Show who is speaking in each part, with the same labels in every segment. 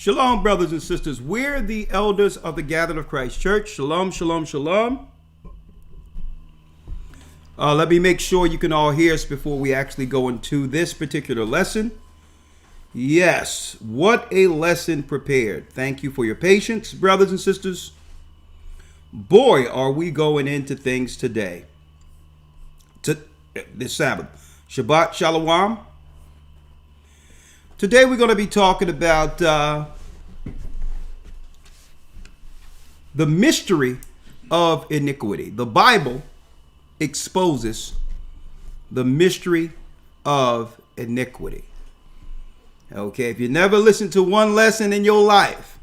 Speaker 1: Shalom, brothers and sisters. We're the elders of the Gathered of Christ Church. Shalom, shalom, shalom. Let me make sure you can all hear us before we actually go into this particular lesson. Yes, what a lesson prepared. Thank you for your patience, brothers and sisters. Boy, are we going into things today. This Sabbath. Shabbat Shalom. Today we're going to be talking about the mystery of iniquity. The Bible exposes the mystery of iniquity. Okay, if you never listened to one lesson in your life,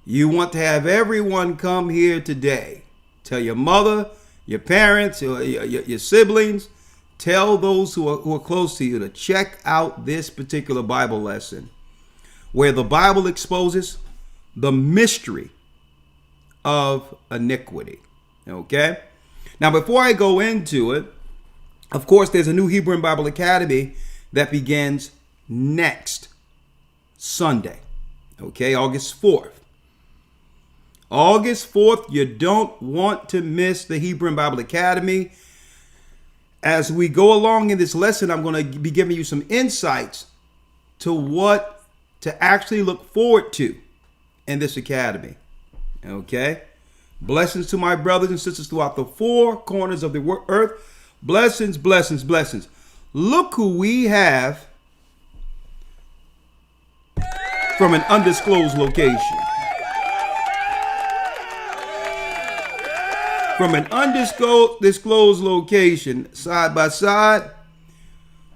Speaker 1: you want to have everyone come here today. Tell your mother, your parents, your siblings, tell those who are close to you to check out this particular Bible lesson where the Bible exposes the mystery of iniquity. Okay? Now, before I go into it, of course, there's a new Hebrew and Bible Academy that begins next Sunday. Okay, August 4th. August 4th, you don't want to miss the Hebrew and Bible Academy. As we go along in this lesson, I'm going to be giving you some insights to what to actually look forward to in this academy. Okay? Blessings to my brothers and sisters throughout the four corners of the earth. Blessings, blessings, blessings. Look who we have from an undisclosed location. From an undisclosed location, side by side,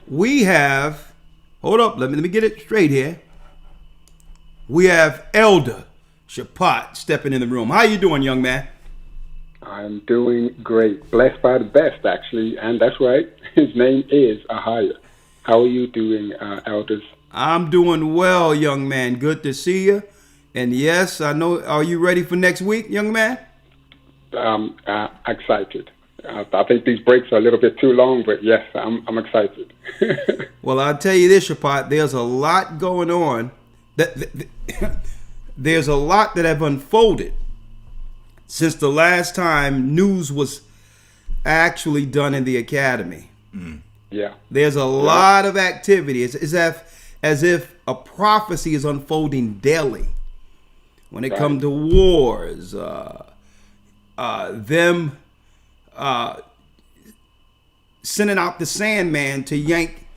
Speaker 1: we have, hold up, let me get it straight here. We have Elder Shapat stepping in the room. How you doing, young man?
Speaker 2: I'm doing great. Blessed by the best, actually. And that's right. His name is Ahaya. How are you doing, elders?
Speaker 1: I'm doing well, young man. Good to see you. And yes, I know. Are you ready for next week, young man?
Speaker 2: Excited. I think these breaks are a little bit too long, but yes, I'm excited.
Speaker 1: Well, I'll tell you this, Shapat. There's a lot going on. There's a lot that have unfolded since the last time news was actually done in the academy.
Speaker 2: Yeah.
Speaker 1: There's a lot of activity. It's as if a prophecy is unfolding daily when it comes to wars, them sending out the Sandman to yank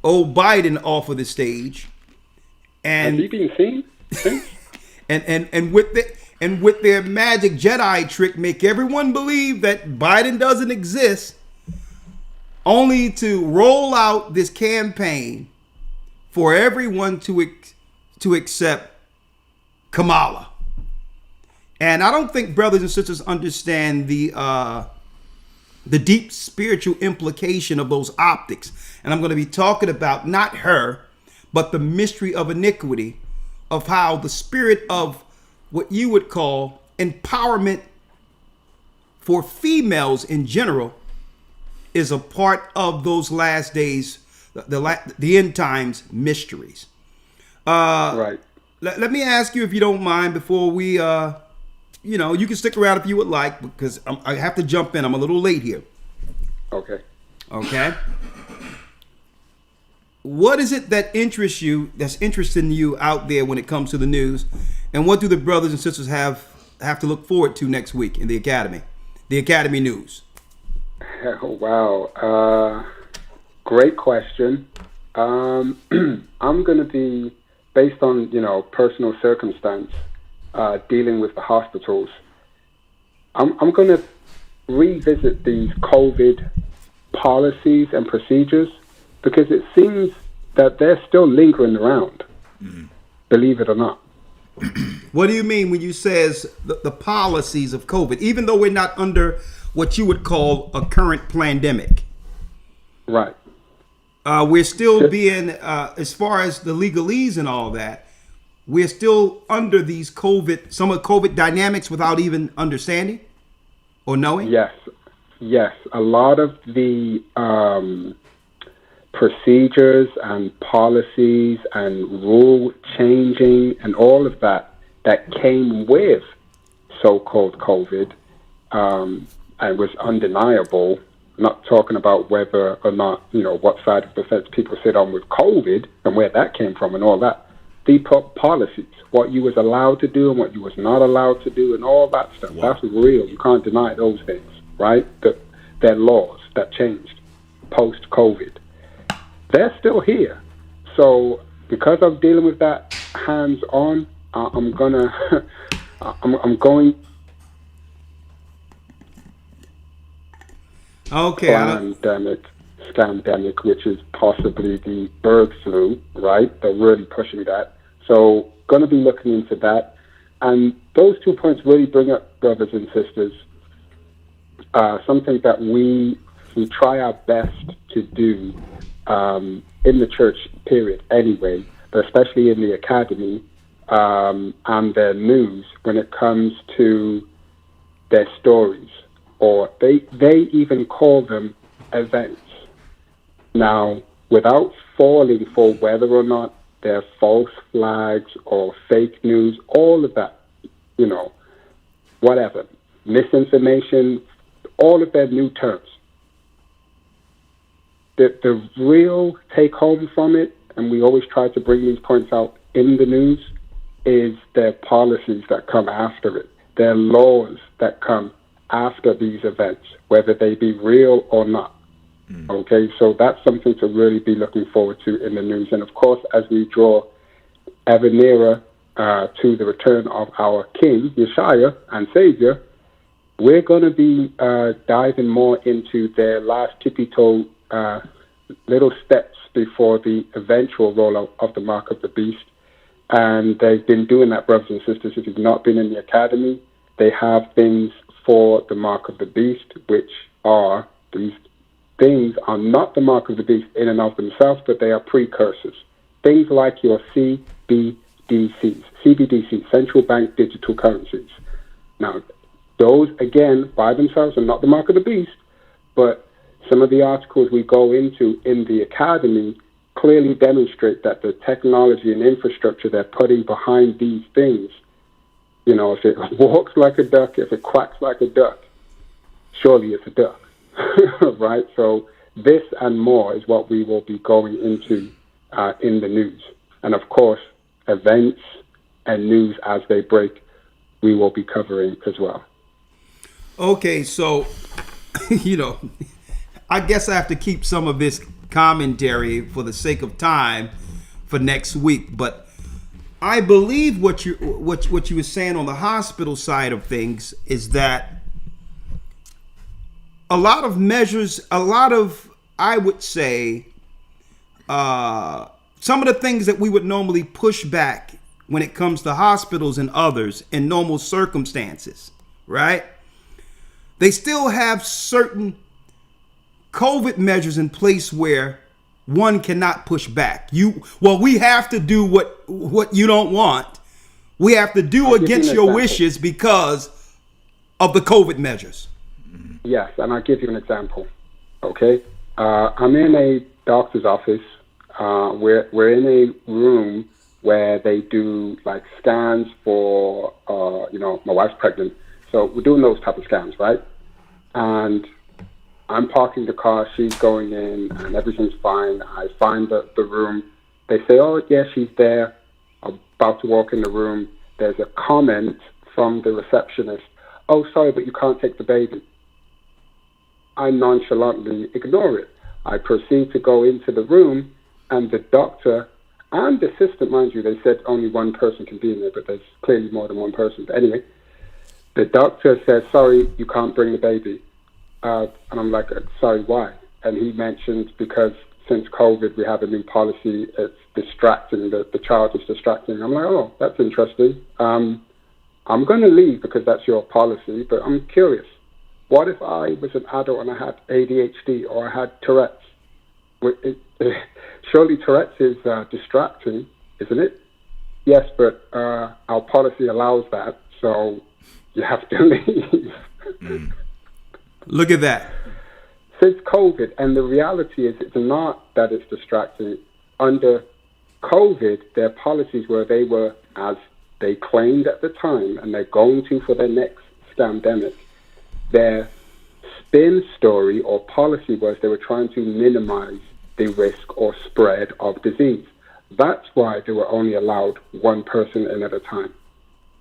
Speaker 1: old Biden off of the stage. And
Speaker 2: has he been seen?
Speaker 1: and with their magic Jedi trick, make everyone believe that Biden doesn't exist, only to roll out this campaign for everyone to accept Kamala. And I don't think brothers and sisters understand the deep spiritual implication of those optics. And I'm going to be talking about not her, but the mystery of iniquity, of how the spirit of what you would call empowerment for females in general is a part of those last days, the end times mysteries.
Speaker 2: Right.
Speaker 1: Let me ask you, if you don't mind, before we, you can stick around if you would like, because I have to jump in. I'm a little late here.
Speaker 2: Okay.
Speaker 1: What is it that interests you, that's interesting you out there when it comes to the news? And what do the brothers and sisters have to look forward to next week in the academy news?
Speaker 2: Wow. Great question. I'm going to be, based on, personal circumstance, dealing with the hospitals. I'm going to revisit these COVID policies and procedures, because it seems that they're still lingering around, believe it or not.
Speaker 1: What do you mean when you says the policies of COVID, even though we're not under what you would call a current pandemic?
Speaker 2: Right.
Speaker 1: We're still being, as far as the legalese and all that, we're still under these some of COVID dynamics without even understanding or knowing?
Speaker 2: Yes. A lot of the procedures and policies and rule changing and all of that came with so-called COVID, and was undeniable. I'm not talking about whether or not, what side of the fence people sit on with COVID and where that came from and all that. The policies, what you was allowed to do and what you was not allowed to do and all that stuff,
Speaker 1: Wow.
Speaker 2: That's real. You can't deny those things, right? They're laws that changed post-COVID. They're still here. So because I'm dealing with that hands-on, I'm going
Speaker 1: Okay.
Speaker 2: scandemic, which is possibly the bird flu, right? They're really pushing that. So going to be looking into that. And those 2 points really bring up, brothers and sisters, something that we try our best to do in the church, period, anyway, but especially in the academy and their news when it comes to their stories, or they even call them events. Now, without falling for whether or not they're false flags or fake news, all of that, whatever, misinformation, all of their new terms. The real take home from it, and we always try to bring these points out in the news, is their policies that come after it, their laws that come after these events, whether they be real or not. Okay, so that's something to really be looking forward to in the news. And of course, as we draw ever nearer to the return of our King, Yeshua, and Savior, we're going to be diving more into their last tippy-toe little steps before the eventual rollout of the Mark of the Beast. And they've been doing that, brothers and sisters. If you've not been in the academy, they have things for the Mark of the Beast, which are, these things are not the Mark of the Beast in and of themselves, but they are precursors. Things like your CBDCs, central bank digital currencies. Now, those, again, by themselves are not the Mark of the Beast, but some of the articles we go into in the academy clearly demonstrate that the technology and infrastructure they're putting behind these things, if it walks like a duck, if it quacks like a duck, surely it's a duck, right? So this and more is what we will be going into in the news. And of course, events and news as they break, we will be covering as well.
Speaker 1: Okay, so, I guess I have to keep some of this commentary for the sake of time for next week. But I believe what you were saying on the hospital side of things is that a lot of, I would say, some of the things that we would normally push back when it comes to hospitals and others in normal circumstances, right? They still have certain COVID measures in place where one cannot push back. We have to do what you don't want. We have to do against your wishes because of the COVID measures.
Speaker 2: Yes, and I'll give you an example. Okay, I'm in a doctor's office. We're in a room where they do like scans for, my wife's pregnant, so we're doing those type of scans, right? And I'm parking the car, she's going in, and everything's fine. I find the room. They say, oh, yeah, she's there. I'm about to walk in the room. There's a comment from the receptionist. Oh, sorry, but you can't take the baby. I nonchalantly ignore it. I proceed to go into the room, and the doctor and the assistant, mind you, they said only one person can be in there, but there's clearly more than one person. But anyway, the doctor says, sorry, you can't bring the baby. And I'm like, sorry, why? And he mentioned because since COVID, we have a new policy. It's distracting. The child is distracting. I'm like, oh, that's interesting. I'm going to leave because that's your policy, but I'm curious. What if I was an adult and I had ADHD or I had Tourette's? Surely Tourette's is distracting, isn't it? Yes, but our policy allows that, so you have to leave.
Speaker 1: Look at that.
Speaker 2: since COVID, and the reality is it's not that it's distracting. Under COVID, their policies were they were, as they claimed at the time, and they're going to for their next scamdemic, their spin story or policy was they were trying to minimize the risk or spread of disease. That's why they were only allowed one person in at a time.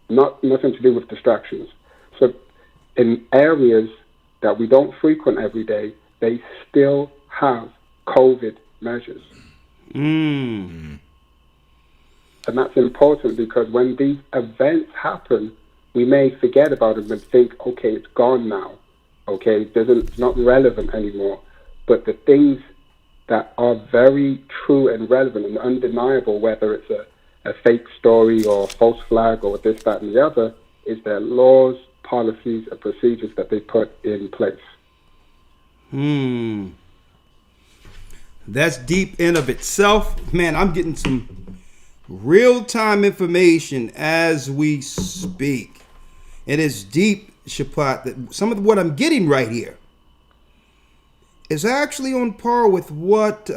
Speaker 2: Nothing to do with distractions. So in areas that we don't frequent every day, they still have COVID measures. And that's important because when these events happen, we may forget about them and think, okay, it's gone now. Okay, it's not relevant anymore. But the things that are very true and relevant and undeniable, whether it's a fake story or a false flag or this, that, and the other, is their laws, policies, and procedures that they put in place.
Speaker 1: That's deep in of itself. Man, I'm getting some real-time information as we speak. It is deep, Shapat, that some of what I'm getting right here is actually on par with what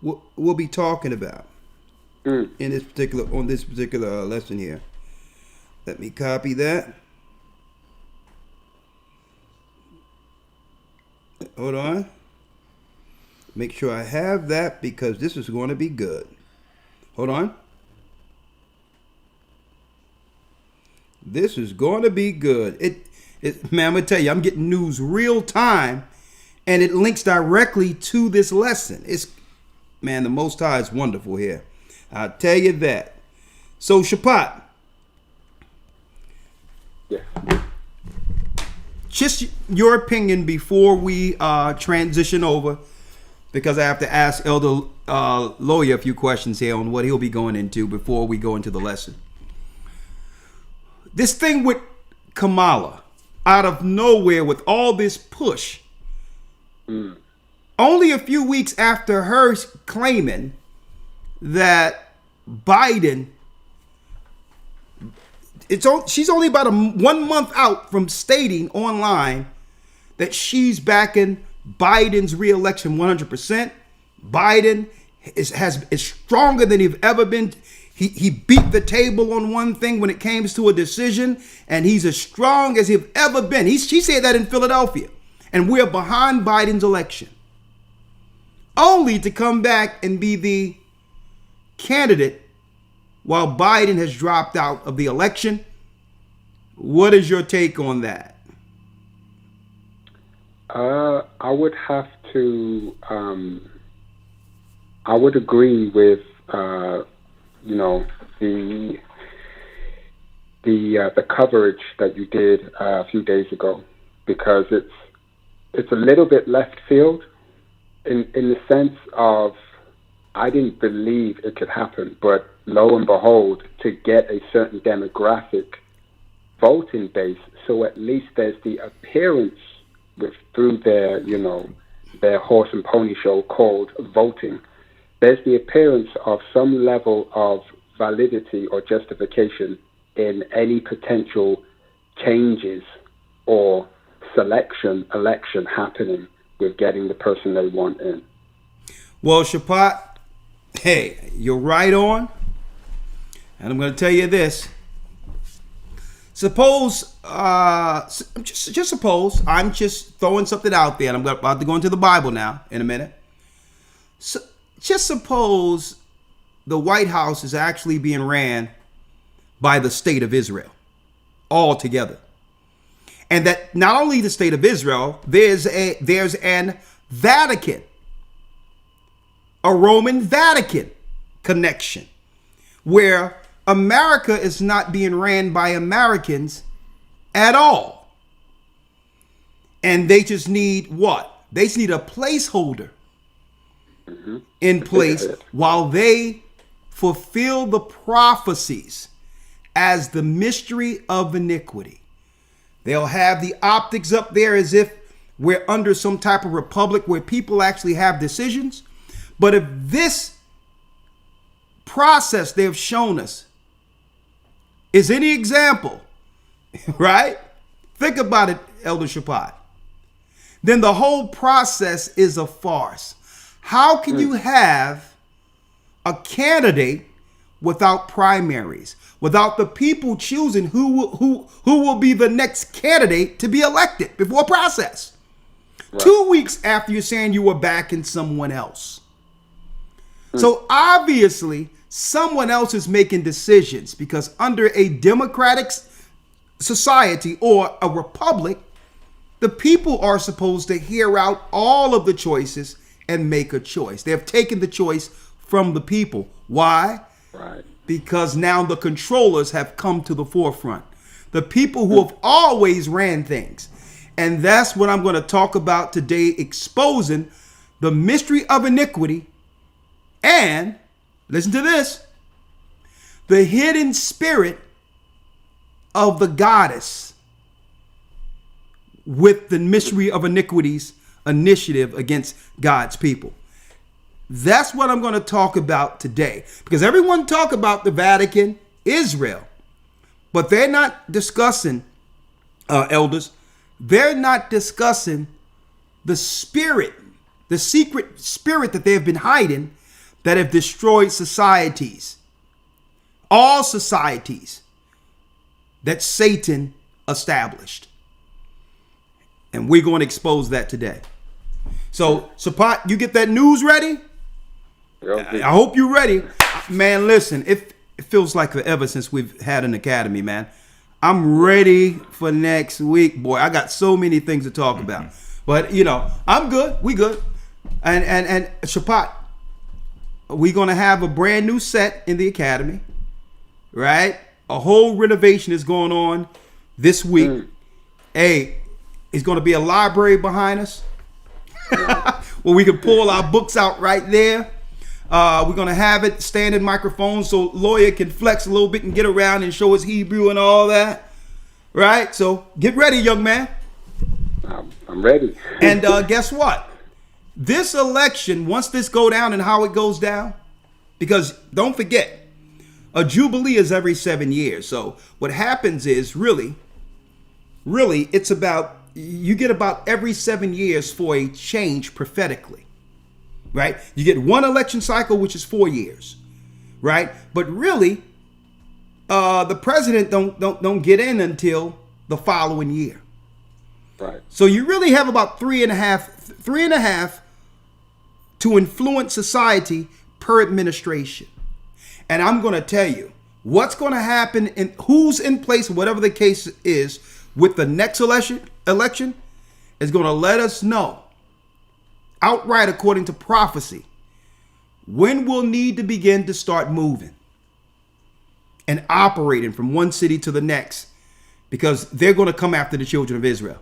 Speaker 1: we'll be talking about in this particular lesson here. Let me copy that. Hold on. Make sure I have that because this is going to be good. Hold on. This is going to be good. Man, I'm going to tell you, I'm getting news real time, and it links directly to this lesson. Man, the Most High is wonderful here. I'll tell you that. So, Shapat.
Speaker 2: Yeah.
Speaker 1: Just your opinion before we transition over, because I have to ask Elder Lawyer a few questions here on what he'll be going into before we go into the lesson. This thing with Kamala, out of nowhere with all this push, only a few weeks after her claiming that Biden, she's only about 1 month out from stating online that she's backing Biden's re-election 100%. Biden is stronger than he's ever been. He beat the table on one thing when it came to a decision, and he's as strong as he's ever been. She said that in Philadelphia, and we're behind Biden's election, only to come back and be the candidate while Biden has dropped out of the election. What is your take on that?
Speaker 2: I would have to. I would agree with the coverage that you did a few days ago, because it's a little bit left field in the sense of I didn't believe it could happen, but lo and behold, to get a certain demographic voting base, so at least there's the appearance through their horse and pony show called voting. There's the appearance of some level of validity or justification in any potential changes or election happening with getting the person they want in.
Speaker 1: Well, Shapat, hey, you're right on. And I'm going to tell you this. Suppose, just suppose, I'm just throwing something out there, and I'm about to go into the Bible now in a minute. So, just suppose the White House is actually being ran by the state of Israel altogether. And that not only the state of Israel, there's an Vatican, a Roman Vatican connection, where America is not being ran by Americans at all. And they just need what? They just need a placeholder in place while they fulfill the prophecies as the mystery of iniquity. They'll have the optics up there as if we're under some type of republic where people actually have decisions. But if this process they've shown us is any example, right? Think about it, Elder Shapat. then the whole process is a farce. How can you have a candidate without primaries, without the people choosing who will be the next candidate to be elected before a process? Right. 2 weeks after you're saying you were backing someone else. So obviously, someone else is making decisions, because under a democratic society or a republic, the people are supposed to hear out all of the choices and make a choice. They have taken the choice from the people. Why?
Speaker 2: Right.
Speaker 1: Because now the controllers have come to the forefront. The people who have always ran things. And that's what I'm going to talk about today, exposing the mystery of iniquity and, listen to this, the hidden spirit of the goddess with the mystery of iniquity's initiative against God's people. That's what I'm going to talk about today, because everyone talk about the Vatican, Israel, but they're not discussing, elders, they're not discussing the spirit, the secret spirit that they have been hiding, that have destroyed societies, all societies that Satan established. And we're going to expose that today. So, Sapat, you get that news ready? I hope you're ready. Man, listen, it feels like forever since we've had an academy, man. I'm ready for next week, boy. I got so many things to talk about. But, I'm good. We good. And Sapat, we're going to have a brand new set in the academy, right? A whole renovation is going on this week. Hey, it's going to be a library behind us where we can pull our books out right there. We're going to have it standing microphones so lawyer can flex a little bit and get around and show his Hebrew and all that. Right? So get ready, young man.
Speaker 2: I'm ready.
Speaker 1: And guess what? This election, once this go down and how it goes down, because don't forget, a jubilee is every 7 years. So what happens is really, it's about, you get about every 7 years for a change prophetically, right? You get one election cycle, which is 4 years, right? But really, the president don't get in until the following year.
Speaker 2: Right.
Speaker 1: So you really have about three and a half to influence society per administration. And I'm going to tell you what's going to happen and who's in place, whatever the case is, with the next election is going to let us know outright, according to prophecy, when we'll need to begin to start moving and operating from one city to the next, because they're going to come after the children of Israel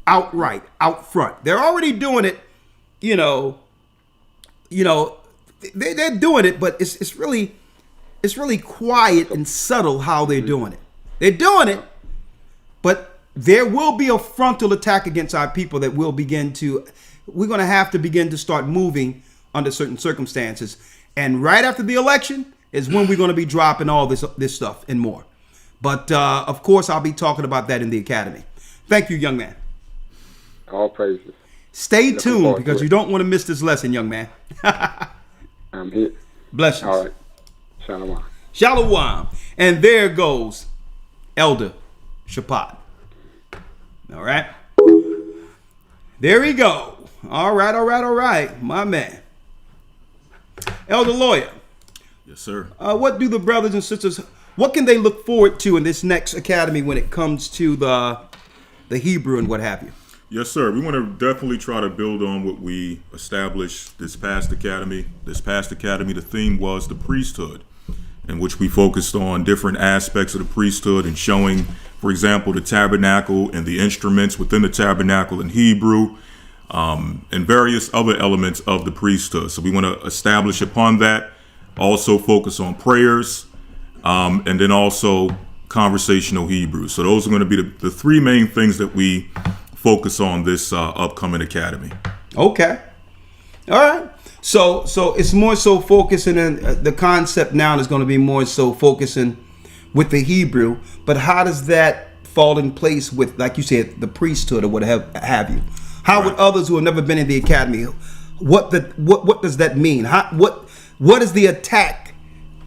Speaker 1: outright, out front. They're already doing it, they're doing it, but it's really quiet and subtle how they're doing it. They're doing it, but there will be a frontal attack against our people that we're going to have to begin to start moving under certain circumstances. And right after the election is when we're going to be dropping all this stuff and more. But of course, I'll be talking about that in the academy. Thank you, young man.
Speaker 2: All praises.
Speaker 1: Stay tuned, because you don't want to miss this lesson, young man.
Speaker 2: I'm here.
Speaker 1: Blessings.
Speaker 2: All right. Shalom.
Speaker 1: Shalom. And there goes Elder Shapat. All right. There we go. All right. My man. Elder Lawyer.
Speaker 3: Yes, sir.
Speaker 1: What do the brothers and sisters, what can they look forward to in this next academy when it comes to the Hebrew and what have you?
Speaker 3: Yes, sir. We want to definitely try to build on what we established this past academy. The theme was the priesthood, in which we focused on different aspects of the priesthood and showing, for example, the tabernacle and the instruments within the tabernacle in Hebrew, and various other elements of the priesthood. So we want to establish upon that, also focus on prayers, and then also conversational Hebrew. So those are going to be the three main things that we focus on this upcoming academy.
Speaker 1: Okay. All right. So it's more so focusing on the concept now is going to be more so focusing with the Hebrew, but how does that fall in place with, like you said, the priesthood or what have you? How would others who have never been in the academy? What does that mean? What is the attack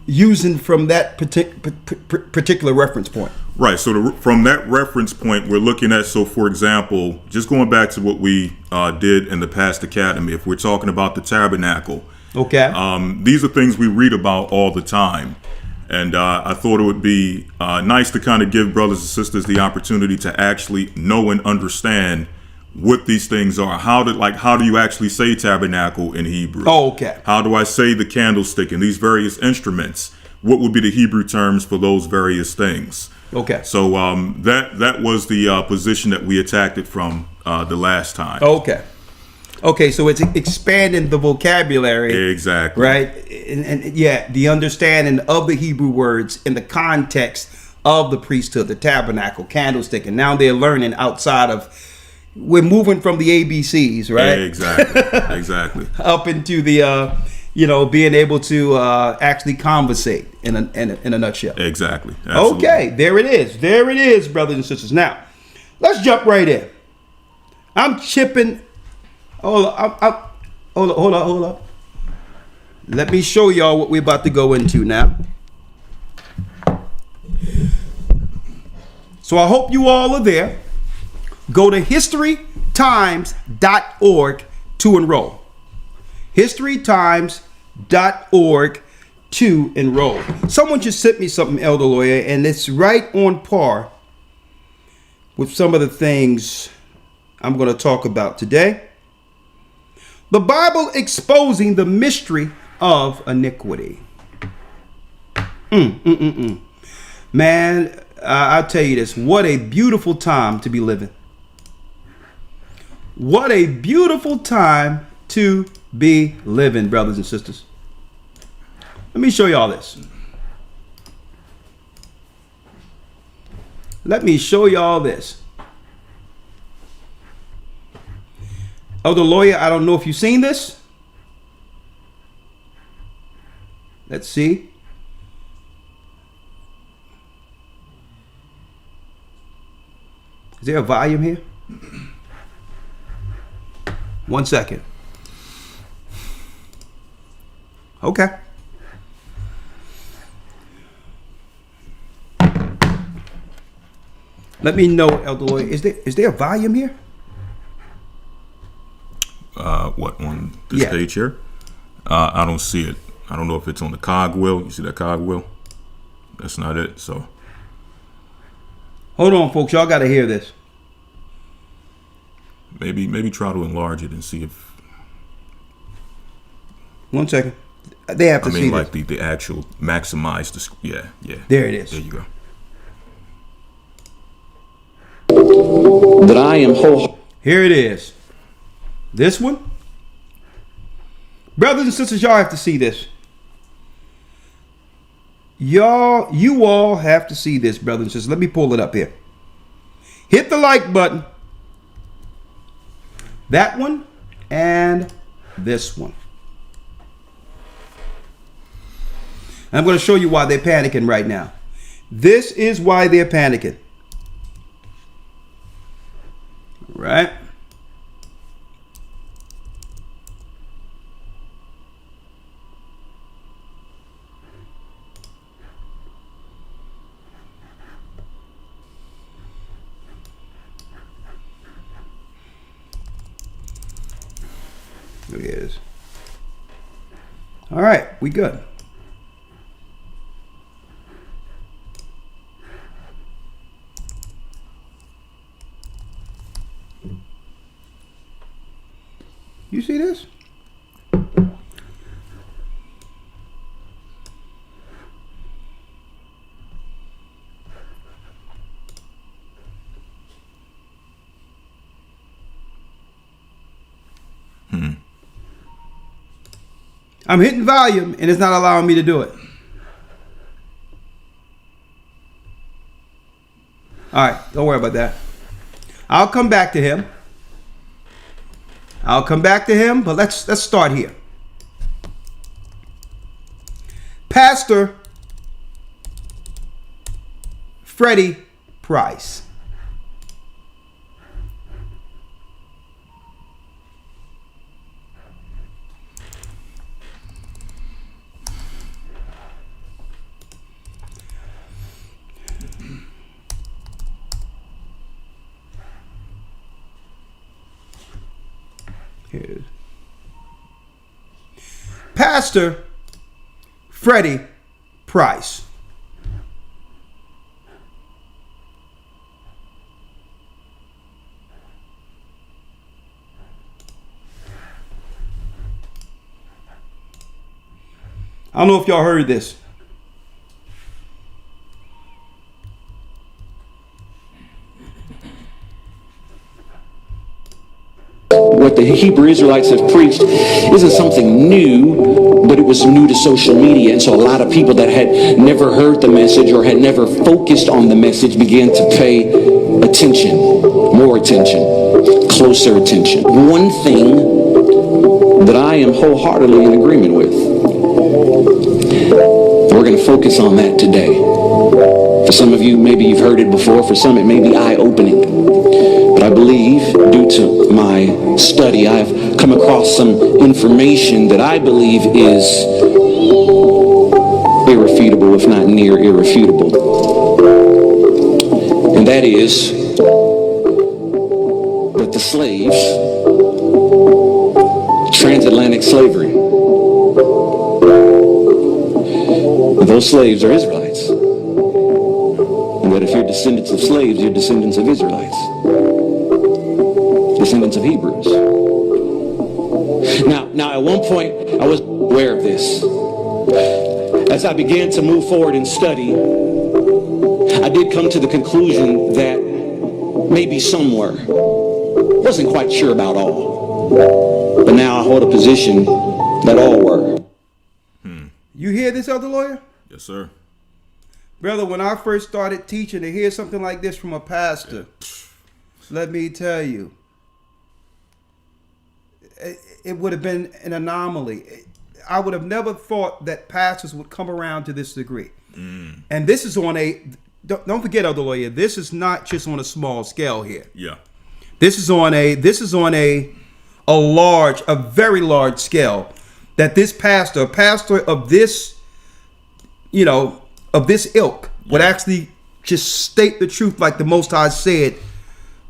Speaker 1: using from that particular reference point?
Speaker 3: Right. So from that reference point, we're looking at, so for example, just going back to what we did in the past academy, if we're talking about the tabernacle,
Speaker 1: okay,
Speaker 3: these are things we read about all the time. And I thought it would be nice to kind of give brothers and sisters the opportunity to actually know and understand what these things are. How do you actually say tabernacle in Hebrew?
Speaker 1: Oh, okay.
Speaker 3: How do I say the candlestick and these various instruments? What would be the Hebrew terms for those various things?
Speaker 1: Okay.
Speaker 3: So that was the position that we attacked it from the last time.
Speaker 1: Okay. Okay, so it's expanding the vocabulary.
Speaker 3: Exactly.
Speaker 1: Right? And yeah, the understanding of the Hebrew words in the context of the priesthood, the tabernacle, candlestick, and now they're learning outside of, we're moving from the ABCs, right?
Speaker 3: Exactly. Exactly.
Speaker 1: Up into the, being able to actually conversate in a nutshell.
Speaker 3: Exactly. Absolutely.
Speaker 1: Okay, there it is. There it is, brothers and sisters. Now, let's jump right in. I'm chipping. Hold up. Let me show y'all what we're about to go into now. So I hope you all are there. Go to historytimes.org to enroll. historytimes.org to enroll. Someone just sent me something, Elder Lawyer, and it's right on par with some of the things I'm going to talk about today. The Bible exposing the mystery of iniquity. Man, I'll tell you this. What a beautiful time to be living. What a beautiful time to be living, brothers and sisters. Let me show y'all this. Let me show y'all this. Elder Lawyer, I don't know if you've seen this. Let's see. Is there a volume here? 1 second. Okay. Let me know, Elder Lawyer. Is there a volume here?
Speaker 3: What, on this page here? I don't see it. I don't know if it's on the cogwheel. You see that cogwheel? That's not it. So
Speaker 1: hold on, folks. Y'all got to hear this.
Speaker 3: Maybe try to enlarge it and see if.
Speaker 1: 1 second. They have to see
Speaker 3: like
Speaker 1: this.
Speaker 3: the actual maximize the. Yeah.
Speaker 1: There it is.
Speaker 3: There you go.
Speaker 4: That I am whole.
Speaker 1: Here it is. This one. Brothers and sisters, y'all have to see this. You all have to see this, brothers and sisters. Let me pull it up here. Hit the like button. That one and this one. I'm going to show you why they're panicking right now. This is why they're panicking. Right? There it is. All right, we good. You see this? I'm hitting volume and it's not allowing me to do it. All right, don't worry about that. I'll come back to him. But let's start here. Pastor Freddie Price. Here it is. Pastor Freddie Price. I don't know if y'all heard this.
Speaker 4: What the Hebrew Israelites have preached isn't something new, but it was new to social media. And so a lot of people that had never heard the message or had never focused on the message began to pay attention, more attention, closer attention. One thing that I am wholeheartedly in agreement with. We're going to focus on that today. For some of you, maybe you've heard it before. For some, it may be eye-opening. But I believe, due to my study, I've come across some information that I believe is irrefutable, if not near irrefutable. And that is that the slaves, transatlantic slavery, those slaves are Israelites. And that if you're descendants of slaves, you're descendants of Israelites. Descendants of Hebrews. Now, at one point, I was aware of this. As I began to move forward and study, I did come to the conclusion that maybe some were. Wasn't quite sure about all. But now I hold a position that all were.
Speaker 1: You hear this, Elder Lawyer?
Speaker 3: Yes, sir.
Speaker 1: Brother, when I first started teaching, to hear something like this from a pastor, let me tell you, it would have been an anomaly. I would have never thought that pastors would come around to this degree. And this is on a, don't forget, Elder Lawyer, this is not just on a small scale here.
Speaker 3: Yeah.
Speaker 1: This is on a very large scale, that this pastor, a pastor of this, of this ilk, would actually just state the truth like the Most High said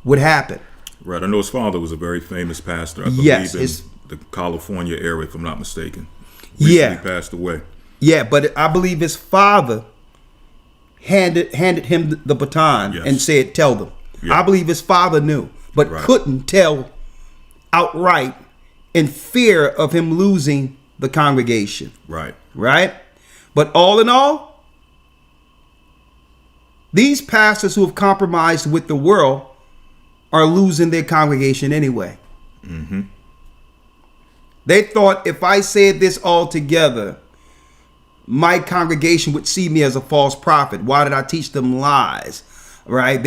Speaker 1: would happen.
Speaker 3: Right. I know his father was a very famous pastor. I believe
Speaker 1: Yes,
Speaker 3: in the California area, if I'm not mistaken.
Speaker 1: Yeah.
Speaker 3: Recently passed away.
Speaker 1: Yeah, but I believe his father handed him the baton and said, tell them.
Speaker 3: Yeah.
Speaker 1: I believe his father knew, but couldn't tell outright in fear of him losing the congregation.
Speaker 3: Right.
Speaker 1: Right? But all in all, these pastors who have compromised with the world are losing their congregation anyway.
Speaker 3: Mm-hmm.
Speaker 1: They thought if I said this all together, my congregation would see me as a false prophet. Why did I teach them lies? Right?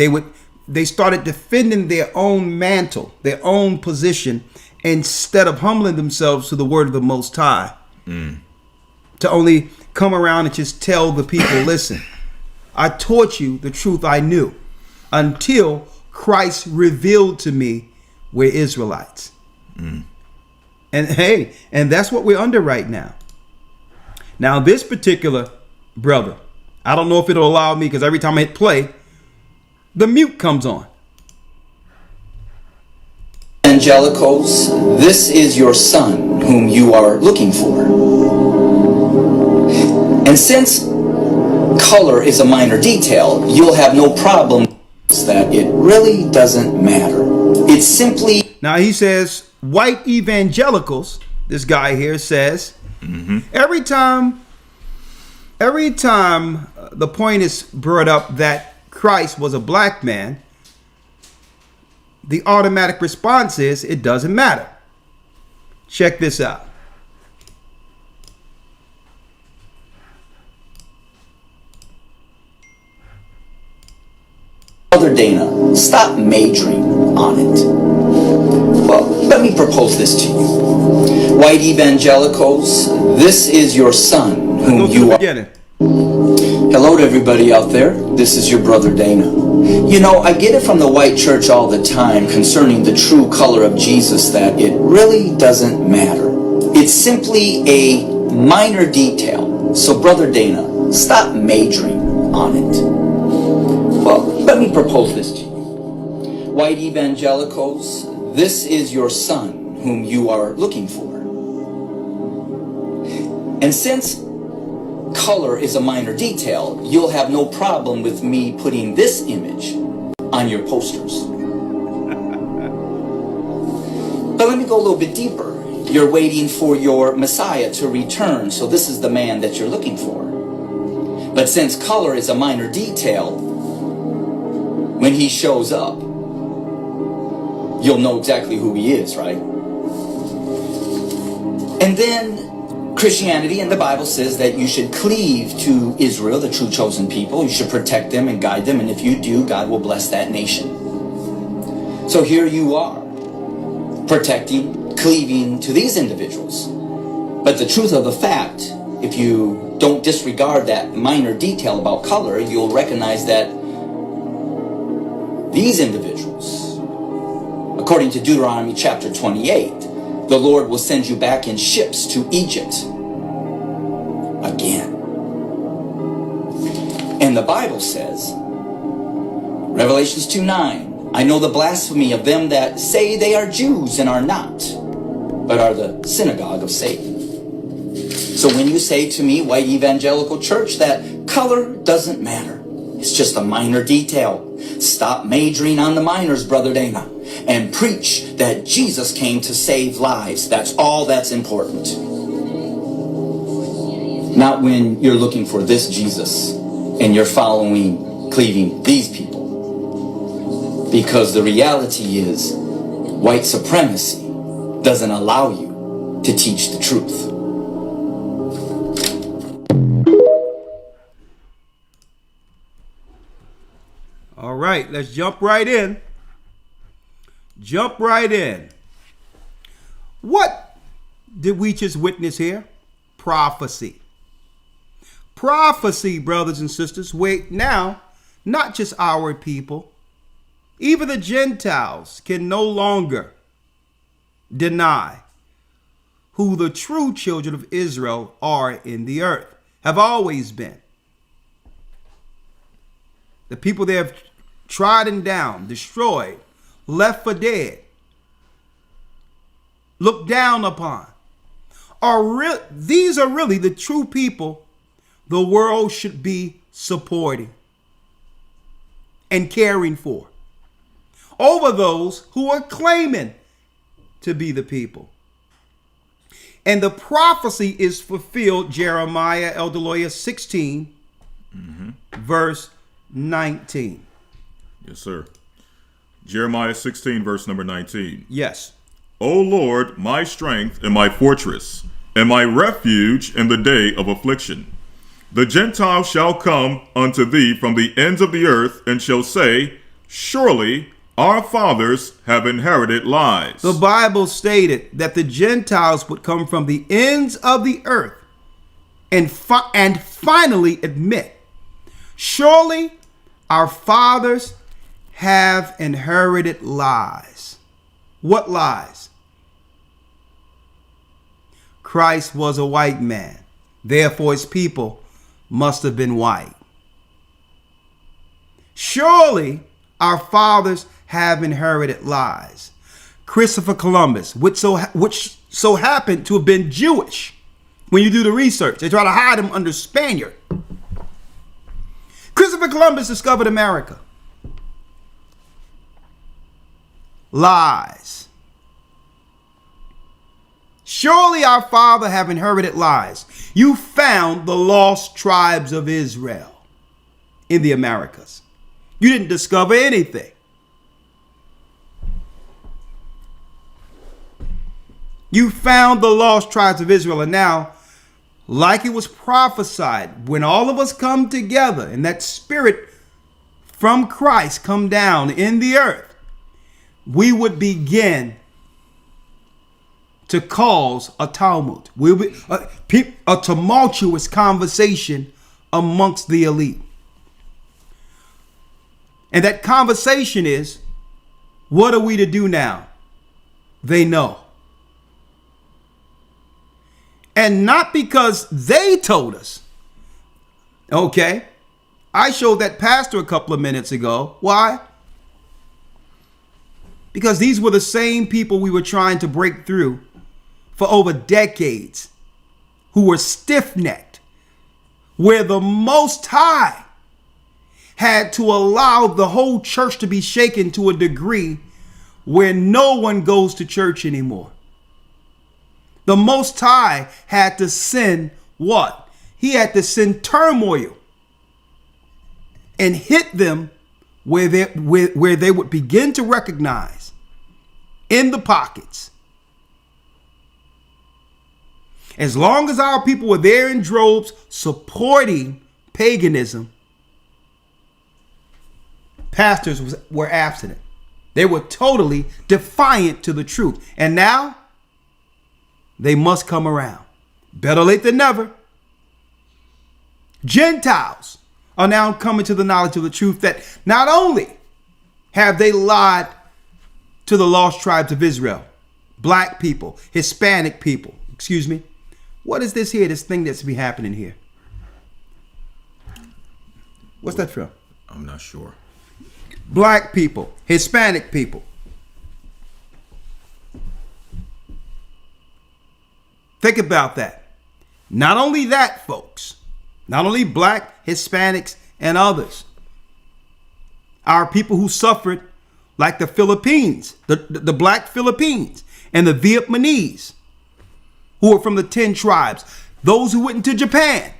Speaker 1: They started defending their own mantle, their own position, instead of humbling themselves to the word of the Most High. To only come around and just tell the people, listen, I taught you the truth I knew until Christ revealed to me we're Israelites. And hey, and that's what we're under right now. Now, this particular brother, I don't know if it'll allow me, because every time I hit play, the mute comes on.
Speaker 5: Evangelicals, this is your son whom you are looking for. And since color is a minor detail, you'll have no problem that it really doesn't matter. It's simply...
Speaker 1: Now he says, white evangelicals, this guy here says, every time the point is brought up that Christ was a black man, the automatic response is, it doesn't matter. Check this out.
Speaker 5: Brother Dana, stop majoring on it. Well, let me propose this to you. White evangelicals, this is your son whom you are... Hello to everybody out there. This is your brother Dana. You know, I get it from the white church all the time concerning the true color of Jesus that it really doesn't matter. It's simply a minor detail. So, brother Dana, stop majoring on it. Well, let me propose this to you. White evangelicals, this is your son whom you are looking for. And since color is a minor detail, you'll have no problem with me putting this image on your posters. But let me go a little bit deeper. You're waiting for your Messiah to return, so this is the man that you're looking for. But since color is a minor detail, when he shows up, you'll know exactly who he is, right? And then Christianity and the Bible says that you should cleave to Israel, the true chosen people. You should protect them and guide them, and if you do, God will bless that nation. So here you are, protecting, cleaving to these individuals. But the truth of the fact, if you don't disregard that minor detail about color, you'll recognize that these individuals, according to Deuteronomy chapter 28, the Lord will send you back in ships to Egypt again. And the Bible says, Revelations 2:9, I know the blasphemy of them that say they are Jews and are not, but are the synagogue of Satan. So when you say to me, white evangelical church, that color doesn't matter, it's just a minor detail, stop majoring on the minors, Brother Dana, and preach that Jesus came to save lives. That's all that's important. Not when you're looking for this Jesus and you're following, cleaving these people. Because the reality is, white supremacy doesn't allow you to teach the truth.
Speaker 1: All right, let's jump right in. Jump right in. What did we just witness here? Prophecy. Prophecy, brothers and sisters. Wait, now, not just our people, even the Gentiles can no longer deny who the true children of Israel are in the earth, have always been. The people they have trodden down, destroyed, left for dead, looked down upon, these are really the true people the world should be supporting and caring for over those who are claiming to be the people. And the prophecy is fulfilled, Jeremiah, Elder Lawyer 16, verse 19.
Speaker 3: Yes, sir. Jeremiah 16, verse number 19.
Speaker 1: Yes.
Speaker 3: O Lord, my strength and my fortress, and my refuge in the day of affliction. The Gentiles shall come unto thee from the ends of the earth, and shall say, surely our fathers have inherited lies.
Speaker 1: The Bible stated that the Gentiles would come from the ends of the earth and finally admit, surely our fathers have inherited lies. What lies? Christ was a white man. Therefore, his people must have been white. Surely our fathers have inherited lies. Christopher Columbus, which so happened to have been Jewish. When you do the research, they try to hide him under Spaniard. Christopher Columbus discovered America. Lies. Surely our father have inherited lies. You found the lost tribes of Israel in the Americas. You didn't discover anything. You found the lost tribes of Israel, and now, like it was prophesied, when all of us come together and that spirit from Christ come down in the earth, we would begin to cause a tumult. We'll be a tumultuous conversation amongst the elite. And that conversation is, what are we to do now? They know. And not because they told us. Okay. I showed that pastor a couple of minutes ago. Why? Because these were the same people we were trying to break through for over decades, who were stiff-necked, where the Most High had to allow the whole church to be shaken to a degree where no one goes to church anymore. The Most High had to send what? He had to send turmoil and hit them where they would begin to recognize in the pockets. As long as our people were there in droves supporting paganism, pastors were abstinent. They were totally defiant to the truth. And now they must come around. Better late than never. Gentiles are now coming to the knowledge of the truth that not only have they lied to the lost tribes of Israel, black people, Hispanic people, excuse me. What is this here, this thing that's be happening here? What's that from?
Speaker 3: I'm not sure.
Speaker 1: Black people, Hispanic people. Think about that. Not only that, folks, not only black, Hispanics, and others. Our people who suffered, like the Philippines, the black Philippines, and the Vietnamese, who are from the 10 tribes. Those who went into Japan.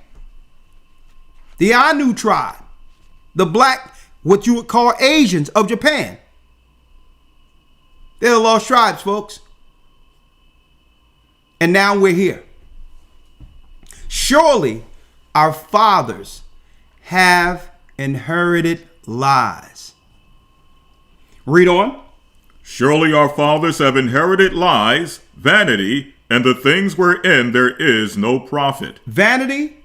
Speaker 1: The Ainu tribe. The black, what you would call Asians of Japan. They're the lost tribes, folks. And now we're here. Surely our fathers have inherited lies. Read on.
Speaker 3: Surely our fathers have inherited lies, vanity, and the things wherein there is no profit.
Speaker 1: Vanity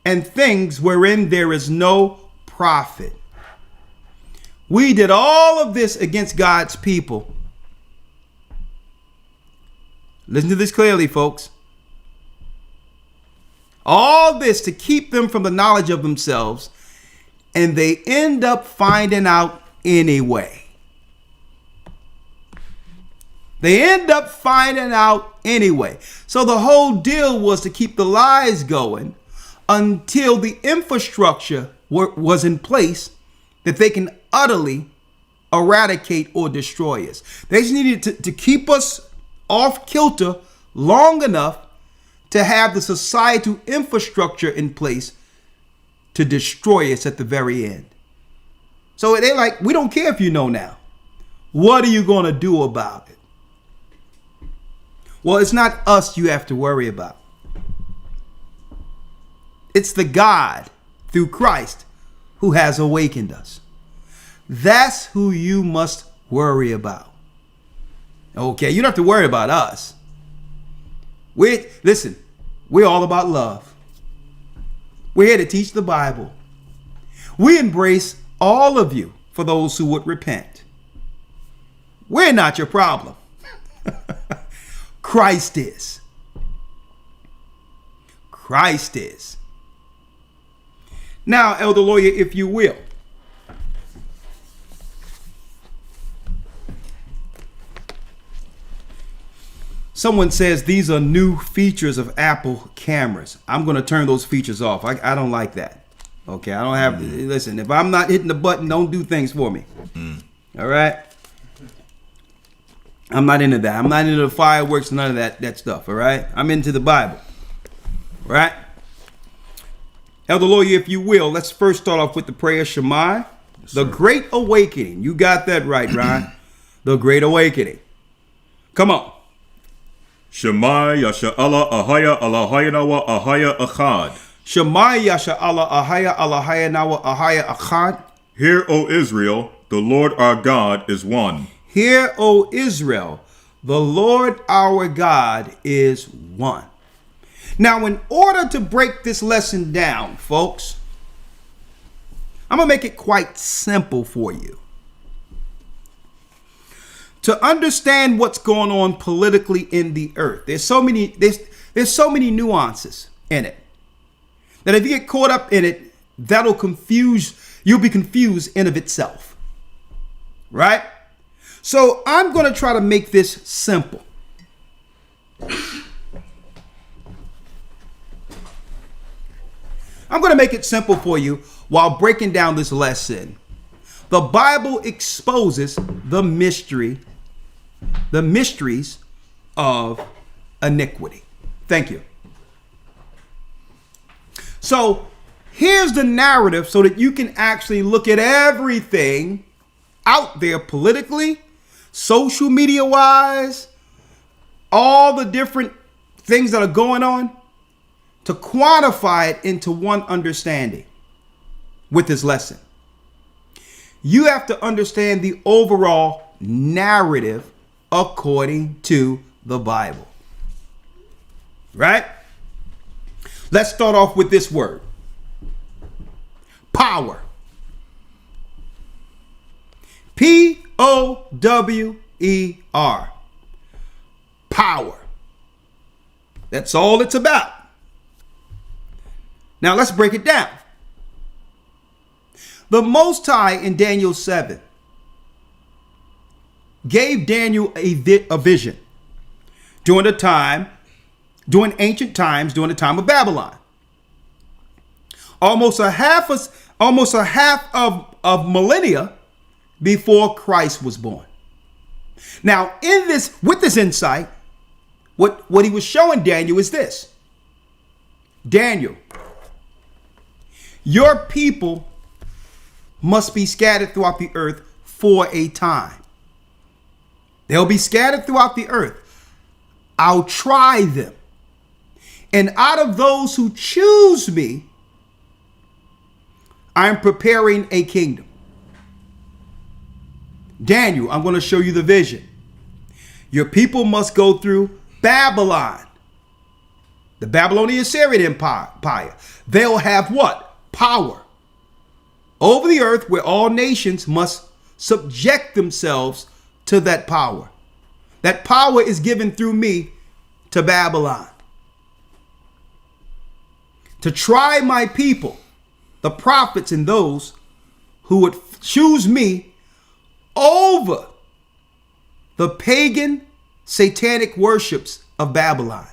Speaker 1: and things wherein there is no profit. We did all of this against God's people. Listen to this clearly, folks. All this to keep them from the knowledge of themselves, and they end up finding out anyway. They end up finding out anyway. So the whole deal was to keep the lies going until the infrastructure was in place that they can utterly eradicate or destroy us. They just needed to keep us off kilter long enough to have the societal infrastructure in place to destroy us at the very end. So they're like, we don't care if you know now. What are you going to do about it? Well, it's not us you have to worry about. It's the God through Christ who has awakened us. That's who you must worry about. Okay, you don't have to worry about us. Listen, we're all about love. We're here to teach the Bible. We embrace all of you for those who would repent. We're not your problem. Christ is. Christ is. Now, Elder Lawyer, if you will, someone says these are new features of Apple cameras. I'm going to turn those features off. I don't like that. Okay, I don't have, listen, if I'm not hitting the button, don't do things for me. All right? I'm not into that. I'm not into the fireworks, none of that stuff, all right? I'm into the Bible, right? Elder Lawyer, if you will, let's first start off with the prayer Shema, yes, the Great Awakening. You got that right, Ryan. The Great Awakening. Come on.
Speaker 3: Shema Yasha Allah Ahaya Allahaya Nawa Ahaya Achad.
Speaker 1: Shema Yasha Allah Ahaya Allahaya Nawa Ahaya Achad.
Speaker 3: Hear, O Israel, the Lord our God is one.
Speaker 1: Hear, O Israel, the Lord our God is one. Now, in order to break this lesson down, folks, I'm going to make it quite simple for you. To understand what's going on politically in the earth, there's so many nuances in it that if you get caught up in it, you'll be confused in of itself. Right? So I'm going to try to make this simple. I'm going to make it simple for you while breaking down this lesson. The Bible exposes the mysteries of iniquity. Thank you. So here's the narrative so that you can actually look at everything out there politically, social media wise, all the different things that are going on, to quantify it into one understanding with this lesson. You have to understand the overall narrative according to the Bible. Right? Let's start off with this word. Power. Power. Power. That's all it's about. Now let's break it down. The Most High in Daniel 7 gave Daniel a vision during ancient times, during the time of Babylon. Almost a half of millennia before Christ was born. Now, with this insight, what he was showing Daniel is this. Daniel, your people must be scattered throughout the earth for a time. They'll be scattered throughout the earth. I'll try them. And out of those who choose me, I'm preparing a kingdom. Daniel, I'm going to show you the vision. Your people must go through Babylon, the Babylonian Assyrian Empire. They'll have what? Power over the earth, where all nations must subject themselves to that power. That power is given through me to Babylon. To try my people, the prophets and those who would choose me over the pagan satanic worships of Babylon.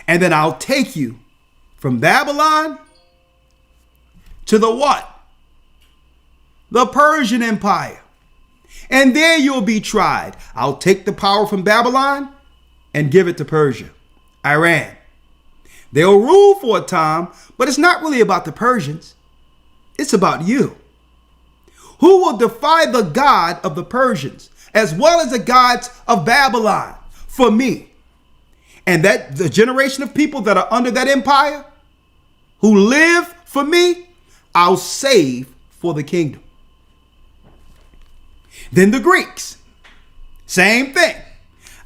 Speaker 1: And then I'll take you from Babylon to the what? The Persian Empire. And there you'll be tried. I'll take the power from Babylon and give it to Persia, Iran. They'll rule for a time, but it's not really about the Persians. It's about you. Who will defy the God of the Persians as well as the gods of Babylon for me? And that the generation of people that are under that empire who live for me, I'll save for the kingdom. Then the Greeks, same thing.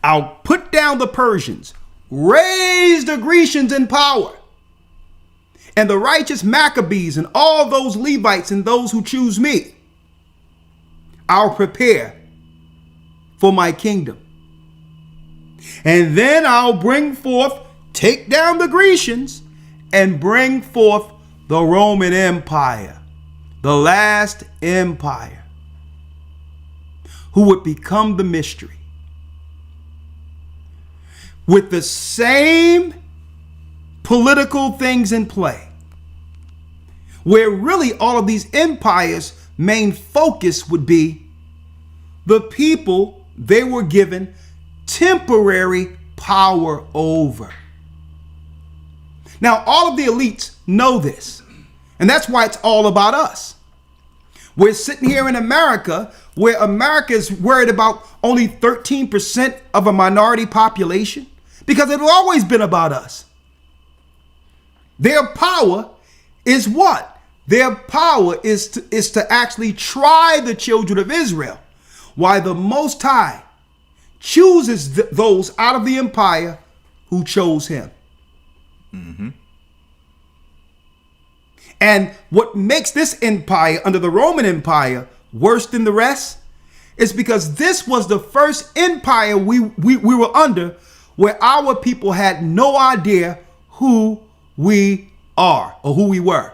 Speaker 1: I'll put down the Persians, raise the Grecians in power, and the righteous Maccabees and all those Levites and those who choose me. I'll prepare for my kingdom. And then I'll take down the Grecians and bring forth the Roman Empire, the last empire, who would become the mystery. With the same political things in play, where really all of these empires' main focus would be the people they were given temporary power over. Now, all of the elites know this, and that's why it's all about us. We're sitting here in America, where America is worried about only 13% of a minority population, because it's always been about us. Their power is what? Their power is to actually try the children of Israel, while the Most High chooses those out of the empire who chose him. Mm-hmm. And what makes this empire under the Roman Empire worse than the rest is because this was the first empire we were under where our people had no idea who we are or who we were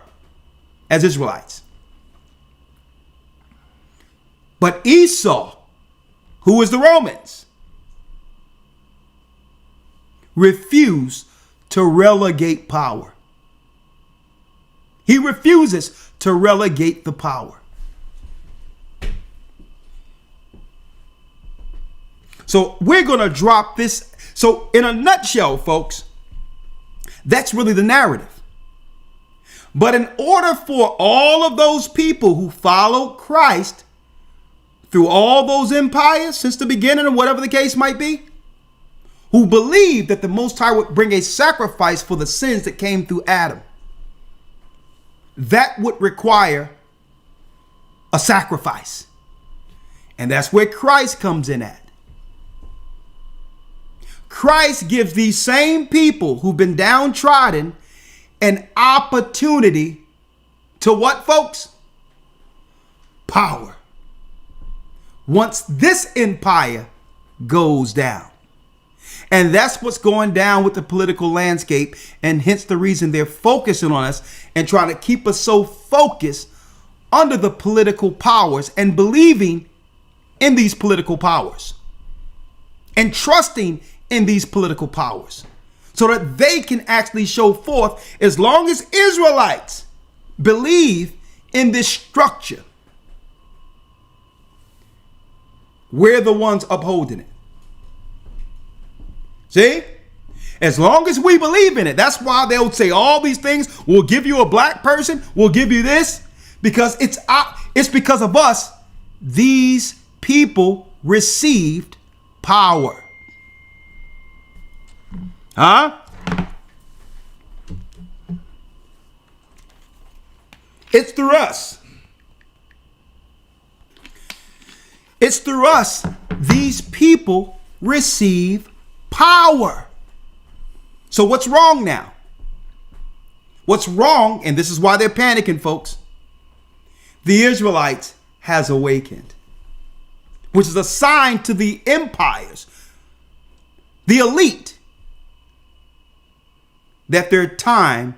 Speaker 1: as Israelites. But Esau who is the Romans, refuse to relegate power. He refuses to relegate the power. So we're going to drop this. So in a nutshell, folks, that's really the narrative. But in order for all of those people who followed Christ through all those empires since the beginning, or whatever the case might be, who believed that the Most High would bring a sacrifice for the sins that came through Adam, that would require a sacrifice. And that's where Christ comes in at. Christ gives these same people who've been downtrodden an opportunity to what, folks? Power. Once this empire goes down. And that's what's going down with the political landscape, and hence the reason they're focusing on us and trying to keep us so focused under the political powers and believing in these political powers and trusting in these political powers so that they can actually show forth. As long as Israelites believe in this structure, we're the ones upholding it. See? As long as we believe in it. That's why they'll say all these things. We'll give you a black person. We'll give you this. Because it's because of us these people received power. Huh? It's through us. It's through us these people receive power. So what's wrong now? What's wrong, and this is why they're panicking, folks. The Israelites has awakened, which is a sign to the empires, the elite, that their time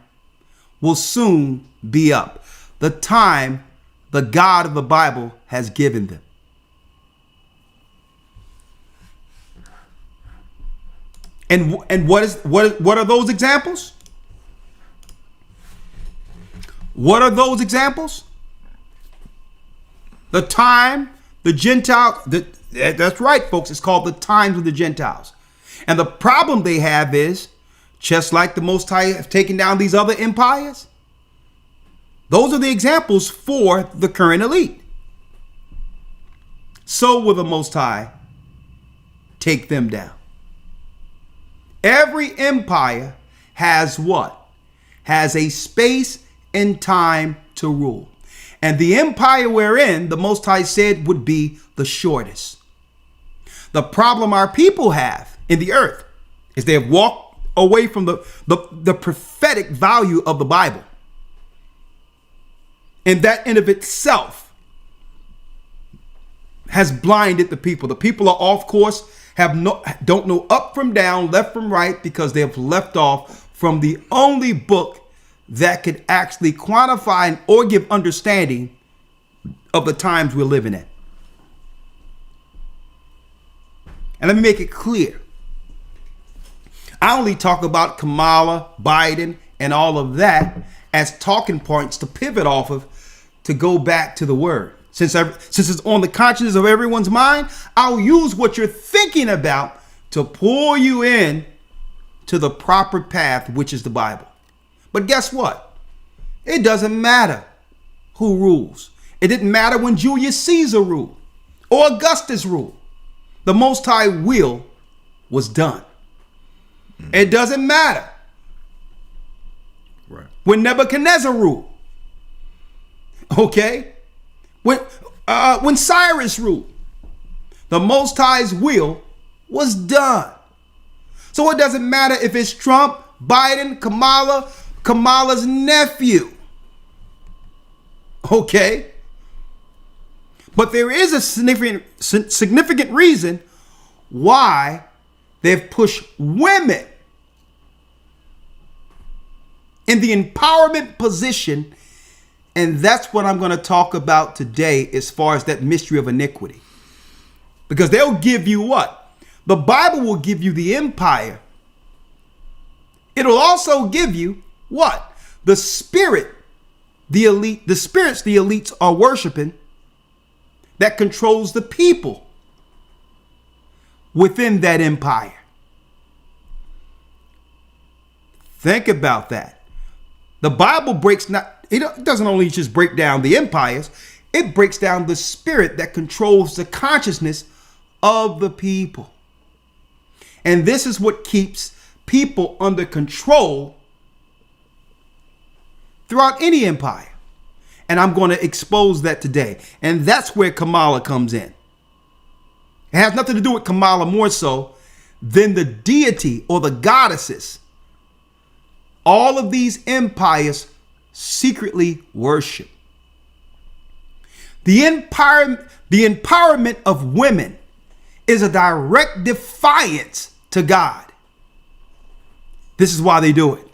Speaker 1: will soon be up. The time the God of the Bible has given them. And what are those examples? What are those examples? The time the Gentile, that's right, folks, it's called the times of the Gentiles. And the problem they have is, just like the Most High have taken down these other empires, those are the examples for the current elite. So will the Most High take them down. Every empire has what? Has a space and time to rule. And the empire we're in, the Most High said, would be the shortest. The problem our people have in the earth is they have walked away from the prophetic value of the Bible. And that in of itself has blinded the people. The people are off course, don't know up from down, left from right, because they have left off from the only book that could actually quantify or give understanding of the times we're living in. And let me make it clear. I only talk about Kamala, Biden, and all of that as talking points to pivot off of, to go back to the word. Since it's on the consciousness of everyone's mind, I'll use what you're thinking about to pull you in to the proper path, which is the Bible. But guess what? It doesn't matter who rules. It didn't matter when Julius Caesar ruled or Augustus ruled. The Most High will was done. It doesn't matter.
Speaker 3: Right.
Speaker 1: When Nebuchadnezzar ruled. Okay? When Cyrus ruled, the Most High's will was done. So it doesn't matter if it's Trump, Biden, Kamala's nephew. Okay? But there is a significant reason why they've pushed women in the empowerment position. And that's what I'm going to talk about today as far as that mystery of iniquity. Because they'll give you what? The Bible will give you the empire. It'll also give you what? The spirit, the elite, the spirits the elites are worshiping that controls the people within that empire. Think about that. The Bible breaks not, it doesn't only just break down the empires, it breaks down the spirit that controls the consciousness of the people. And this is what keeps people under control throughout any empire. And I'm going to expose that today. And that's where Kamala comes in. It has nothing to do with Kamala more so than the deity or the goddesses. All of these empires secretly worship. The empowerment of women is a direct defiance to God. This is why they do it.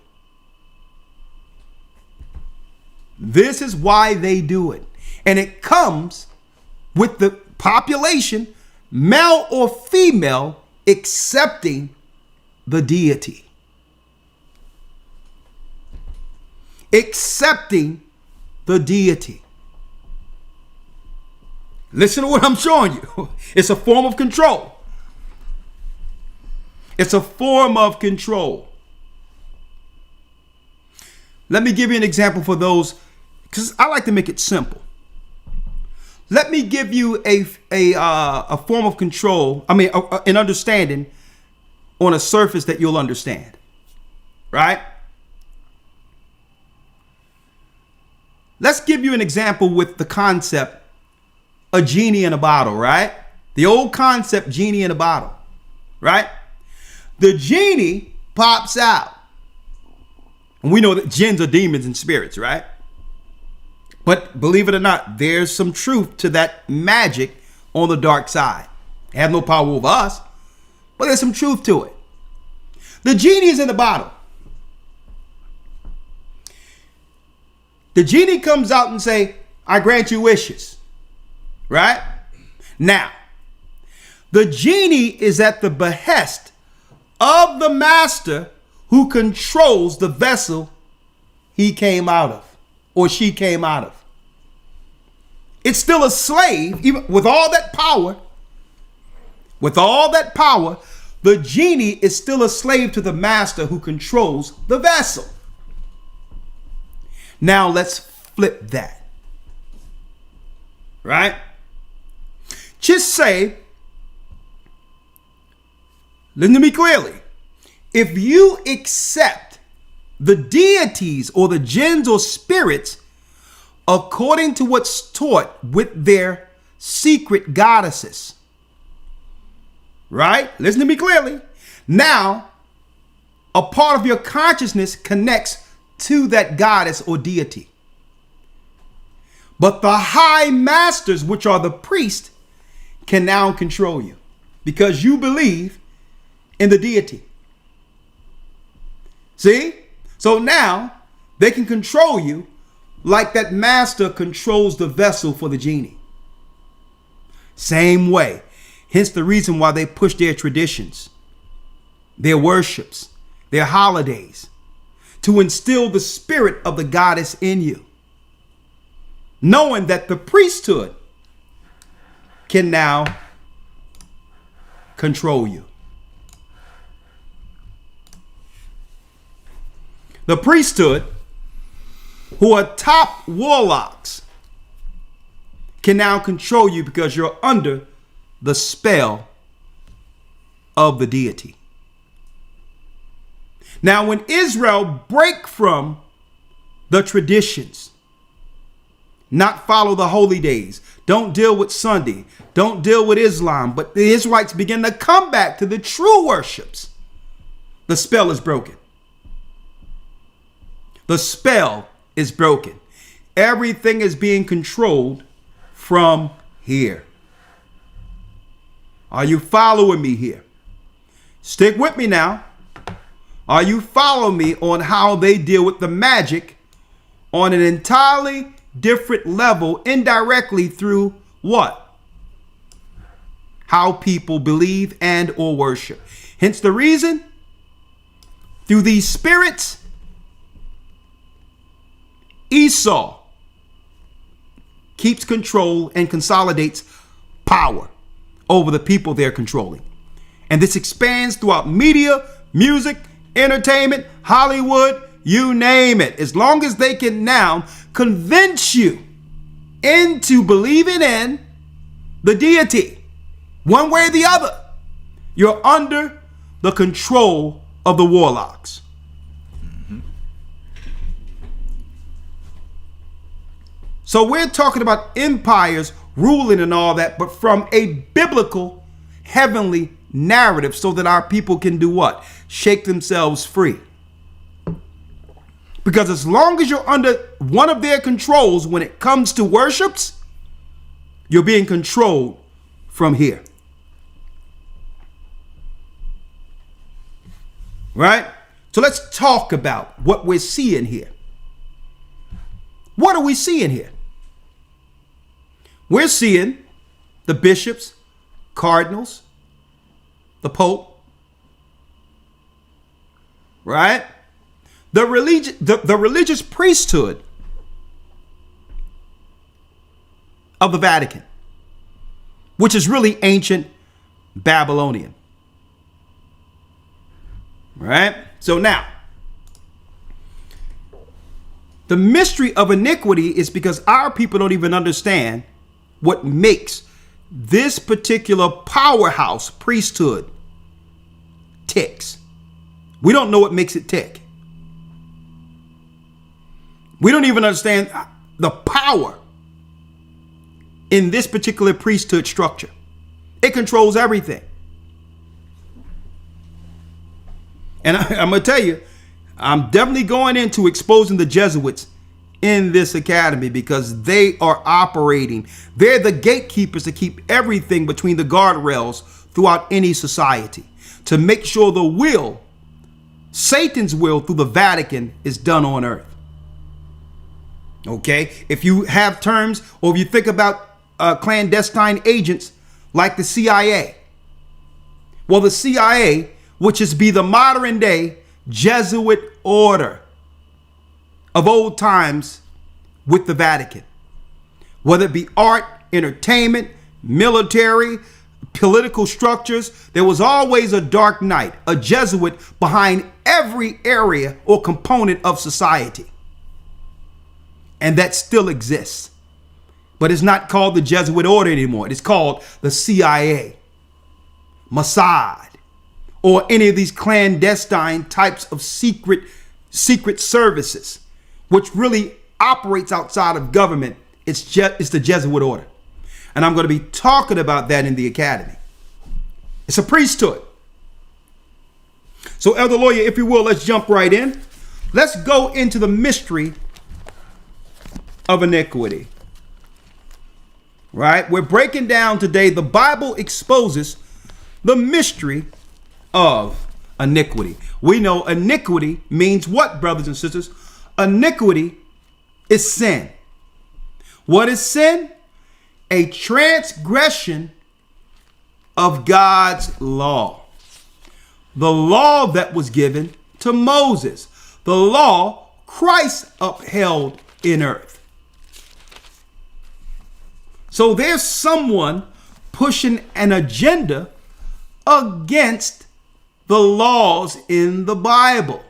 Speaker 1: This is why they do it. And it comes with the population, male or female, accepting the deity. Accepting the deity. Listen to what I'm showing you. It's a form of control. It's a form of control. Let me give you an example for those, because I like to make it simple. Let me give you a form of control, an understanding on a surface that you'll understand, right? Let's give you an example with the concept, a genie in a bottle, right? The old concept, genie in a bottle, right? The genie pops out. And we know that jinns are demons and spirits, right? But believe it or not, there's some truth to that magic on the dark side. It has no power over us, but there's some truth to it. The genie is in the bottle. The genie comes out and say, I grant you wishes, right? Now, the genie is at the behest of the master who controls the vessel he came out of or she came out of. It's still a slave, even with all that power. With all that power, the genie is still a slave to the master who controls the vessel. Now let's flip that. Right? Just say, listen to me clearly. If you accept the deities or the jinns or spirits according to what's taught with their secret goddesses, right? Listen to me clearly. Now, a part of your consciousness connects to that goddess or deity. But the high masters, which are the priests, can now control you because you believe in the deity. See? So now they can control you like that master controls the vessel for the genie. Same way. Hence the reason why they push their traditions, their worships, their holidays, to instill the spirit of the goddess in you. Knowing that the priesthood can now control you. The priesthood, who are top warlocks, can now control you because you're under the spell of the deity. Now, when Israel break from the traditions, not follow the holy days, don't deal with Sunday, don't deal with Islam, but the Israelites begin to come back to the true worships, the spell is broken. The spell is broken. Everything is being controlled from here. Are you following me here? Stick with me now. Are you following me on how they deal with the magic on an entirely different level, indirectly through what? how people believe and or worship. Hence the reason, through these spirits, Esau keeps control and consolidates power over the people they're controlling. And this expands throughout media, music, entertainment, Hollywood, you name it. As long as they can now convince you into believing in the deity, one way or the other, you're under the control of the warlocks. So we're talking about empires ruling and all that, but from a biblical, heavenly narrative, so that our people can do what? Shake themselves free. Because as long as you're under one of their controls when it comes to worships, you're being controlled from here. Right? So let's talk about what we're seeing here. What are we seeing here? We're seeing the bishops, cardinals, the Pope, right? The religious priesthood of the Vatican, which is really ancient Babylonian. Right? So now, the mystery of iniquity is because our people don't even understand what makes this particular powerhouse priesthood ticks. We don't know what makes it tick. We don't even understand the power in this particular priesthood structure. It controls everything. And I'm going to tell you, I'm definitely going into exposing the Jesuits in this academy, because they are operating. They're the gatekeepers to keep everything between the guardrails throughout any society, to make sure the will, Satan's will through the Vatican, is done on earth. Okay? If you have terms, or if you think about clandestine agents like the CIA, well, the CIA, which is be the modern day Jesuit order of old times with the Vatican, whether it be art, entertainment, military, political structures, there was always a dark knight, a Jesuit behind every area or component of society. And that still exists. But it's not called the Jesuit order anymore. It's called the CIA, Mossad, or any of these clandestine types of secret services, which really operates outside of government. It's the Jesuit order. And I'm going to be talking about that in the academy. It's a priesthood. So, Elder Lawyer, if you will, let's jump right in. Let's go into the mystery of iniquity. Right? We're breaking down today. The Bible exposes the mystery of iniquity. We know iniquity means what, brothers and sisters? Iniquity is sin. What is sin? A transgression of God's law. The law that was given to Moses. The law Christ upheld in earth. So there's someone pushing an agenda against the laws in the Bible.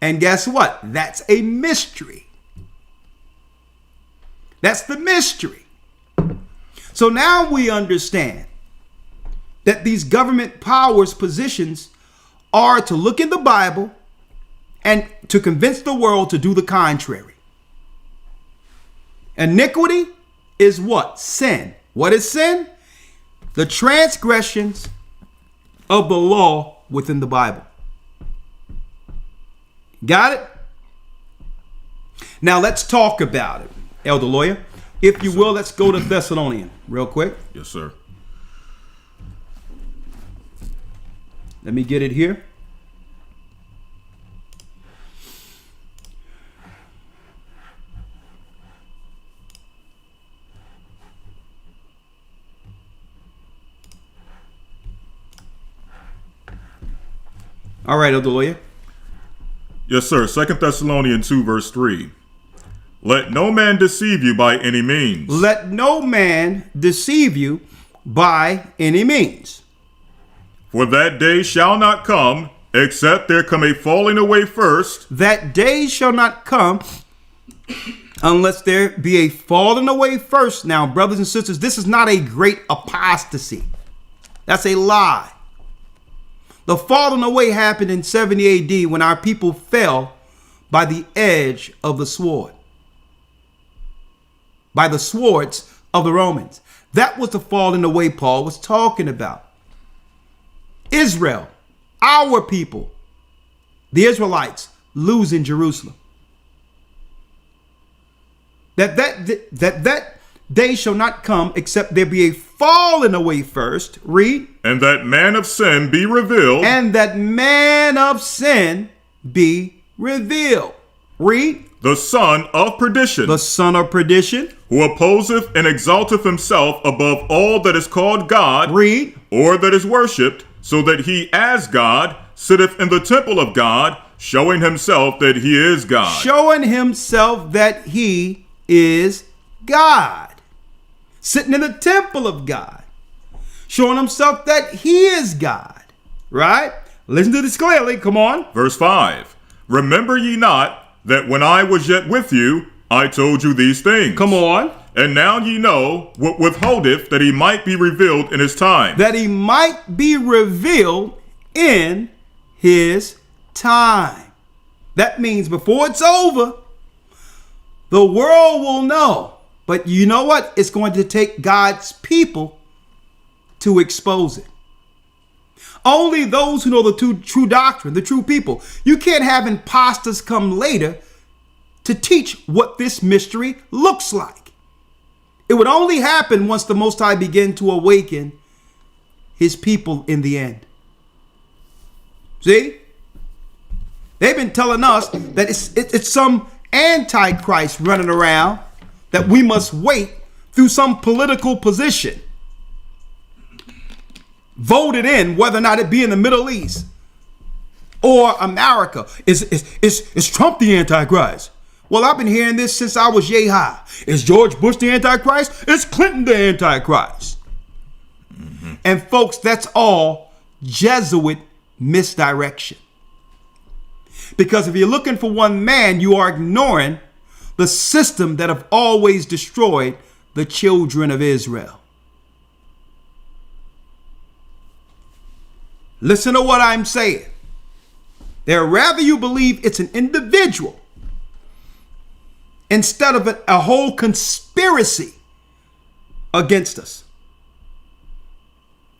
Speaker 1: And guess what? That's a mystery. That's the mystery. So now we understand that these government powers positions are to look in the Bible and to convince the world to do the contrary. Iniquity is what? Sin. What is sin? The transgressions of the law within the Bible. Got it? Now let's talk about it, Elder Lawyer. If you will, let's go to Thessalonian real quick.
Speaker 3: Yes, sir.
Speaker 1: Let me get it here. All right, Elder Lawyer.
Speaker 3: Yes, sir. 2 Thessalonians 2, verse 3. Let no man deceive you by any means.
Speaker 1: Let no man deceive you by any means.
Speaker 3: For that day shall not come, except there come a falling away first.
Speaker 1: That day shall not come unless there be a falling away first. Now, brothers and sisters, this is not a great apostasy. That's a lie. The falling away happened in 70 AD when our people fell by the edge of the sword. By the swords of the Romans. That was the falling away Paul was talking about. Israel, our people, the Israelites, losing Jerusalem. That day shall not come except there be a falling away first. Read.
Speaker 3: And that man of sin be revealed.
Speaker 1: And that man of sin be revealed. Read.
Speaker 3: The son of perdition.
Speaker 1: The son of perdition.
Speaker 3: Who opposeth and exalteth himself above all that is called God.
Speaker 1: Read.
Speaker 3: Or that is worshipped, so that he as God sitteth in the temple of God, showing himself that he is God.
Speaker 1: Showing himself that he is God. Sitting in the temple of God. Showing himself that he is God. Right? Listen to this clearly. Come on.
Speaker 3: Verse 5. Remember ye not that when I was yet with you, I told you these things.
Speaker 1: Come on.
Speaker 3: And now ye know what withholdeth that he might be revealed in his time.
Speaker 1: That he might be revealed in his time. That means before it's over, the world will know. But you know what? It's going to take God's people to expose it. Only those who know the true doctrine, the true people. You can't have imposters come later to teach what this mystery looks like. It would only happen once the Most High began to awaken his people in the end. See? They've been telling us that it's some antichrist running around that we must wait through some political position. Voted in, whether or not it be in the Middle East or America. Is Trump the Antichrist? Well, I've been hearing this since I was yay high. Is George Bush the Antichrist? Is Clinton the Antichrist? Mm-hmm. And folks, that's all Jesuit misdirection. Because if you're looking for one man, you are ignoring the system that have always destroyed the children of Israel. Listen to what I'm saying. They'd rather you believe it's an individual instead of a whole conspiracy against us.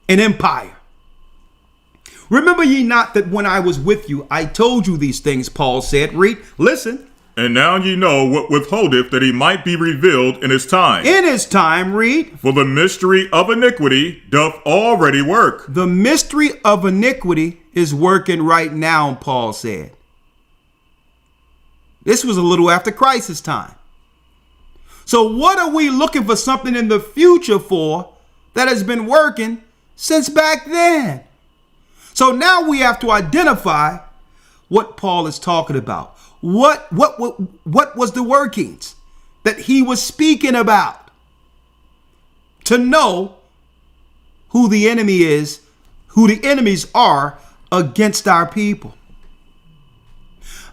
Speaker 1: An empire. Remember ye not that when I was with you, I told you these things, Paul said. Read, listen.
Speaker 3: And now ye know what withholdeth that he might be revealed in his time.
Speaker 1: In his time, read.
Speaker 3: For the mystery of iniquity doth already work.
Speaker 1: The mystery of iniquity is working right now, Paul said. This was a little after crisis time. So what are we looking for something in the future for that has been working since back then? So now we have to identify what Paul is talking about. What was the workings that he was speaking about? To know who the enemy is, who the enemies are against our people.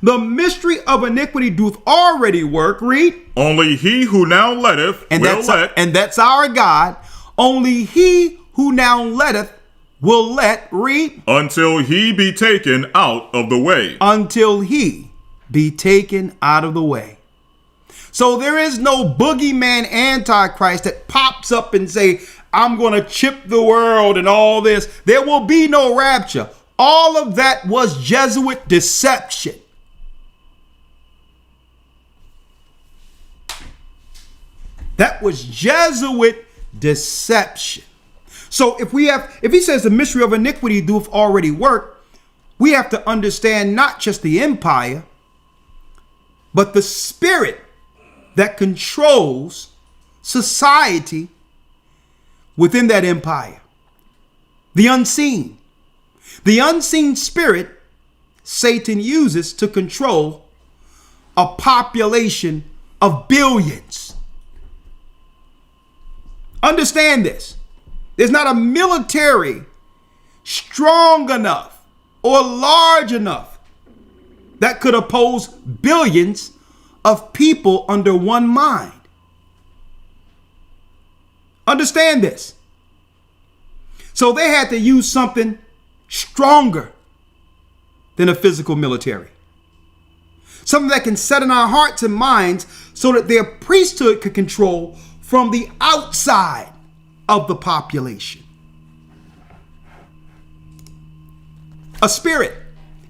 Speaker 1: The mystery of iniquity doth already work. Read.
Speaker 3: Only he who now letteth
Speaker 1: and
Speaker 3: will let.
Speaker 1: And that's our God. Only he who now letteth will let. Read.
Speaker 3: Until he be taken out of the way.
Speaker 1: Until he be taken out of the way. So there is no boogeyman antichrist that pops up and say, I'm going to chip the world and all this. There will be no rapture. All of that was Jesuit deception. That was Jesuit deception. So if he says the mystery of iniquity doth already work, we have to understand not just the empire, but the spirit that controls society within that empire. The unseen spirit Satan uses to control a population of billions. Understand this. There's not a military strong enough or large enough that could oppose billions of people under one mind. Understand this. So they had to use something stronger than a physical military. Something that can set in our hearts and minds so that their priesthood could control from the outside of the population. A spirit,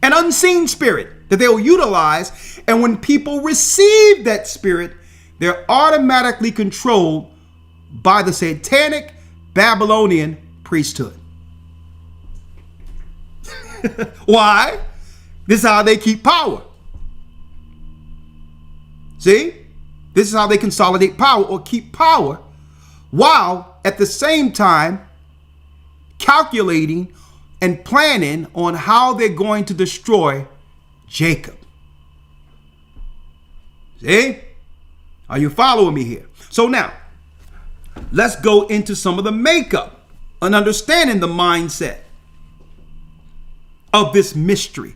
Speaker 1: an unseen spirit that they'll utilize. And when people receive that spirit, they're automatically controlled by the satanic Babylonian priesthood. Why? This is how they keep power. See? This is how they consolidate power or keep power while at the same time calculating and planning on how they're going to destroy Jacob. See? Are you following me here? So now, let's go into some of the makeup and understanding the mindset of this mystery.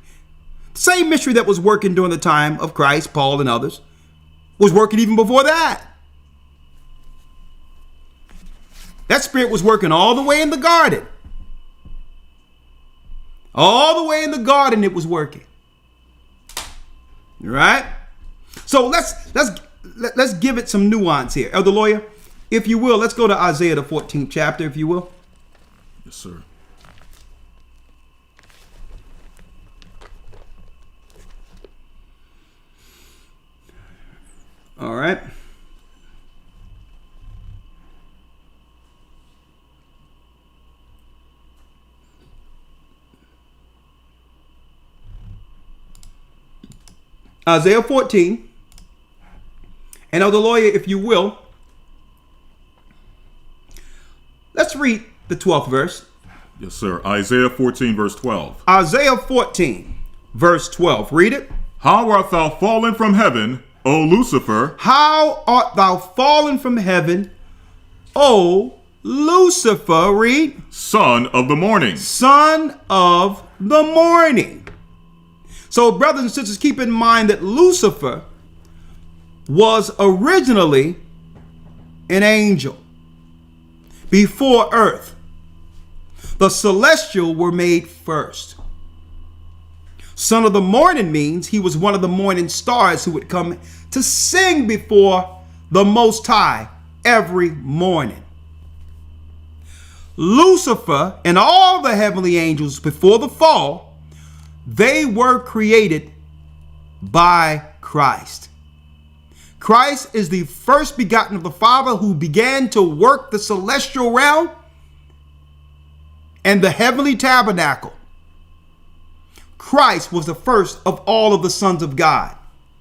Speaker 1: Same mystery that was working during the time of Christ, Paul, and others, was working even before that. That spirit was working all the way in the garden. All the way in the garden it was working. All right? So let's give it some nuance here. Elder Lawyer, if you will, let's go to Isaiah the 14th chapter, if you will.
Speaker 3: Yes, sir.
Speaker 1: All right. Isaiah 14. And Elder Lawyer, if you will, let's read the 12th verse.
Speaker 3: Yes, sir. Isaiah 14, verse 12.
Speaker 1: Isaiah 14, verse 12. Read it.
Speaker 3: How art thou fallen from heaven, O Lucifer?
Speaker 1: How art thou fallen from heaven, O Lucifer? Read.
Speaker 3: Son of the morning.
Speaker 1: Son of the morning. So, brothers and sisters, keep in mind that Lucifer was originally an angel before earth. The celestial were made first. Son of the morning means he was one of the morning stars who would come to sing before the Most High every morning. Lucifer and all the heavenly angels before the fall, they were created by Christ. Christ is the first begotten of the Father who began to work the celestial realm and the heavenly tabernacle. Christ was the first of all of the sons of God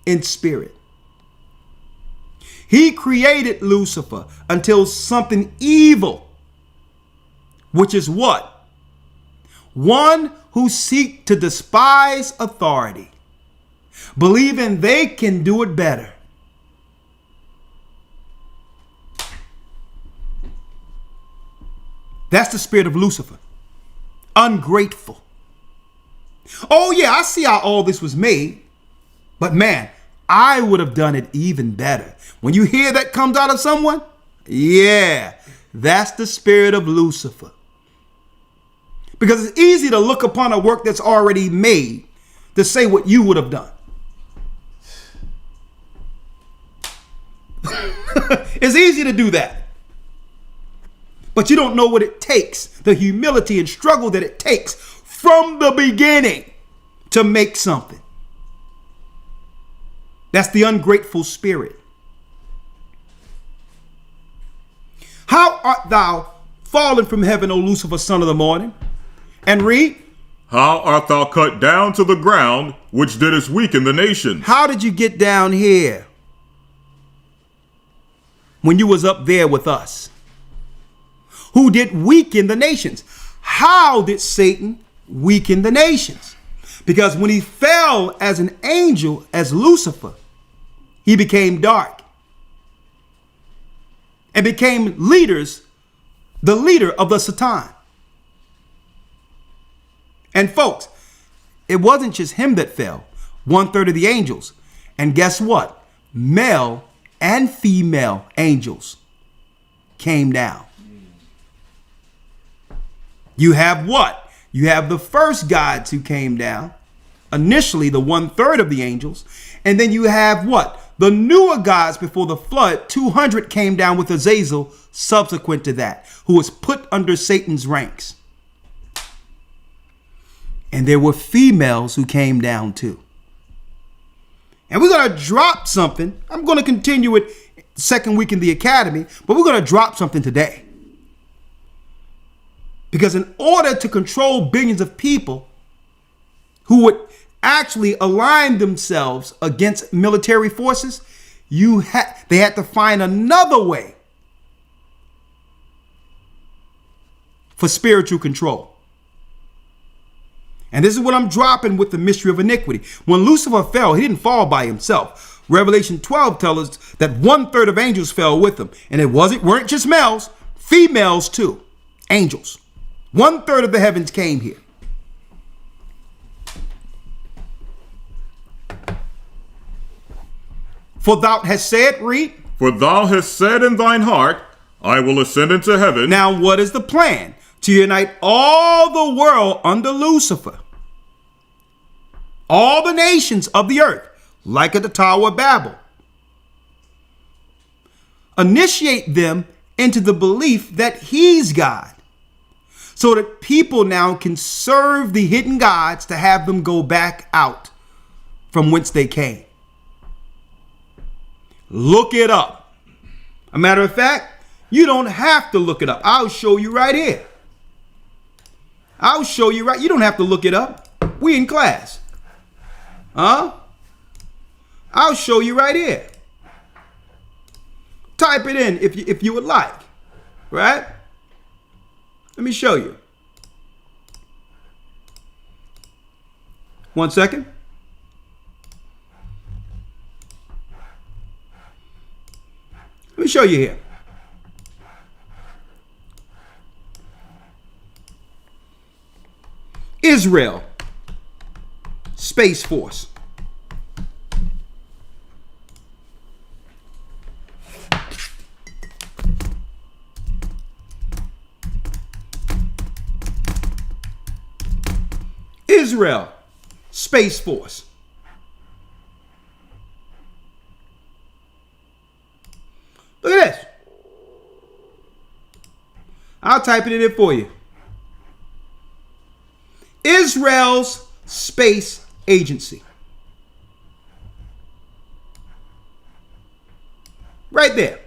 Speaker 1: in spirit. He created Lucifer until something evil, which is what? One who seek to despise authority, believing they can do it better. That's the spirit of Lucifer. Ungrateful. Oh yeah, I see how all this was made. But man, I would have done it even better. When you hear that comes out of someone, yeah, that's the spirit of Lucifer. Because it's easy to look upon a work that's already made to say what you would have done. It's easy to do that. But you don't know what it takes, the humility and struggle that it takes from the beginning to make something. That's the ungrateful spirit. How art thou fallen from heaven, O Lucifer, son of the morning? And read.
Speaker 3: How art thou cut down to the ground, which didst weaken the nations?
Speaker 1: How did you get down here when you was up there with us? Who did weaken the nations? How did Satan weaken the nations? Because when he fell as an angel, as Lucifer, he became dark and became the leader of the Satan. And folks, it wasn't just him that fell. 1/3 of the angels. And guess what? Male and female angels came down. You have what? You have the first gods who came down. Initially, the 1/3 of the angels. And then you have what? The newer gods before the flood. 200 came down with Azazel subsequent to that, who was put under Satan's ranks. And there were females who came down too. And we're going to drop something. I'm going to continue it second week in the academy, but we're going to drop something today. Because in order to control billions of people who would actually align themselves against military forces, they had to find another way for spiritual control. And this is what I'm dropping with the mystery of iniquity. When Lucifer fell, he didn't fall by himself. Revelation 12 tells us that 1/3 of angels fell with him. And it weren't just males, females too. Angels. 1/3 of the heavens came here. For thou hast said, read.
Speaker 3: For thou hast said in thine heart, I will ascend into heaven.
Speaker 1: Now what is the plan? To unite all the world under Lucifer. All the nations of the earth, like at the Tower of Babel. Initiate them into the belief that he's God. So that people now can serve the hidden gods to have them go back out from whence they came. Look it up. A matter of fact, you don't have to look it up. I'll show you right here. I'll show you right. You don't have to look it up. We in class. Huh? I'll show you right here. Type it in if you would like. Right? Let me show you. One second. Let me show you here. Israel Space Force. Israel Space Force. Look at this. I'll type it in there for you. Israel's Space Agency. Right there.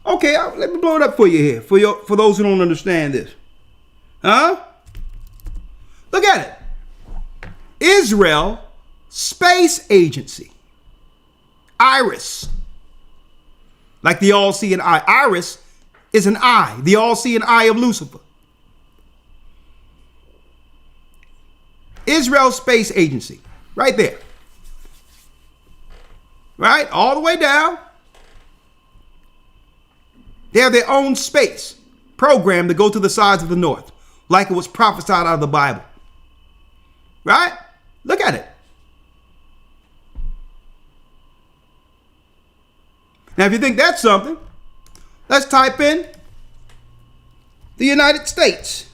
Speaker 1: Okay, let me blow it up for you here, for those who don't understand this. Huh? Look at it. Israel Space Agency. Iris. Like the all-seeing eye. Iris is an eye, the all-seeing eye of Lucifer. Israel Space Agency. Right there. Right? All the way down. They have their own space program to go to the sides of the north, like it was prophesied out of the Bible. Right? Look at it. Now, if you think that's something, let's type in the United States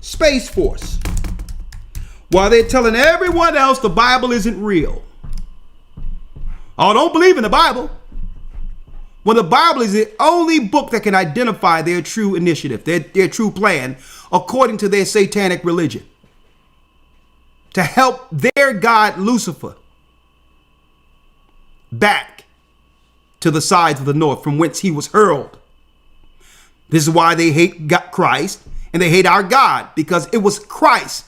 Speaker 1: Space Force. While they're telling everyone else the Bible isn't real. Oh, don't believe in the Bible. When the Bible is the only book that can identify their true initiative, their true plan, according to their satanic religion. To help their god Lucifer back to the sides of the north from whence he was hurled. This is why they hate Christ and they hate our God, because it was Christ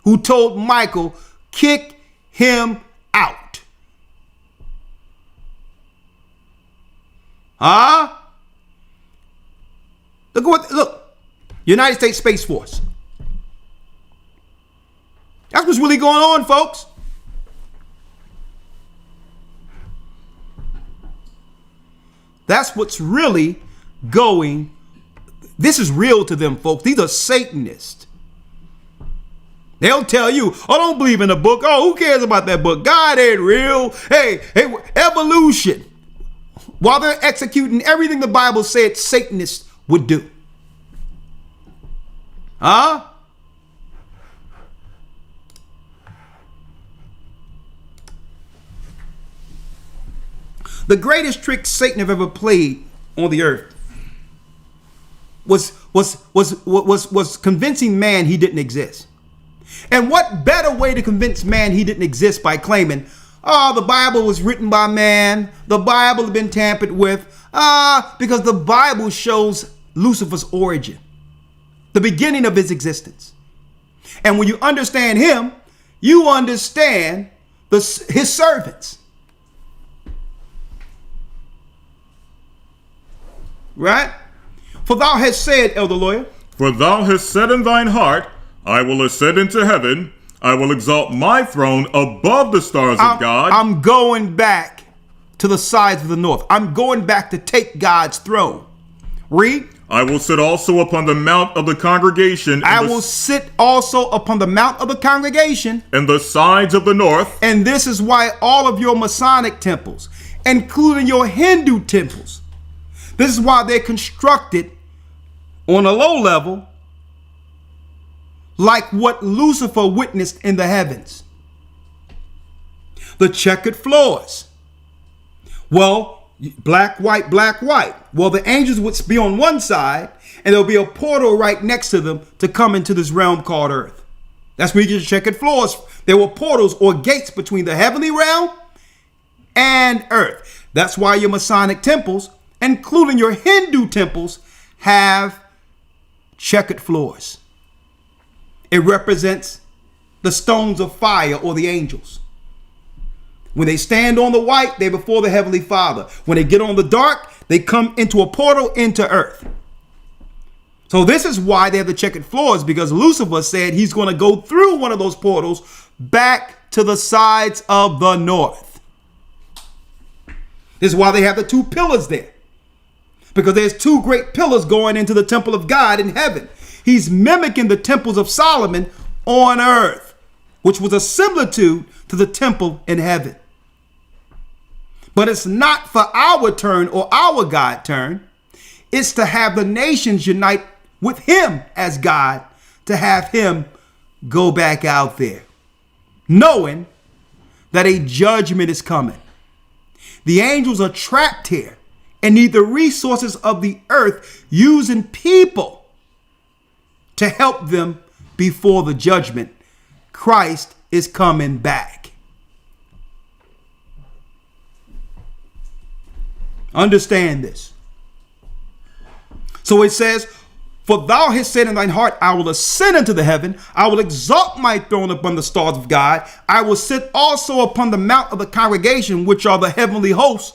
Speaker 1: who told Michael, kick him out. Look, United States Space Force. That's what's really going on, folks. That's what's really going. This is real to them, folks. These are Satanists. They'll tell you, oh, don't believe in the book. Oh, who cares about that book? God ain't real. Hey, evolution. While they're executing everything the Bible said Satanists would do. The greatest trick Satan have ever played on the earth was convincing man he didn't exist. And what better way to convince man he didn't exist by claiming, oh, the Bible was written by man, the Bible has been tampered with, because the Bible shows Lucifer's origin, the beginning of his existence. And when you understand him, you understand his servants. Right? For thou hast said, elder lawyer.
Speaker 3: For thou hast said in thine heart, I will ascend into heaven. I will exalt my throne above the stars of God.
Speaker 1: I'm going back to the sides of the north. I'm going back to take God's throne. Read.
Speaker 3: I will sit also upon the mount of the congregation.
Speaker 1: I will sit also upon the mount of the congregation.
Speaker 3: In the sides of the north.
Speaker 1: And this is why all of your Masonic temples, including your Hindu temples, this is why they're constructed on a low level, like what Lucifer witnessed in the heavens. The checkered floors. Well, black, white, black, white. Well, the angels would be on one side, and there'll be a portal right next to them to come into this realm called earth. That's where you get your checkered floors. There were portals or gates between the heavenly realm and earth. That's why your Masonic temples, including your Hindu temples, have checkered floors. It represents the stones of fire or the angels. When they stand on the white, they're before the Heavenly Father. When they get on the dark, they come into a portal into earth. So this is why they have the checkered floors, because Lucifer said he's going to go through one of those portals back to the sides of the north. This is why they have the two pillars there, because there's two great pillars going into the temple of God in heaven. He's mimicking the temples of Solomon on earth, which was a similitude to the temple in heaven. But it's not for our turn or our God turn. It's to have the nations unite with him as God, to have him go back out there, knowing that a judgment is coming. The angels are trapped here and need the resources of the earth, using people to help them before the judgment. Christ is coming back. Understand this. So it says, for thou hast said in thine heart, I will ascend into the heaven. I will exalt my throne upon the stars of God. I will sit also upon the mount of the congregation, which are the heavenly hosts.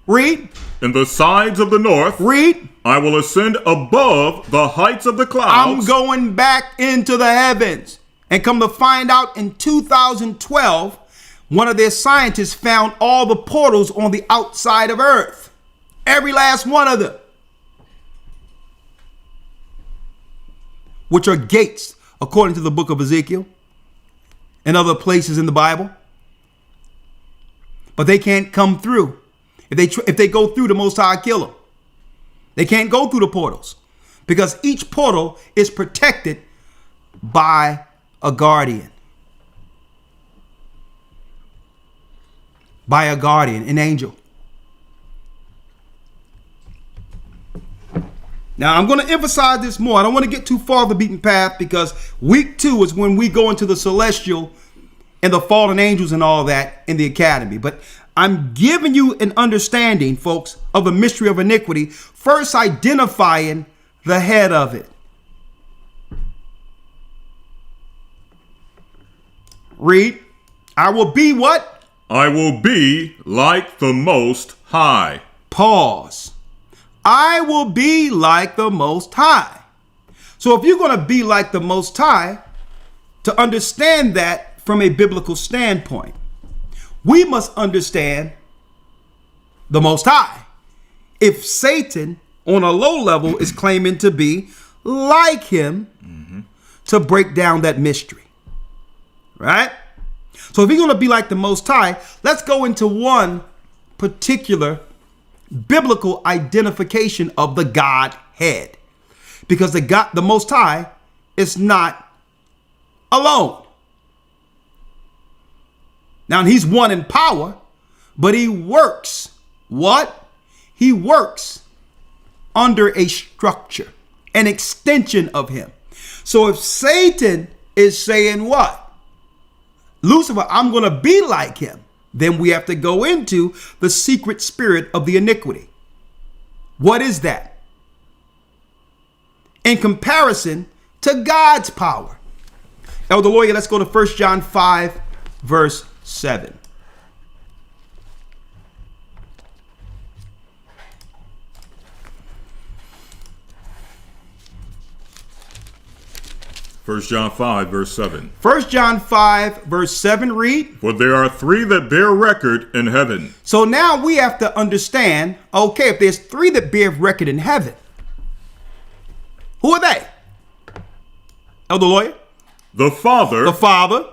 Speaker 1: Read.
Speaker 3: In the sides of the north.
Speaker 1: Read.
Speaker 3: I will ascend above the heights of the clouds.
Speaker 1: I'm going back into the heavens. And come to find out, in 2012, one of their scientists found all the portals on the outside of earth. Every last one of them. Which are gates, according to the book of Ezekiel and other places in the Bible. But they can't come through. If they go through, the Most High kill them. They can't go through the portals, because each portal is protected by a guardian. By a guardian, an angel. Now, I'm going to emphasize this more. I don't want to get too far the beaten path, because week 2 is when we go into the celestial and the fallen angels and all that in the academy. But I'm giving you an understanding, folks, of the mystery of iniquity, first identifying the head of it. Read. I will be what?
Speaker 3: I will be like the Most High.
Speaker 1: Pause. I will be like the Most High. So if you're going to be like the Most High, to understand that from a biblical standpoint, we must understand the Most High. If Satan on a low level is claiming to be like him, to break down that mystery, right? So if you're going to be like the Most High, let's go into one particular biblical identification of the Godhead, because the Most High is not alone. Now, he's one in power, but he works. What? He works under a structure, an extension of him. So if Satan is saying what? Lucifer, I'm going to be like him. Then we have to go into the secret spirit of the iniquity. What is that? In comparison to God's power. Elder Lawyer, let's go to 1 John 5, verse 7.
Speaker 3: First John 5, verse 7.
Speaker 1: 1 John 5, verse 7, read.
Speaker 3: For there are three that bear record in heaven.
Speaker 1: So now we have to understand, okay, if there's three that bear record in heaven, who are they? Elder Lawyer?
Speaker 3: The Father,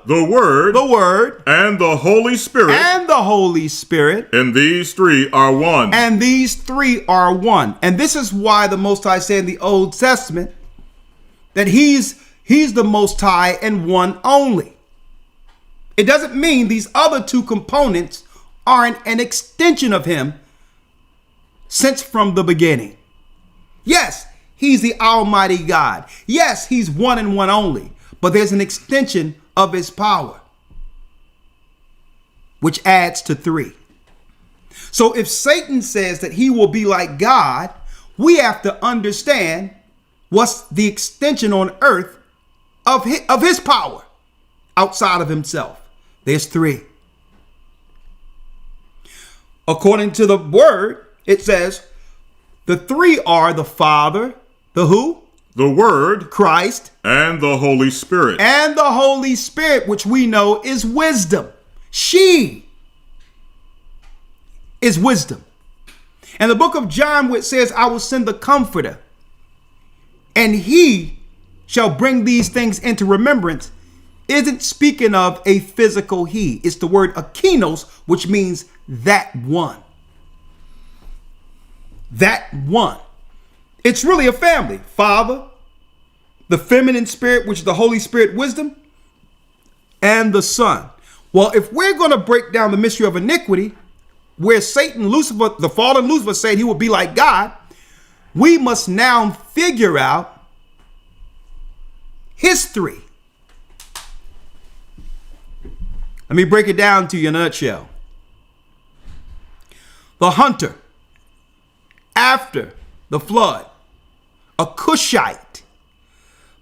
Speaker 1: the Word,
Speaker 3: and the Holy Spirit. And these three are one.
Speaker 1: And this is why the Most High said in the Old Testament that he's the Most High and one only. It doesn't mean these other two components aren't an extension of him since from the beginning. Yes, he's the Almighty God. Yes, he's one and one only. But there's an extension of his power, which adds to three. So if Satan says that he will be like God, we have to understand what's the extension on earth of his power outside of himself. There's three. According to the word, it says the three are the Father, the who?
Speaker 3: The Word,
Speaker 1: Christ,
Speaker 3: and the Holy Spirit.
Speaker 1: And the Holy Spirit, which we know is wisdom. She is wisdom. And the book of John, which says, I will send the Comforter, and he shall bring these things into remembrance, isn't speaking of a physical he. It's the word akinos, which means that one. That one. It's really a family. Father, the feminine spirit, which is the Holy Spirit, wisdom, and the Son. Well, if we're going to break down the mystery of iniquity, where Satan, Lucifer, the fallen Lucifer said he would be like God, we must now figure out history. Let me break it down to you in a nutshell. The hunter, after the flood, a Cushite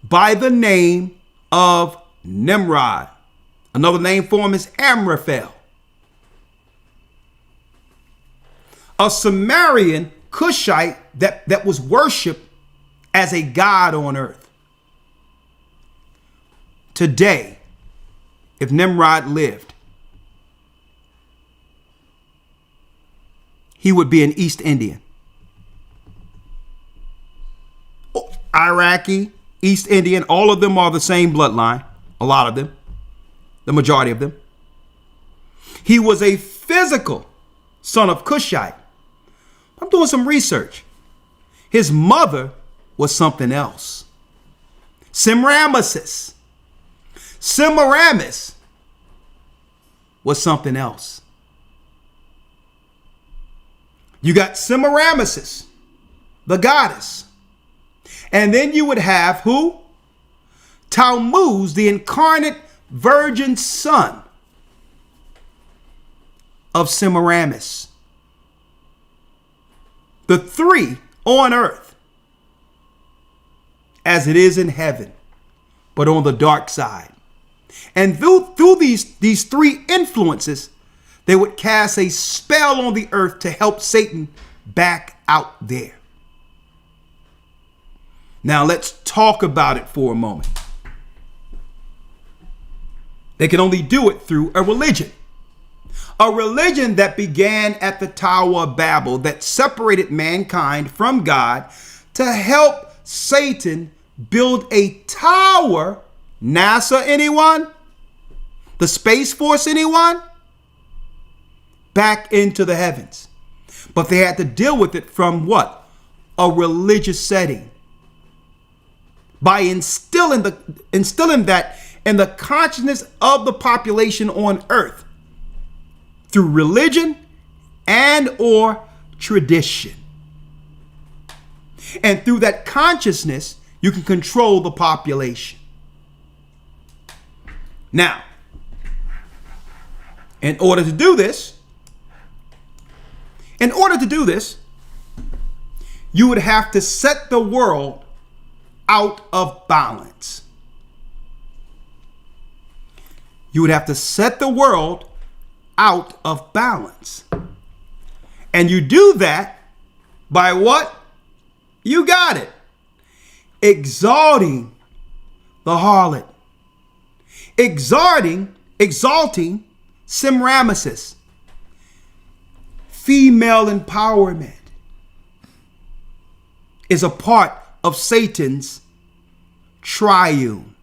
Speaker 1: by the name of Nimrod. Another name for him is Amraphel. A Sumerian Cushite that was worshipped as a god on earth. Today, if Nimrod lived, he would be an East Indian. Iraqi, East Indian, all of them are the same bloodline. A lot of them, the majority of them. He was a physical son of Cushite. I'm doing some research. His mother was something else. Semiramis. Semiramis was something else. You got Semiramis, the goddess. And then you would have who? Tammuz, the incarnate virgin son of Semiramis. The three on earth, as it is in heaven, but on the dark side. And through these three influences, they would cast a spell on the earth to help Satan back out there. Now let's talk about it for a moment. They can only do it through a religion. A religion that began at the Tower of Babel, that separated mankind from God to help Satan build a tower. NASA, anyone? The Space Force, anyone? Back into the heavens. But they had to deal with it from what? A religious setting. By instilling that in the consciousness of the population on earth through religion and or tradition. And through that consciousness, you can control the population. Now, in order to do this, you would have to set the world out of balance. You would have to set the world out of balance. And you do that by what? You got it. Exalting the harlot. Exalting Semiramis. Female empowerment is a part of Satan's triune.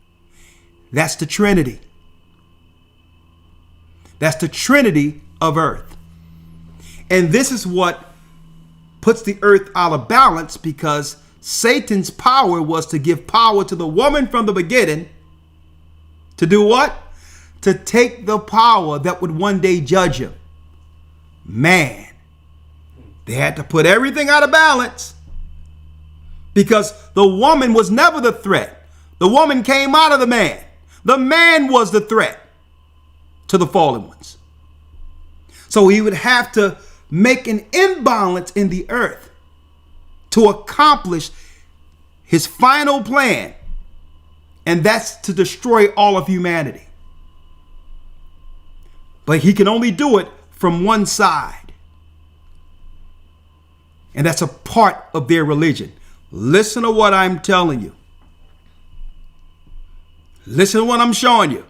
Speaker 1: That's the Trinity. That's the Trinity of earth. And this is what puts the earth out of balance, because Satan's power was to give power to the woman from the beginning. To do what? To take the power that would one day judge him. Man, they had to put everything out of balance, because the woman was never the threat. The woman came out of the man. The man was the threat to the fallen ones. So he would have to make an imbalance in the earth to accomplish his final plan, and that's to destroy all of humanity. But he can only do it from one side, and that's a part of their religion. Listen to what I'm telling you. Listen to what I'm showing you.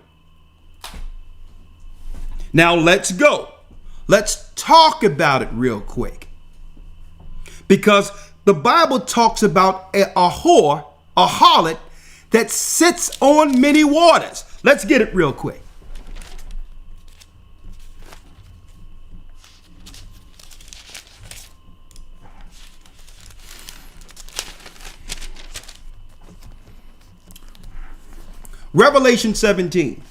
Speaker 1: Now let's go. Let's talk about it real quick. Because the Bible talks about a whore, a harlot, that sits on many waters. Let's get it real quick. Revelation 17.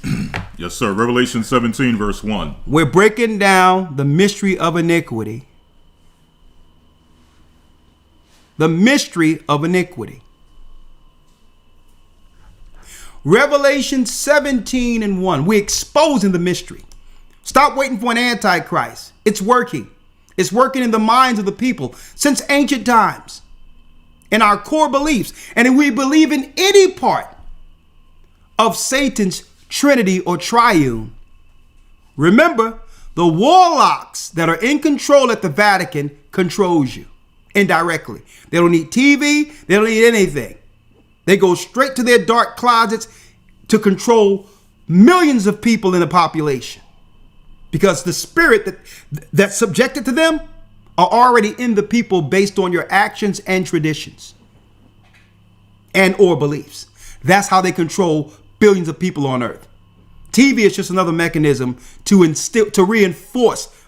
Speaker 3: Yes, sir. Revelation 17, verse 1.
Speaker 1: We're breaking down the mystery of iniquity. The mystery of iniquity. Revelation 17 and 1. We're exposing the mystery. Stop waiting for an antichrist. It's working. It's working in the minds of the people since ancient times. In our core beliefs. And if we believe in any part of Satan's Trinity or triune, remember, the warlocks that are in control at the Vatican controls you indirectly. They don't need TV. They don't need anything. They go straight to their dark closets to control millions of people in the population, because the spirit that's subjected to them are already in the people based on your actions and traditions and or beliefs. That's how they control billions of people on earth. TV is just another mechanism to reinforce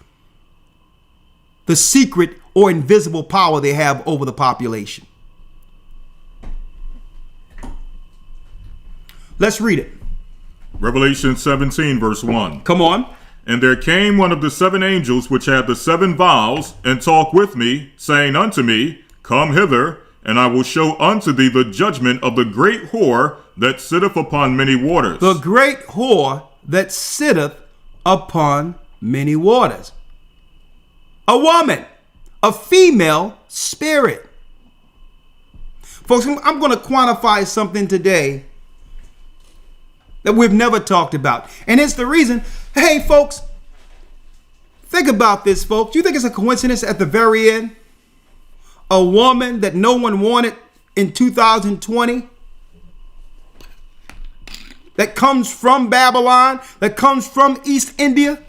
Speaker 1: the secret or invisible power they have over the population. Let's read it.
Speaker 3: Revelation 17, verse 1.
Speaker 1: Come on.
Speaker 3: And there came one of the seven angels which had the seven vials, and talked with me, saying unto me, Come hither, and I will show unto thee the judgment of the great whore that sitteth upon many waters.
Speaker 1: The great whore that sitteth upon many waters. A woman, a female spirit. Folks, I'm going to quantify something today that we've never talked about. And it's the reason, hey, folks, think about this, folks. You think it's a coincidence at the very end? A woman that no one wanted in 2020 that comes from Babylon, that comes from East India.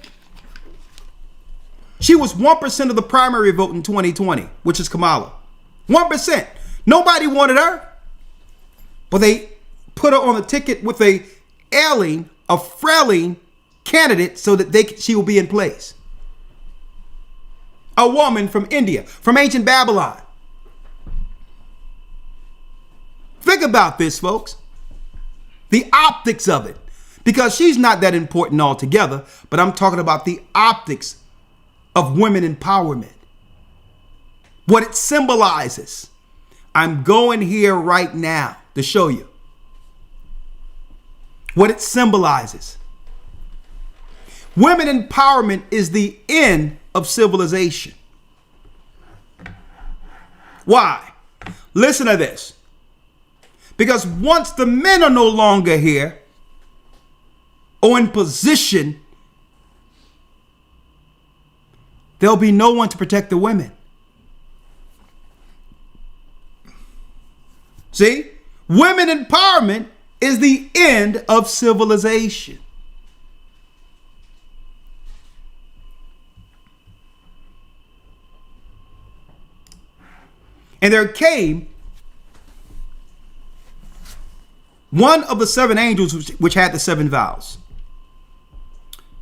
Speaker 1: She was 1% of the primary vote in 2020, which is Kamala. 1%. Nobody wanted her. But they put her on the ticket with a frailing candidate so that she will be in place. A woman from India, from ancient Babylon. Think about this, folks. The optics of it. Because she's not that important altogether, but I'm talking about the optics of women empowerment. What it symbolizes. I'm going here right now to show you what it symbolizes. Women empowerment is the end of civilization. Why? Listen to this. Because once the men are no longer here or in position, there'll be no one to protect the women. See? Women empowerment is the end of civilization. And there came one of the seven angels which had the seven vials.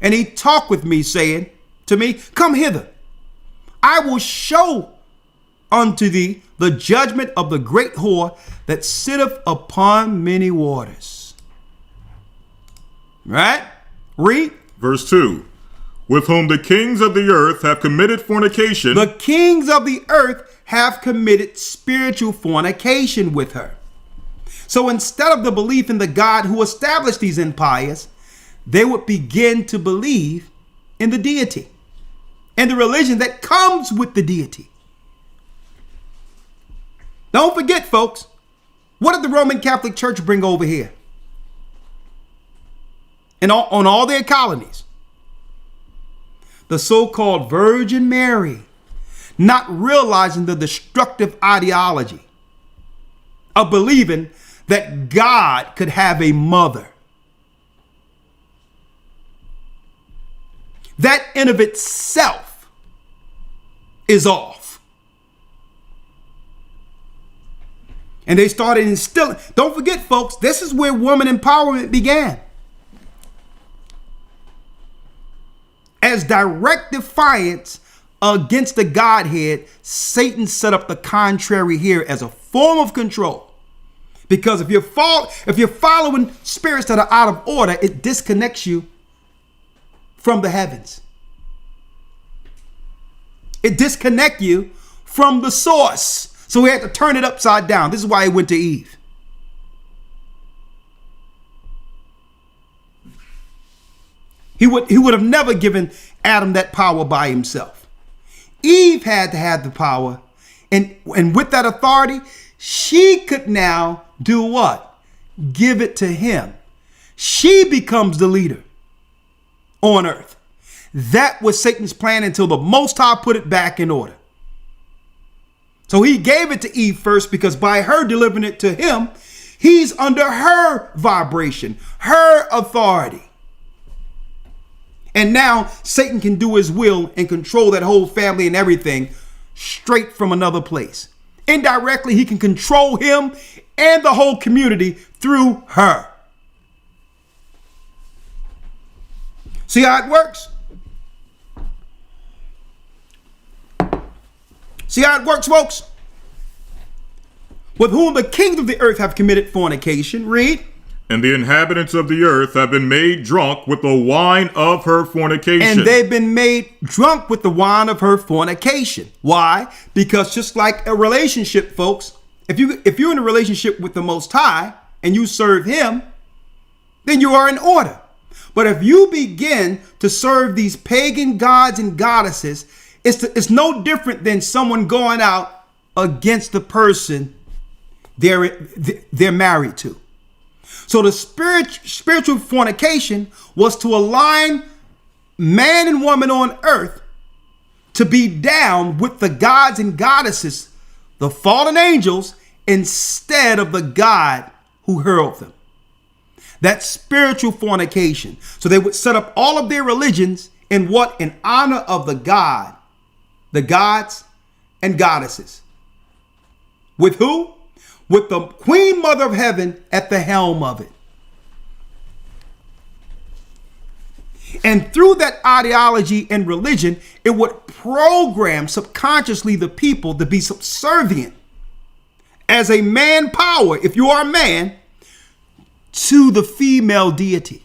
Speaker 1: And he talked with me, saying to me, come hither. I will show unto thee the judgment of the great whore that sitteth upon many waters. Right? Read.
Speaker 3: Verse 2. With whom the kings of the earth have committed fornication.
Speaker 1: The kings of the earth have committed spiritual fornication with her. So instead of the belief in the God who established these empires, they would begin to believe in the deity and the religion that comes with the deity. Don't forget, folks, what did the Roman Catholic Church bring over here? And on all their colonies? The so-called Virgin Mary, not realizing the destructive ideology of believing that God could have a mother. That in of itself is off. And they started instilling. Don't forget, folks, this is where woman empowerment began. As direct defiance against the Godhead, Satan set up the contrary here as a form of control. Because if you're following spirits that are out of order, it disconnects you from the heavens. It disconnects you from the source. So he had to turn it upside down. This is why he went to Eve. He would have never given Adam that power by himself. Eve had to have the power. And with that authority, she could now do what? Give it to him. She becomes the leader on earth. That was Satan's plan until the Most High put it back in order. So he gave it to Eve first because by her delivering it to him, he's under her vibration, her authority. And now Satan can do his will and control that whole family and everything straight from another place. Indirectly, he can control him and the whole community through her. See how it works? See how it works, folks? With whom the kings of the earth have committed fornication. Read.
Speaker 3: And the inhabitants of the earth have been made drunk with the wine of her fornication.
Speaker 1: And they've been made drunk with the wine of her fornication. Why? Because just like a relationship, folks, if you're in a relationship with the Most High and you serve him, then you are in order. But if you begin to serve these pagan gods and goddesses, it's no different than someone going out against the person they're married to. So the spiritual fornication was to align man and woman on earth to be down with the gods and goddesses, the fallen angels, instead of the God who hurled them. That's spiritual fornication. So they would set up all of their religions in what? In honor of the gods and goddesses. With who? With the Queen Mother of Heaven at the helm of it. And through that ideology and religion, it would program subconsciously the people to be subservient as a man power, if you are a man, to the female deity.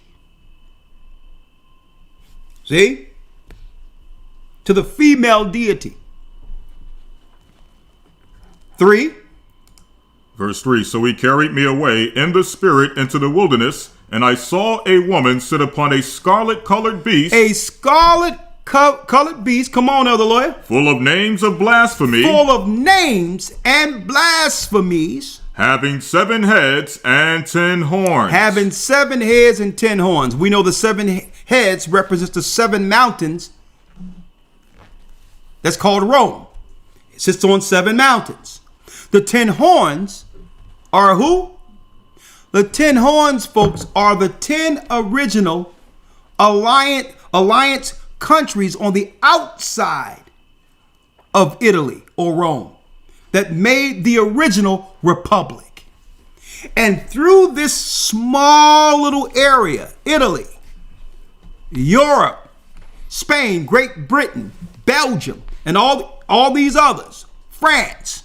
Speaker 1: See? To the female deity. 3.
Speaker 3: Verse 3, so he carried me away in the spirit into the wilderness, and I saw a woman sit upon a scarlet-colored beast.
Speaker 1: A scarlet-colored beast, come on, Elder Lawyer.
Speaker 3: Full of names of blasphemy.
Speaker 1: Full of names and blasphemies.
Speaker 3: Having 7 heads and 10 horns.
Speaker 1: Having 7 heads and 10 horns. We know the 7 heads represents the 7 mountains. That's called Rome. It sits on 7 mountains. The 10 horns are who? The 10 horns, folks, are the 10 original alliance countries on the outside of Italy or Rome that made the original republic. And through this small little area, Italy, Europe, Spain, Great Britain, Belgium, and all these others, France,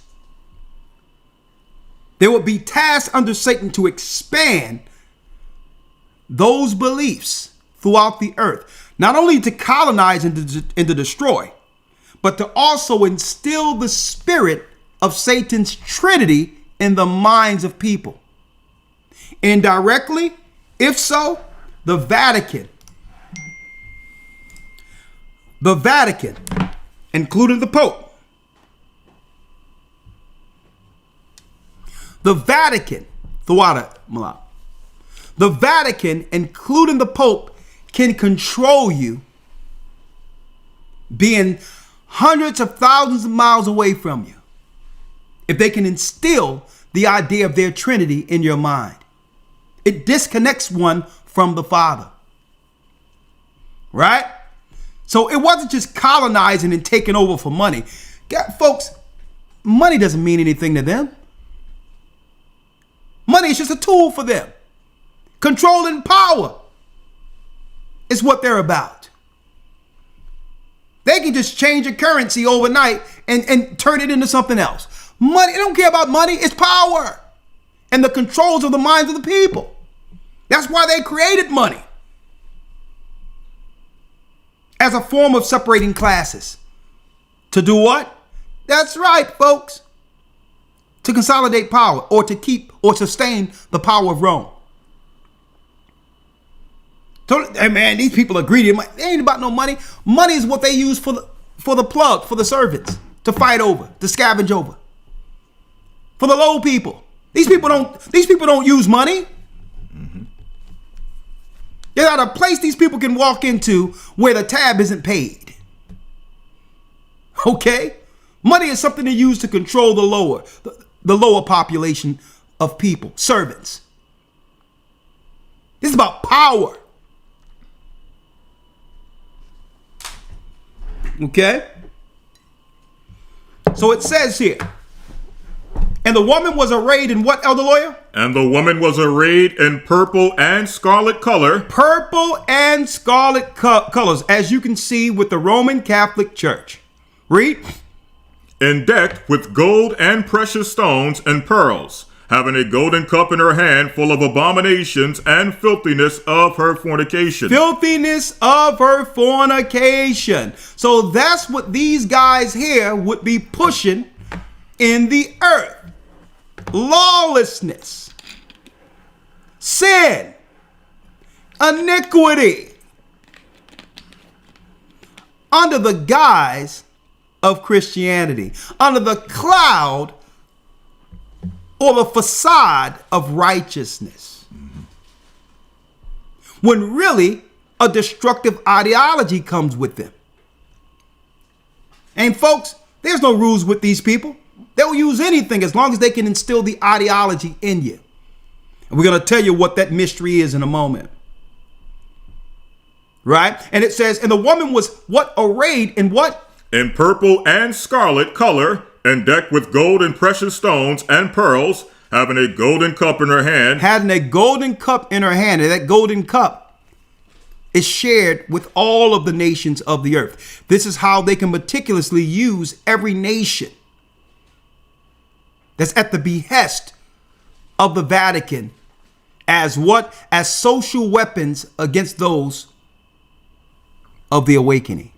Speaker 1: they would be tasked under Satan to expand those beliefs throughout the earth, not only to colonize and to destroy, but to also instill the spirit of Satan's Trinity in the minds of people. Indirectly, if so, the Vatican, including the Pope, the Vatican, the Vatican, including the Pope, can control you, being hundreds of thousands of miles away from you, if they can instill the idea of their Trinity in your mind. It disconnects one from the Father. Right? So it wasn't just colonizing and taking over for money. Folks, money doesn't mean anything to them. Money is just a tool for them. Control and power is what they're about. They can just change a currency overnight and turn it into something else. Money, they don't care about money. It's power and the controls of the minds of the people. That's why they created money as a form of separating classes. To do what? That's right, folks. To consolidate power or to keep or sustain the power of Rome. So, hey man, these people are greedy. It ain't about no money. Money is what they use for the servants to fight over, to scavenge over. For the low people. These people don't use money. Mm-hmm. There's not a place these people can walk into where the tab isn't paid. Okay? Money is something they use to control the lower population of people, servants. This is about power. Okay? So it says here, and the woman was arrayed in what, Elder Lawyer?
Speaker 3: And the woman was arrayed in purple and scarlet color.
Speaker 1: Purple and scarlet colors, as you can see with the Roman Catholic Church. Read.
Speaker 3: And decked with gold and precious stones and pearls, having a golden cup in her hand full of abominations and filthiness of her fornication.
Speaker 1: Filthiness of her fornication. So that's what these guys here would be pushing in the earth. Lawlessness, sin, iniquity, under the guise of Christianity, under the cloud or the facade of righteousness. Mm-hmm. when really a destructive ideology comes with them. And folks, there's no rules with these people. They'll use anything as long as they can instill the ideology in you. And we're going to tell you what that mystery is in a moment. Right? And it says, and the woman was what? Arrayed in what?
Speaker 3: In purple and scarlet color, and decked with gold and precious stones and pearls, having a golden cup in her hand.
Speaker 1: Having a golden cup in her hand. And that golden cup is shared with all of the nations of the earth. This is how they can meticulously use every nation that's at the behest of the Vatican as what? As social weapons against those of the awakening.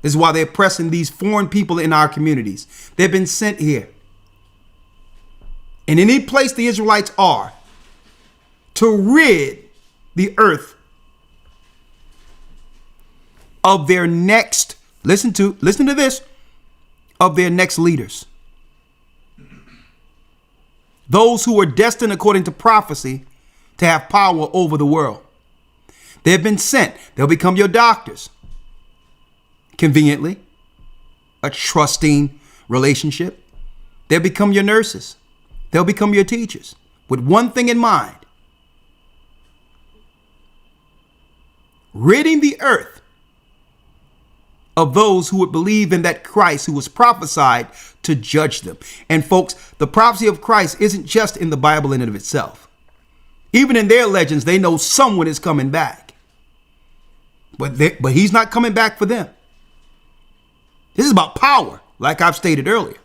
Speaker 1: This is why they're pressing these foreign people in our communities. They've been sent here. In any place the Israelites are, to rid the earth of their next, listen to this, of their next leaders. Those who are destined according to prophecy to have power over the world. They've been sent. They'll become your doctors. Conveniently, a trusting relationship. They'll become your nurses. They'll become your teachers with one thing in mind. Ridding the earth of those who would believe in that Christ who was prophesied to judge them. And folks, the prophecy of Christ isn't just in the Bible in and of itself. Even in their legends, they know someone is coming back. But he's not coming back for them. This is about power, like I've stated earlier.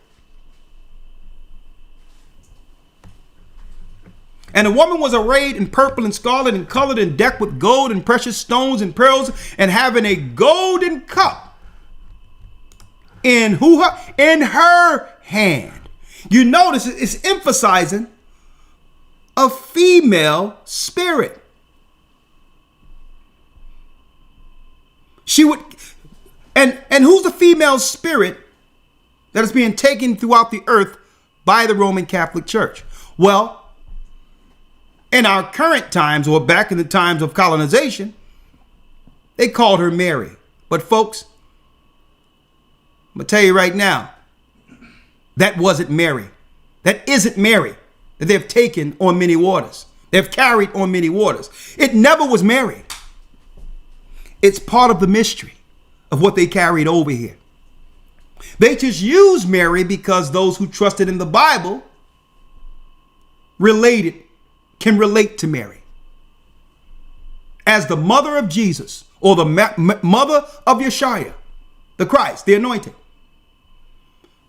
Speaker 1: And the woman was arrayed in purple and scarlet and colored and decked with gold and precious stones and pearls, and having a golden cup in her hand. You notice it's emphasizing a female spirit. She would, and who's the female spirit that is being taken throughout the earth by the Roman Catholic Church? Well, in our current times, or back in the times of colonization, they called her Mary. But folks, I'm going to tell you right now, that wasn't Mary. That isn't Mary that they've taken on many waters. They've carried on many waters. It never was Mary. It's part of the mystery of what they carried over here. They just used Mary because those who trusted in the Bible can relate to Mary as the mother of Jesus, or the mother of Yeshua, the Christ, the anointed.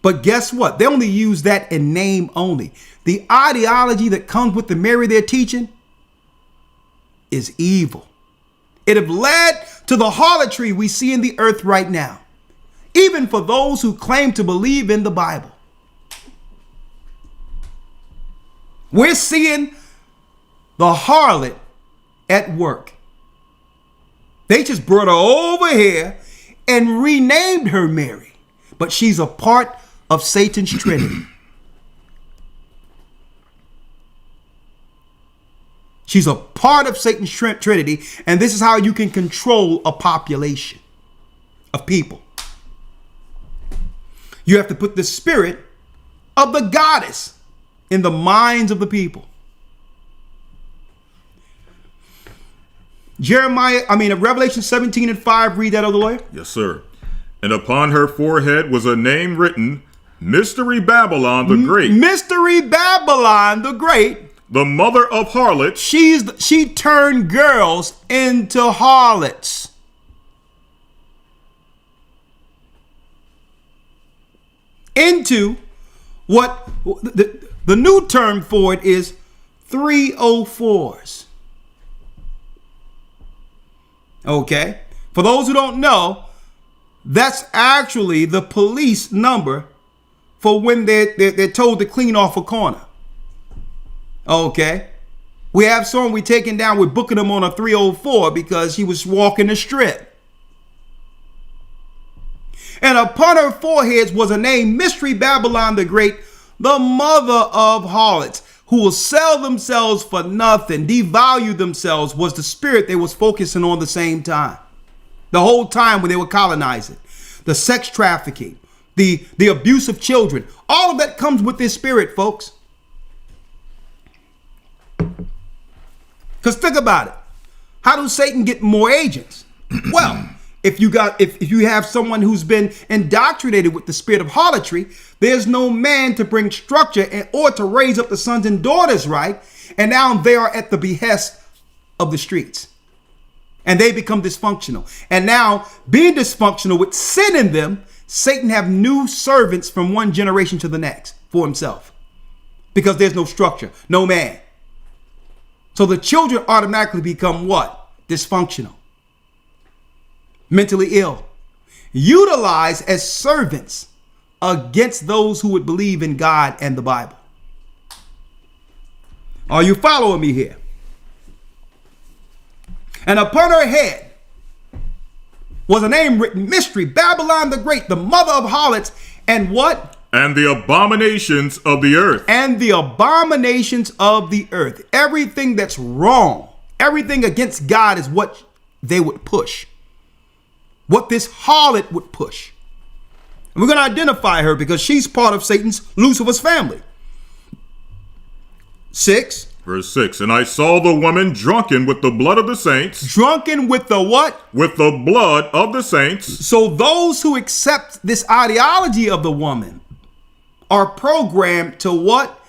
Speaker 1: But guess what? They only use that in name only. The ideology that comes with the Mary they're teaching is evil. It have led to the harlotry we see in the earth right now, even for those who claim to believe in the Bible. We're seeing the harlot at work. They just brought her over here and renamed her Mary, but she's a part of Satan's trinity. She's a part of Satan's trinity, and this is how you can control a population of people. You have to put the spirit of the goddess in the minds of the people. Revelation 17:5, read that, other lawyer.
Speaker 3: Yes, sir. And upon her forehead was a name written, Mystery Babylon the Great.
Speaker 1: Mystery Babylon the Great.
Speaker 3: The mother of harlots.
Speaker 1: She turned girls into harlots. Into what the new term for it is 304s. Okay. For those who don't know, that's actually the police number for when they're told to clean off a corner. Okay. We have someone we taken down, we're booking him on a 304 because he was walking the strip. And upon her foreheads was a name, Mystery Babylon the Great, the mother of harlots. who will sell themselves for nothing, devalue themselves, was the spirit they was focusing on the same time. The whole time when they were colonizing. The sex trafficking, the abuse of children. All of that comes with this spirit, folks. Because think about it. How does Satan get more agents? Well, if you have someone who's been indoctrinated with the spirit of harlotry, there's no man to bring structure or to raise up the sons and daughters right. And now they are at the behest of the streets. And they become dysfunctional. And now, being dysfunctional with sin in them, Satan have new servants from one generation to the next for himself. Because there's no structure, no man. So the children automatically become what? Dysfunctional. Mentally ill. Utilized as servants against those who would believe in God and the Bible. Are you following me here? And upon her head was a name written, Mystery, Babylon the Great, the mother of harlots, and what?
Speaker 3: And the abominations of the earth.
Speaker 1: And the abominations of the earth. Everything that's wrong, everything against God is what they would push. What this harlot would push. And we're going to identify her because she's part of Satan's, Lucifer's family. 6.
Speaker 3: Verse 6, and I saw the woman drunken with the blood of the saints.
Speaker 1: Drunken with the what?
Speaker 3: With the blood of the saints.
Speaker 1: So those who accept this ideology of the woman are programmed to what?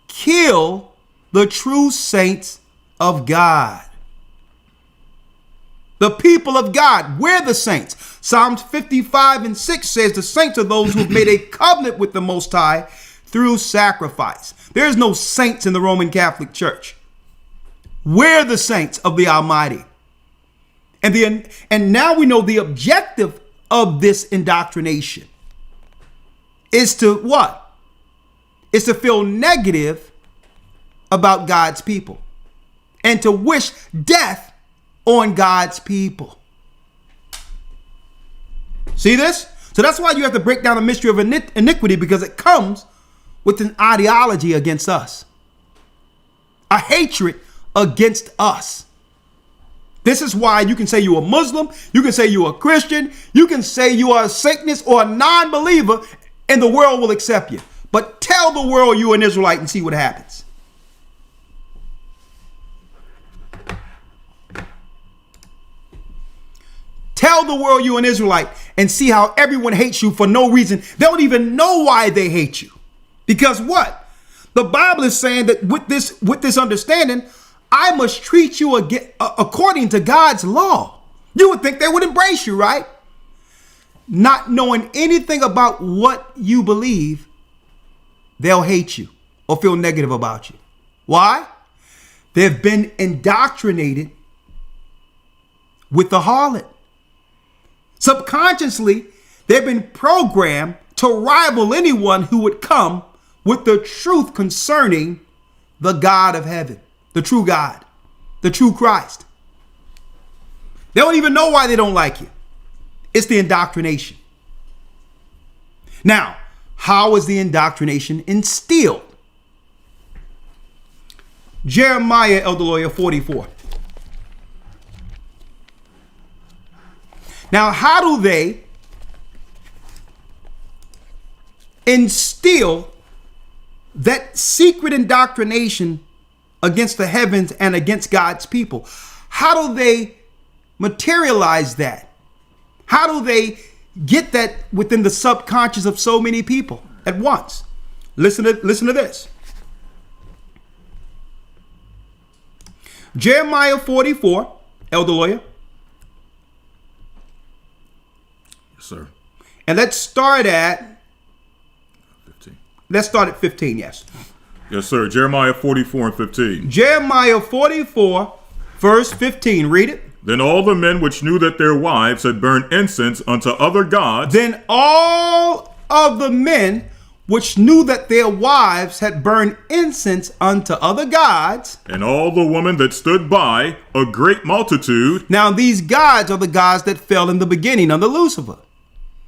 Speaker 1: Kill the true saints of God. The people of God, we're the saints. Psalms 55:6 says the saints are those who have made a covenant with the Most High through sacrifice. There's no saints in the Roman Catholic Church. We're the saints of the Almighty. And now we know the objective of this indoctrination is to what? Is to feel negative about God's people and to wish death on God's people. See this? So that's why you have to break down the mystery of iniquity, because it comes with an ideology against us. A hatred against us. This is why you can say you're a Muslim, you can say you're a Christian, you can say you are a Satanist or a non-believer, and the world will accept you. But tell the world you're an Israelite and see what happens. Tell the world you're an Israelite and see how everyone hates you for no reason. They don't even know why they hate you. Because what? The Bible is saying that with this understanding, I must treat you according to God's law. You would think they would embrace you, right? Not knowing anything about what you believe, they'll hate you or feel negative about you. Why? They've been indoctrinated with the harlot. Subconsciously, they've been programmed to rival anyone who would come with the truth concerning the God of heaven, the true God, the true Christ. They don't even know why they don't like you. It's the indoctrination. Now, how is the indoctrination instilled? Jeremiah, Elder Lawyer, 44. Now, how do they instill that secret indoctrination against the heavens and against God's people? How do they materialize that? How do they get that within the subconscious of so many people at once? Listen to this. Jeremiah 44, Elder Lawyer.
Speaker 3: Yes, sir.
Speaker 1: And let's start at
Speaker 3: 15.
Speaker 1: Let's start at 15, yes.
Speaker 3: Yes, sir. Jeremiah 44 and 15.
Speaker 1: Jeremiah 44, verse 15. Read it.
Speaker 3: Then all the men which knew that their wives had burned incense unto other gods.
Speaker 1: Then all of the men which knew that their wives had burned incense unto other gods.
Speaker 3: And all the women that stood by, a great multitude.
Speaker 1: Now these gods are the gods that fell in the beginning under Lucifer.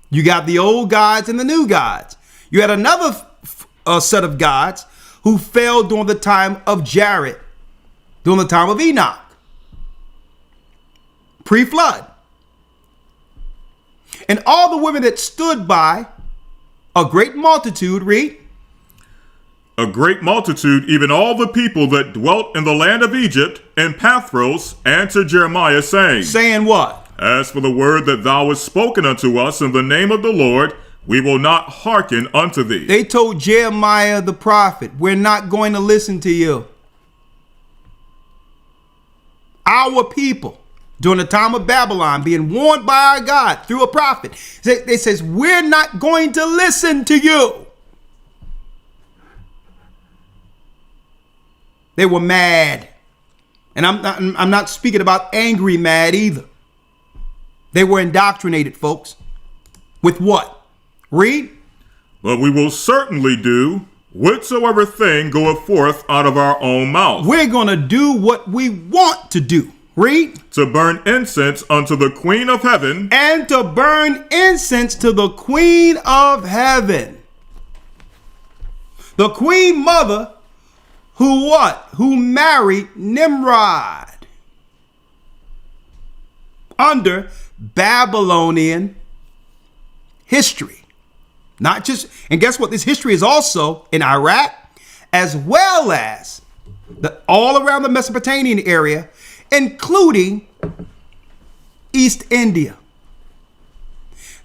Speaker 1: You got the old gods and the new gods. You had another set of gods who fell during the time of Jared, during the time of Enoch, pre-flood. And all the women that stood by, a great multitude, read.
Speaker 3: A great multitude, even all the people that dwelt in the land of Egypt and Pathros, answered Jeremiah, saying,
Speaker 1: Saying what?
Speaker 3: As for the word that thou hast spoken unto us in the name of the Lord, we will not hearken unto thee.
Speaker 1: They told Jeremiah the prophet, we're not going to listen to you. Our people, during the time of Babylon, being warned by our God through a prophet, they says, we're not going to listen to you. They were mad. And I'm not speaking about angry mad either. They were indoctrinated, folks. With what? Read.
Speaker 3: But we will certainly do whatsoever thing goeth forth out of our own mouth.
Speaker 1: We're going to do what we want to do. Read.
Speaker 3: To burn incense unto the Queen of Heaven.
Speaker 1: And to burn incense to the Queen of Heaven. The Queen Mother who what? Who married Nimrod under Babylonian history. Not just, and guess what? This history is also in Iraq, as well as all around the Mesopotamian area, including East India.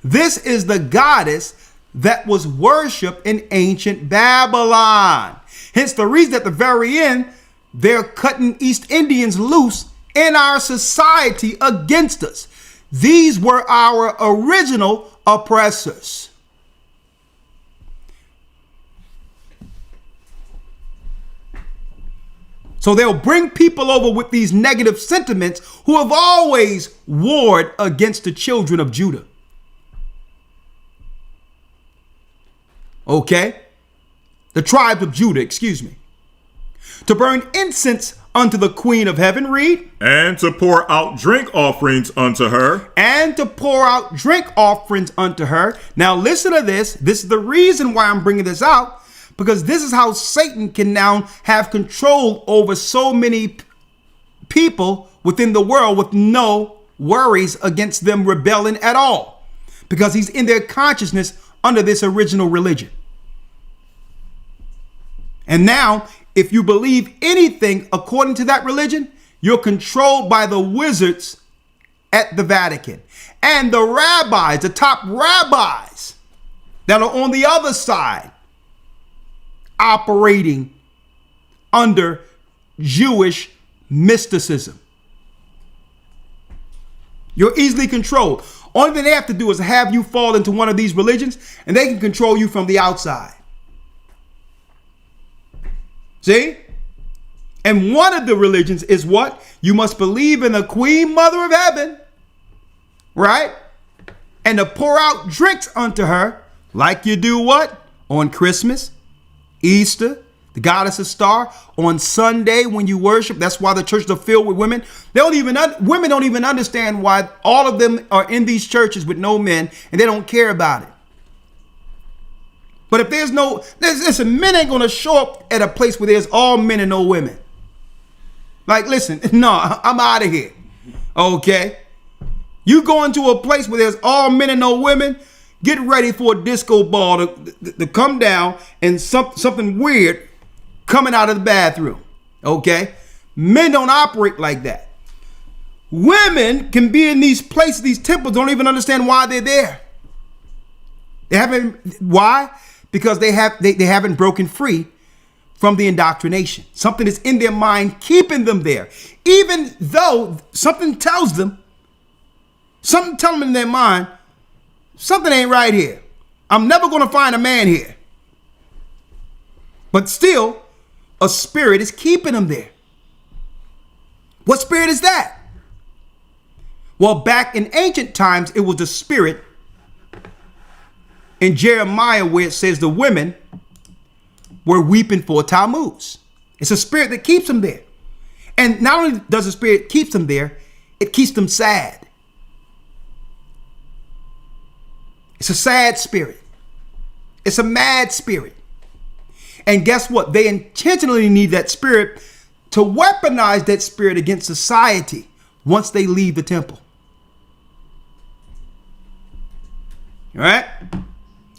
Speaker 1: This is the goddess that was worshipped in ancient Babylon. Hence the reason at the very end, they're cutting East Indians loose in our society against us. These were our original oppressors. So they'll bring people over with these negative sentiments who have always warred against the children of Judah. Okay? The tribes of Judah, excuse me. To burn incense unto the Queen of Heaven, read.
Speaker 3: And to pour out drink offerings unto her.
Speaker 1: And to pour out drink offerings unto her. Now listen to this. This is the reason why I'm bringing this out. Because this is how Satan can now have control over so many people within the world with no worries against them rebelling at all. Because he's in their consciousness under this original religion. And now, if you believe anything according to that religion, you're controlled by the wizards at the Vatican. And the rabbis, the top rabbis that are on the other side, operating under Jewish mysticism. You're easily controlled. Only thing they have to do is have you fall into one of these religions, and they can control you from the outside. See? And one of the religions is what? You must believe in the Queen Mother of Heaven, right? And to pour out drinks unto her, like you do what? On Christmas, Easter, the goddess of star, on Sunday when you worship. That's why the churches are filled with women. Women don't even understand why all of them are in these churches with no men, and they don't care about it. But if listen, men ain't gonna show up at a place where there's all men and no women. Like, listen, no, I'm out of here. Okay? You go into a place where there's all men and no women, get ready for a disco ball to come down and something weird coming out of the bathroom. Okay? Men don't operate like that. Women can be in these places, these temples, don't even understand why they're there. Why? Because they haven't broken free from the indoctrination. Something is in their mind keeping them there. Even though something tells them in their mind, something ain't right here. I'm never going to find a man here. But still, a spirit is keeping them there. What spirit is that? Well, back in ancient times, it was the spirit in Jeremiah where it says the women were weeping for Tammuz. It's a spirit that keeps them there. And not only does the spirit keep them there, it keeps them sad. It's a sad spirit. It's a mad spirit. And guess what? They intentionally need that spirit to weaponize that spirit against society once they leave the temple. All right?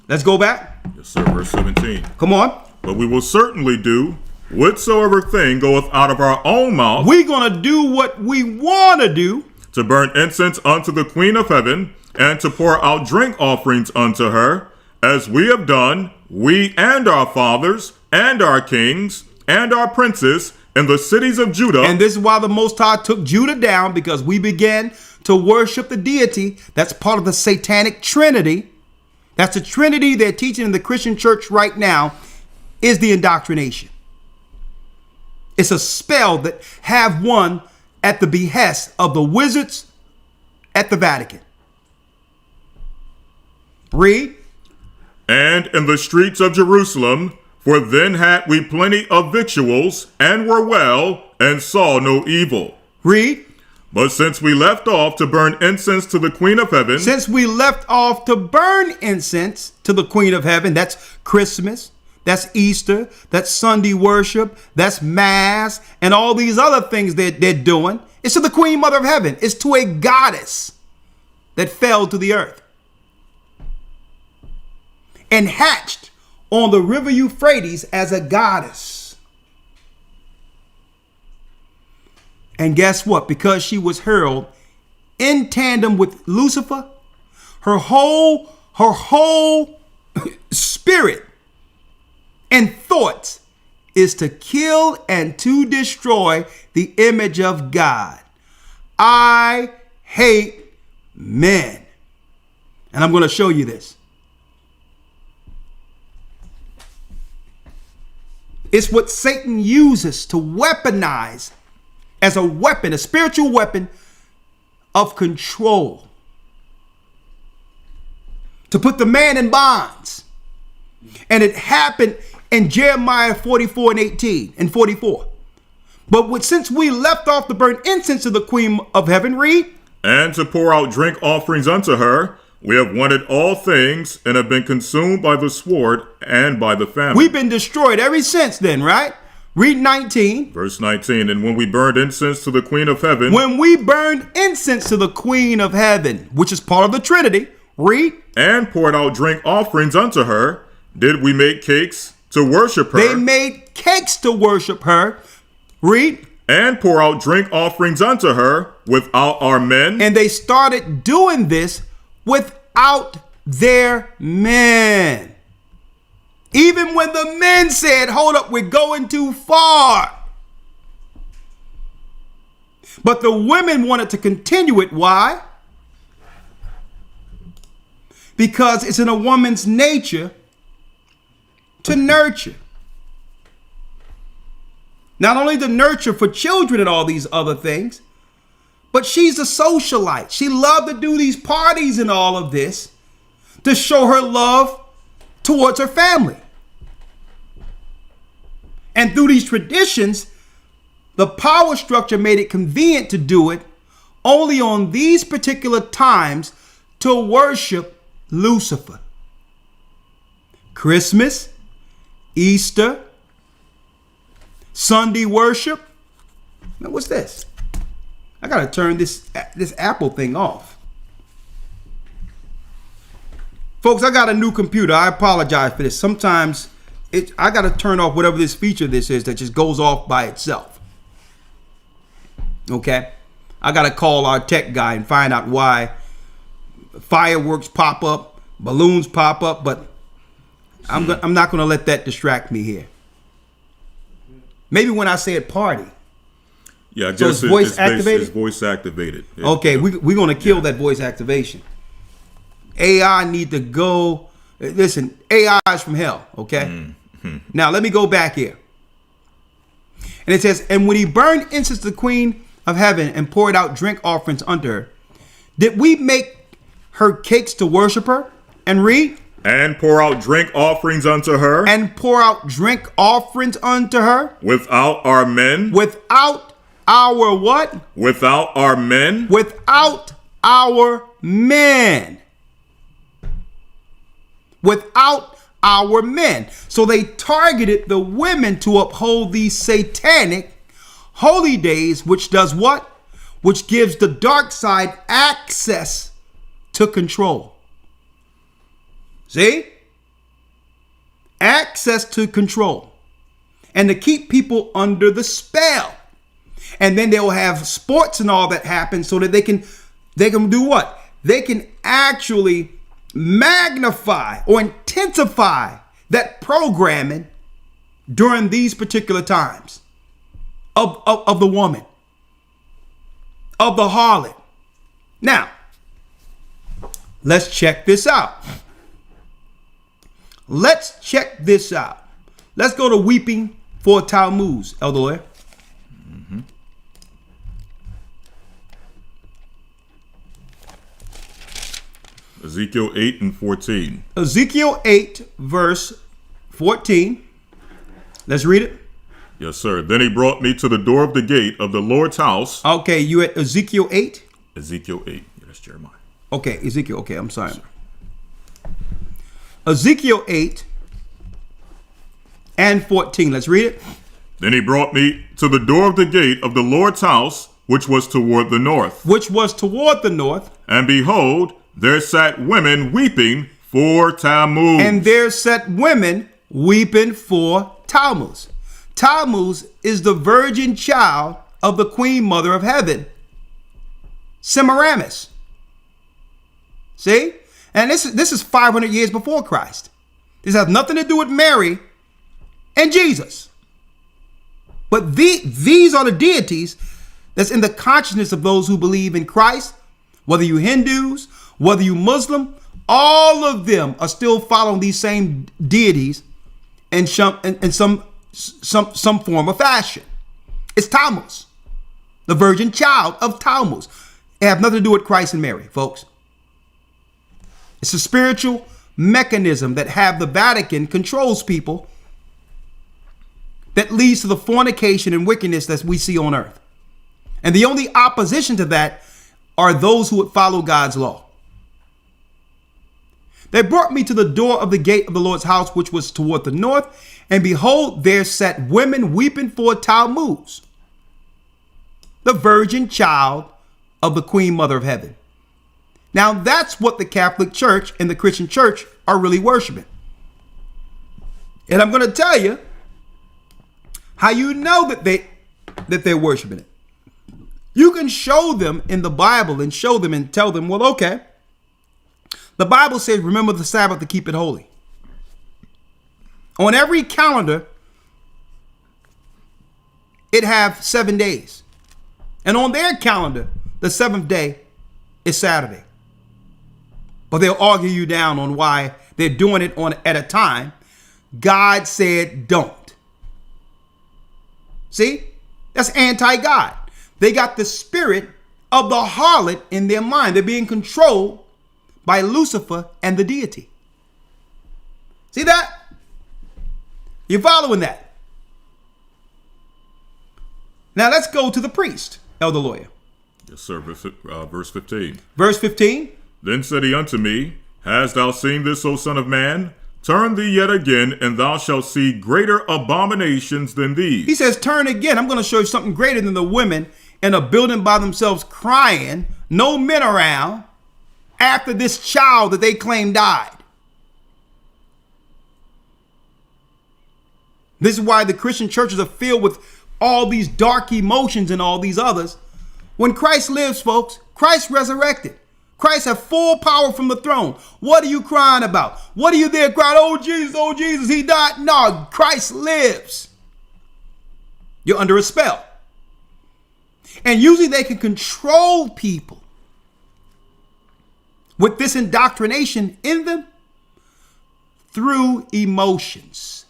Speaker 1: Let's go back.
Speaker 3: Yes, sir. Verse 17.
Speaker 1: Come on.
Speaker 3: But we will certainly do whatsoever thing goeth out of our own mouth.
Speaker 1: We're going to do what we want to do.
Speaker 3: To burn incense unto the Queen of Heaven, and to pour out drink offerings unto her, as we have done, we and our fathers, and our kings, and our princes, in the cities of Judah.
Speaker 1: And this is why the Most High took Judah down, because we began to worship the deity. That's part of the satanic trinity. That's the trinity they're teaching in the Christian church right now, is the indoctrination. It's a spell that have won at the behest of the wizards at the Vatican. Read.
Speaker 3: And in the streets of Jerusalem, for then had we plenty of victuals, and were well, and saw no evil.
Speaker 1: Read.
Speaker 3: But since we left off to burn incense to the Queen of Heaven.
Speaker 1: Since we left off to burn incense to the Queen of Heaven, that's Christmas, that's Easter, that's Sunday worship, that's Mass, and all these other things that they're doing. It's to the Queen Mother of Heaven. It's to a goddess that fell to the earth and hatched on the river Euphrates as a goddess. And guess what? Because she was hurled in tandem with Lucifer, her whole spirit and thoughts is to kill and to destroy the image of God. I hate men. And I'm going to show you this. It's what Satan uses to weaponize as a weapon, a spiritual weapon of control. To put the man in bonds. And it happened in Jeremiah 44 and 18 and 44. But since we left off to burn incense to the Queen of Heaven, read.
Speaker 3: And to pour out drink offerings unto her, we have wanted all things, and have been consumed by the sword and by the famine.
Speaker 1: We've been destroyed ever since then, right? Read 19.
Speaker 3: Verse 19. And when we burned incense to the Queen of Heaven.
Speaker 1: When we burned incense to the Queen of Heaven, which is part of the Trinity, read.
Speaker 3: And poured out drink offerings unto her, did we make cakes to worship her.
Speaker 1: They made cakes to worship her. Read.
Speaker 3: And pour out drink offerings unto her without our men.
Speaker 1: And they started doing this without their men. Even when the men said, hold up, we're going too far. But the women wanted to continue it. Why? Because it's in a woman's nature to nurture. Not only to nurture for children and all these other things, but she's a socialite. She loved to do these parties and all of this to show her love towards her family. And through these traditions, the power structure made it convenient to do it only on these particular times to worship Lucifer. Christmas, Easter, Sunday worship. Now, what's this? I gotta turn this Apple thing off. Folks, I got a new computer. I apologize for this. Sometimes I gotta turn off whatever this feature this is that just goes off by itself. Okay? I gotta call our tech guy and find out why fireworks pop up, balloons pop up, but I'm not gonna let that distract me here. Maybe when I say it party.
Speaker 3: Yeah, I guess
Speaker 1: so it's voice activated?
Speaker 3: It's voice activated.
Speaker 1: Okay, we're going to kill that voice activation. AI need to go. Listen, AI is from hell, okay? Mm-hmm. Now, let me go back here. And it says, and when he burned incense to the Queen of Heaven and poured out drink offerings unto her, did we make her cakes to worship her? And read.
Speaker 3: And pour out drink offerings unto her.
Speaker 1: And pour out drink offerings unto her.
Speaker 3: Without our men.
Speaker 1: Without our what?
Speaker 3: Without our men.
Speaker 1: Without our men. Without our men. So they targeted the women to uphold these satanic holy days, which does what? Which gives the dark side access to control. See? Access to control. And to keep people under the spell. And then they'll have sports and all that happen so that they can do what? They can actually magnify or intensify that programming during these particular times of the woman, of the harlot. Now, let's check this out. Let's check this out. Let's go to weeping for Tammuz, Elder Lawyer.
Speaker 3: Ezekiel 8 and 14.
Speaker 1: Ezekiel 8, verse 14. Let's read it.
Speaker 3: Yes, sir. Then he brought me to the door of the gate of the Lord's house.
Speaker 1: Okay, you at Ezekiel 8?
Speaker 3: Ezekiel 8. Yeah, that's Jeremiah.
Speaker 1: Okay, Ezekiel. Okay, I'm sorry. Ezekiel 8 and 14. Let's read it.
Speaker 3: Then he brought me to the door of the gate of the Lord's house, which was toward the north.
Speaker 1: Which was toward the north.
Speaker 3: And behold, there sat women weeping for Tammuz.
Speaker 1: And there sat women weeping for Tammuz. Tammuz is the virgin child of the queen mother of heaven, Semiramis. See? And this is 500 years before Christ. This has nothing to do with Mary and Jesus. But these are the deities that's in the consciousness of those who believe in Christ, whether you Hindus, whether you Muslim, all of them are still following these same deities in some form of fashion. It's Tammuz, the virgin child of Tammuz. It has nothing to do with Christ and Mary, folks. It's a spiritual mechanism that have the Vatican controls people that leads to the fornication and wickedness that we see on earth. And the only opposition to that are those who would follow God's law. They brought me to the door of the gate of the Lord's house, which was toward the north. And behold, there sat women weeping for Tammuz, the virgin child of the queen mother of heaven. Now that's what the Catholic Church and the Christian Church are really worshiping. And I'm going to tell you how you know that they're worshiping it. You can show them in the Bible and show them and tell them, well, okay, the Bible says, remember the Sabbath to keep it holy. On every calendar, it have 7 days. And on their calendar, the seventh day is Saturday. But they'll argue you down on why they're doing it at a time God said don't. See? That's anti-God. They got the spirit of the harlot in their mind. They're being controlled by Lucifer and the deity. See that? You're following that? Now let's go to the priest, Elder Lawyer.
Speaker 3: Yes, sir. Verse 15.
Speaker 1: Verse 15.
Speaker 3: Then said he unto me, Hast thou seen this, O son of man? Turn thee yet again, and thou shalt see greater abominations than these.
Speaker 1: He says, turn again. I'm going to show you something greater than the women in a building by themselves crying, no men around, after this child that they claim died. This is why the Christian churches are filled with all these dark emotions and all these others. When Christ lives, folks, Christ resurrected. Christ has full power from the throne. What are you crying about? What are you there crying? Oh, Jesus, he died. No, Christ lives. You're under a spell. And usually they can control people with this indoctrination in them through emotions.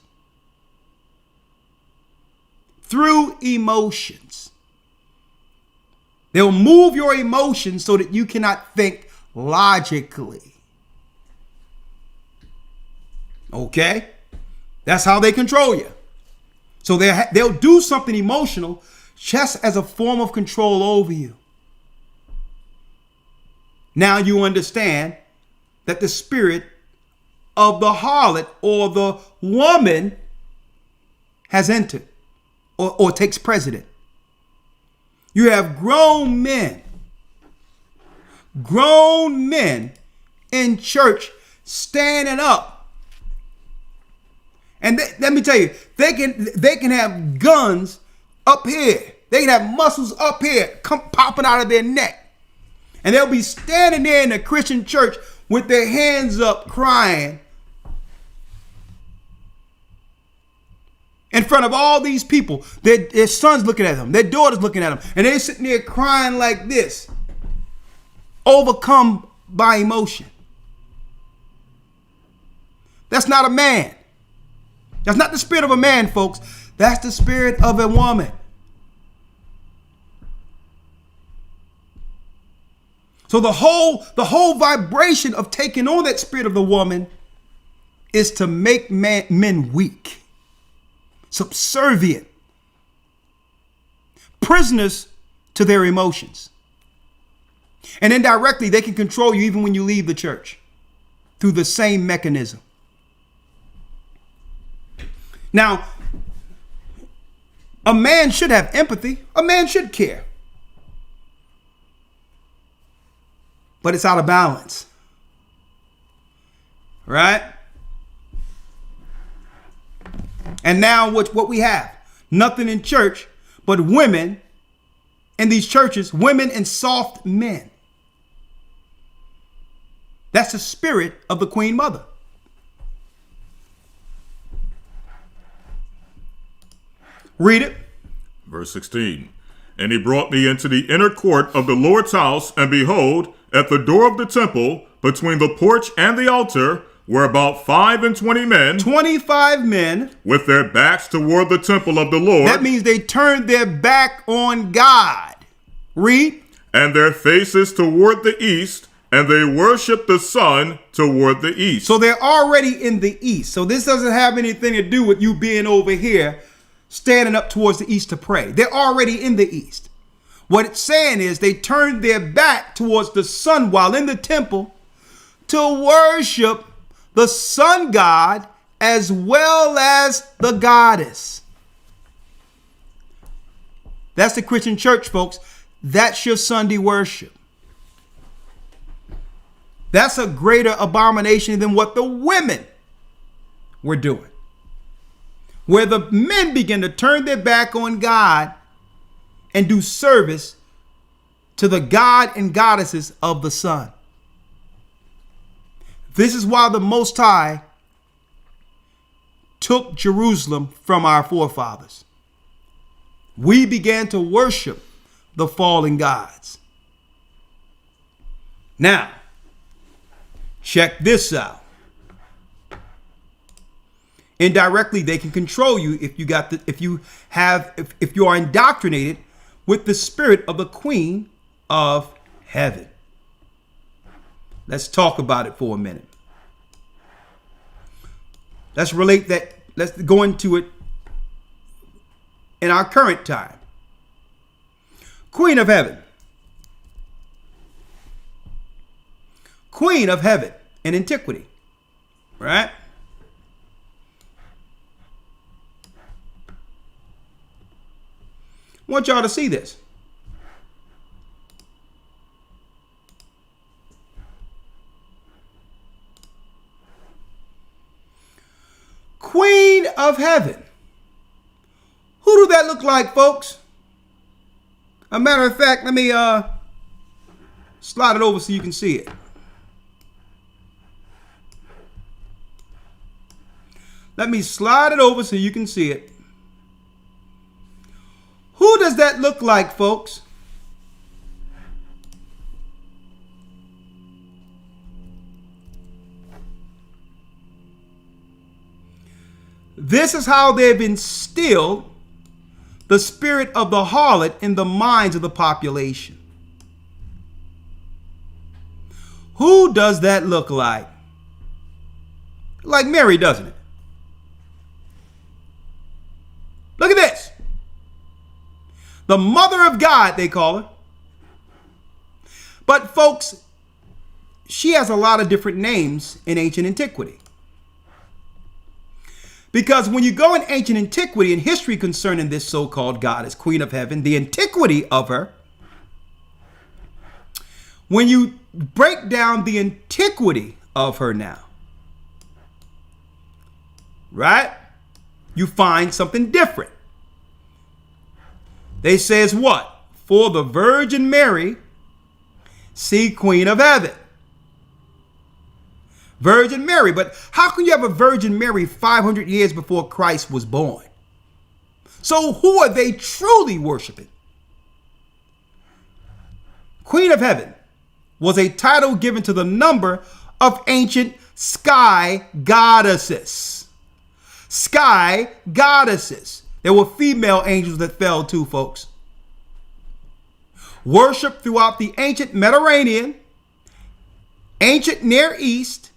Speaker 1: Through emotions. They'll move your emotions so that you cannot think logically. Okay? That's how they control you. So they'll do something emotional just as a form of control over you. Now you understand that the spirit of the harlot or the woman has entered or takes precedent. You have grown men in church standing up. And let me tell you, they can have guns up here. They can have muscles up here popping out of their neck. And they'll be standing there in a Christian church with their hands up crying in front of all these people. Their sons looking at them, their daughters looking at them, and they're sitting there crying like this, overcome by emotion. That's not a man. That's not the spirit of a man, folks. That's the spirit of a woman. So the whole vibration of taking on that spirit of the woman is to make men weak, subservient, prisoners to their emotions. And indirectly, they can control you even when you leave the church through the same mechanism. Now, a man should have empathy. A man should care. But it's out of balance. Right? And now what we have? Nothing in church but women in these churches, women and soft men. That's the spirit of the Queen Mother. Read it.
Speaker 3: Verse 16. And he brought me into the inner court of the Lord's house, and behold, at the door of the temple, between the porch and the altar, were about 25 men. 25 men. With their backs toward the temple of the Lord.
Speaker 1: That means they turned their back on God. Read.
Speaker 3: And their faces toward the east, and they worshiped the sun toward the east.
Speaker 1: So they're already in the east. So this doesn't have anything to do with you being over here standing up towards the east to pray. They're already in the east. What it's saying is they turned their back towards the sun while in the temple to worship the sun god as well as the goddess. That's the Christian church, folks. That's your Sunday worship. That's a greater abomination than what the women were doing. Where the men begin to turn their back on God and do service to the god and goddesses of the sun. This is why the Most High took Jerusalem from our forefathers. We began to worship the fallen gods. Now, check this out. Indirectly, they can control you if you are indoctrinated with the spirit of the Queen of Heaven. Let's talk about it for a minute. Let's relate that. Let's go into it in our current time. Queen of Heaven. Queen of Heaven in antiquity. Right? I want y'all to see this. Queen of Heaven. Who do that look like, folks? A matter of fact, let me slide it over so you can see it. Let me slide it over so you can see it. Who does that look like, folks? This is how they've instilled the spirit of the harlot in the minds of the population. Who does that look like? Like Mary, doesn't it? Look at this. The mother of God, they call her. But folks, she has a lot of different names in ancient antiquity. Because when you go in ancient antiquity and history concerning this so-called goddess, Queen of Heaven, the antiquity of her, when you break down the antiquity of her now, right, you find something different. They says what? For the Virgin Mary, see Queen of Heaven. Virgin Mary. But how can you have a Virgin Mary 500 years before Christ was born? So who are they truly worshiping? Queen of Heaven was a title given to the number of ancient sky goddesses. Sky goddesses. There were female angels that fell too, folks. Worship throughout the ancient Mediterranean, ancient Near East,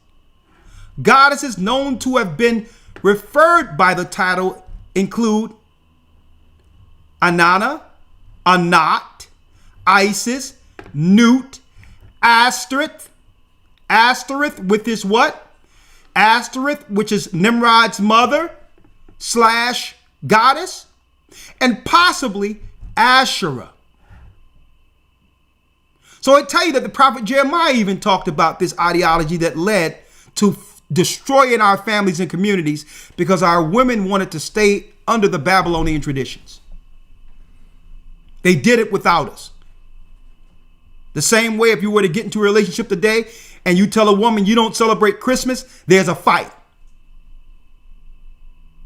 Speaker 1: goddesses known to have been referred by the title include Anana, Anat, Isis, Nut, Asterith with this what? Asterith, which is Nimrod's mother / goddess, and possibly Asherah. So I tell you that the prophet Jeremiah even talked about this ideology that led to destroying our families and communities because our women wanted to stay under the Babylonian traditions. They did it without us. The same way if you were to get into a relationship today and you tell a woman you don't celebrate Christmas, there's a fight.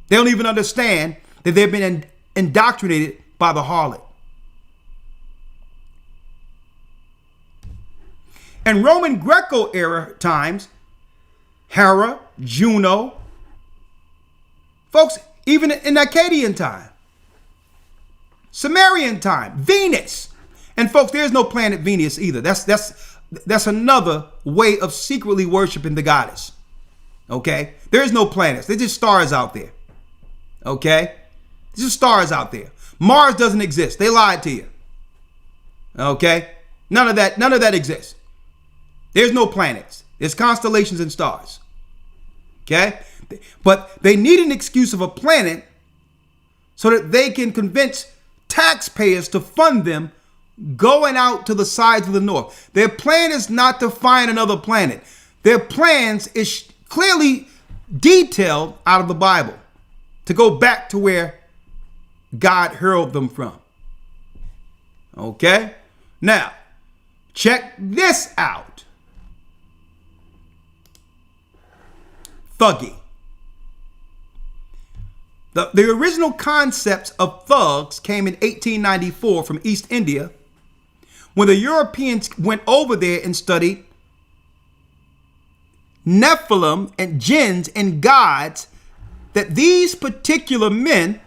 Speaker 1: They don't even understand that they've been indoctrinated by the harlot. In Roman Greco era times, Hera, Juno, folks, even in Akkadian time, Sumerian time, Venus. And folks, there's no planet Venus either. That's another way of secretly worshiping the goddess. Okay? There is no planets. They're just stars out there. Okay? There's just stars out there. Mars doesn't exist. They lied to you. Okay? None of that exists. There's no planets. There's constellations and stars. Okay? But they need an excuse of a planet so that they can convince taxpayers to fund them going out to the sides of the north. Their plan is not to find another planet. Their plans is clearly detailed out of the Bible to go back to where God hurled them from. Okay? Now, check this out. Thuggy. The original concepts of thugs came in 1894 from East India when the Europeans went over there and studied Nephilim and jinns and gods that these particular men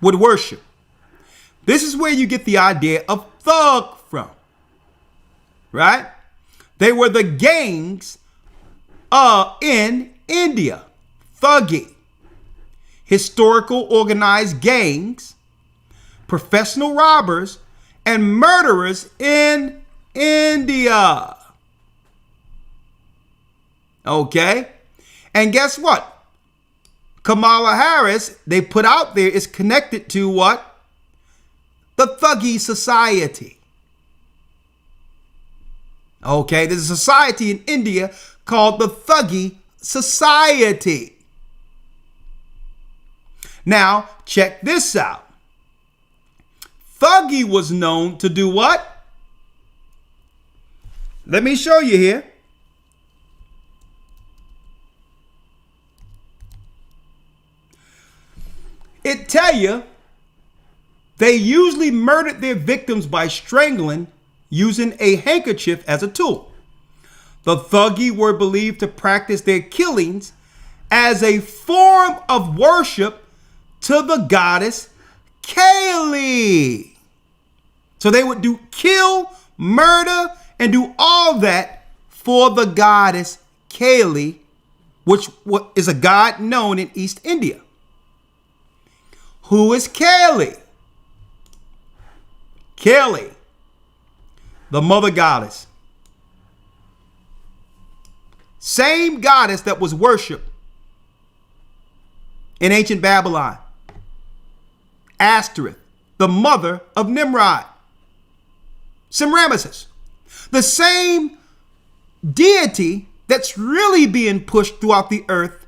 Speaker 1: would worship. This is where you get the idea of thug from, right? They were the gangs in India, thuggy, historical organized gangs, professional robbers, and murderers in India. Okay? And guess what? Kamala Harris, they put out there, is connected to what? The thuggy society. Okay, there's a society in India called the Thuggy Society. Now, check this out. Thuggy was known to do what? Let me show you here. It tell you they usually murdered their victims by strangling using a handkerchief as a tool. The Thuggy were believed to practice their killings as a form of worship to the goddess Kali. So they would kill, murder, and do all that for the goddess Kali, which is a god known in East India. Who is Kali? Kali, the mother goddess. Same goddess that was worshipped in ancient Babylon. Ashtoreth, the mother of Nimrod. Semiramis. The same deity that's really being pushed throughout the earth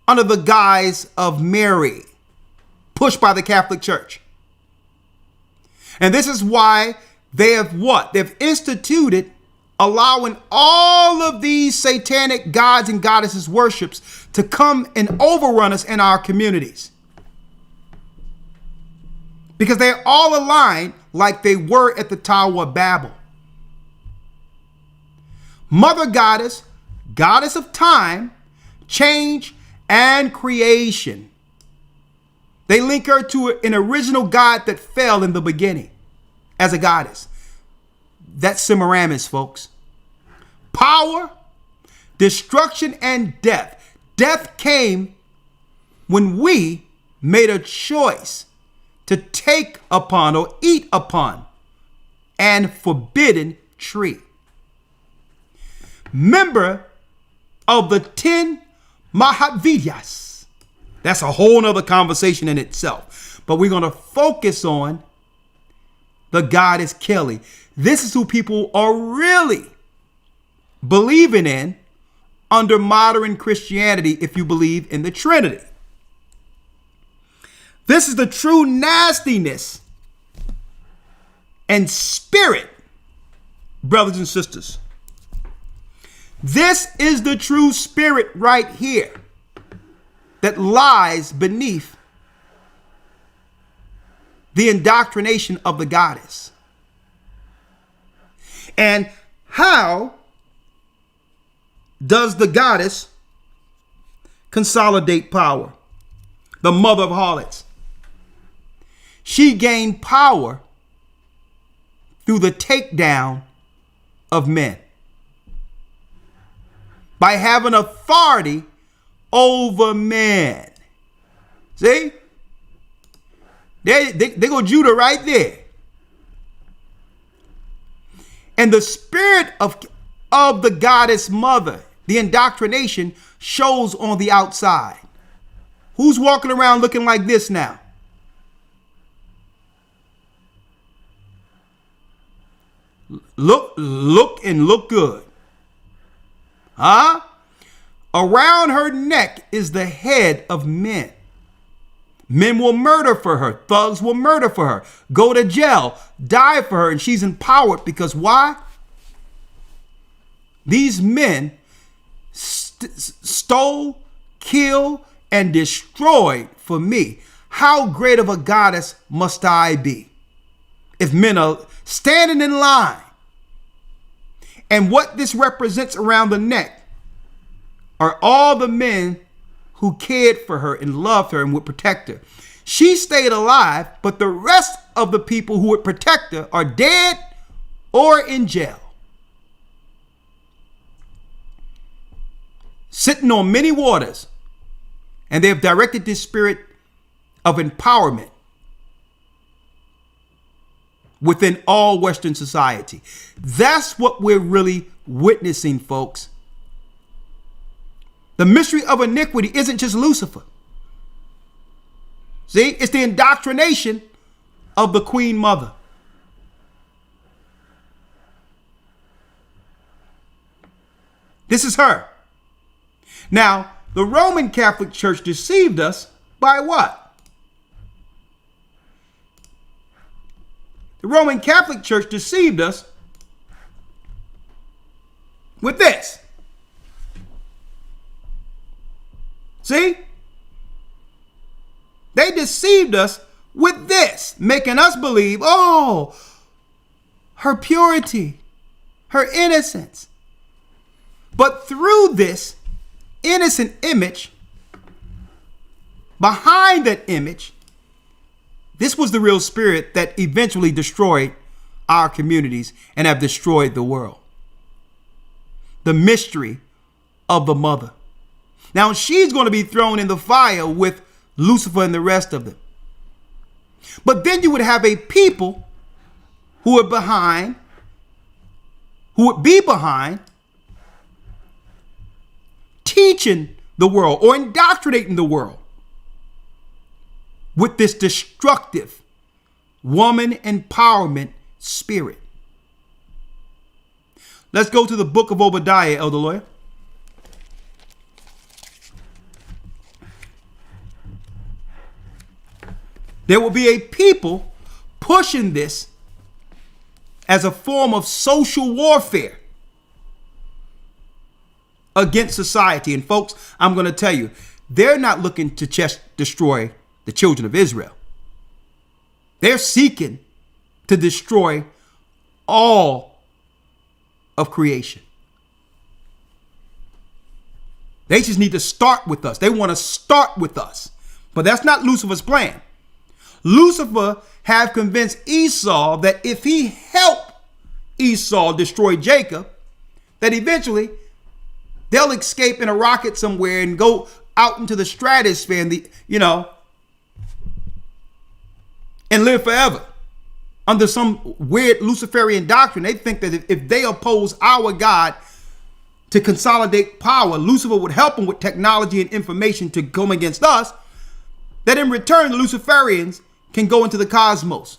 Speaker 1: under the guise of Mary, pushed by the Catholic Church. And this is why they have what? They've instituted allowing all of these satanic gods and goddesses worships to come and overrun us in our communities. Because they're all aligned like they were at the Tower of Babel. Mother goddess, goddess of time, change, and creation. They link her to an original god that fell in the beginning as a goddess. That's Semiramis, folks. Power, destruction, and death. Death came when we made a choice to take upon or eat upon an forbidden tree. Member of the 10 Mahavidyas. That's a whole nother conversation in itself. But we're going to focus on the goddess Kelly. This is who people are really believing in under modern Christianity if you believe in the Trinity. This is the true nastiness and spirit, brothers and sisters. This is the true spirit right here that lies beneath the indoctrination of the goddess. And how does the goddess consolidate power? The mother of harlots. She gained power through the takedown of men. By having authority over men. See? They go Judah right there. And the spirit of the goddess mother, the indoctrination, shows on the outside. Who's walking around looking like this now? Look and look good. Huh? Around her neck is the head of men. Men will murder for her. Thugs will murder for her. Go to jail. Die for her. And she's empowered because why? These men stole, killed, and destroyed for me. How great of a goddess must I be? If men are standing in line. And what this represents around the neck are all the men who cared for her and loved her and would protect her. She stayed alive, but the rest of the people who would protect her are dead or in jail. Sitting on many waters, and they have directed this spirit of empowerment within all Western society. That's what we're really witnessing, folks. The mystery of iniquity isn't just Lucifer. See, it's the indoctrination of the Queen Mother. This is her. Now, the Roman Catholic Church deceived us by what? The Roman Catholic Church deceived us with this. See? They deceived us with this, making us believe, oh, her purity, her innocence. But through this innocent image, behind that image, this was the real spirit that eventually destroyed our communities and have destroyed the world. The mystery of the mother. Now she's going to be thrown in the fire with Lucifer and the rest of them. But then you would have a people who would be behind teaching the world or indoctrinating the world with this destructive woman empowerment spirit. Let's go to the book of Obadiah, Elder Lawyer. There will be a people pushing this as a form of social warfare against society. And folks, I'm going to tell you, they're not looking to just destroy the children of Israel. They're seeking to destroy all of creation. They just need to start with us. They want to start with us. But that's not Lucifer's plan. Lucifer have convinced Esau that if he helped Esau destroy Jacob, that eventually they'll escape in a rocket somewhere and go out into the stratosphere and live forever under some weird Luciferian doctrine. They think that if they oppose our God to consolidate power, Lucifer would help them with technology and information to come against us, that in return the Luciferians can go into the cosmos.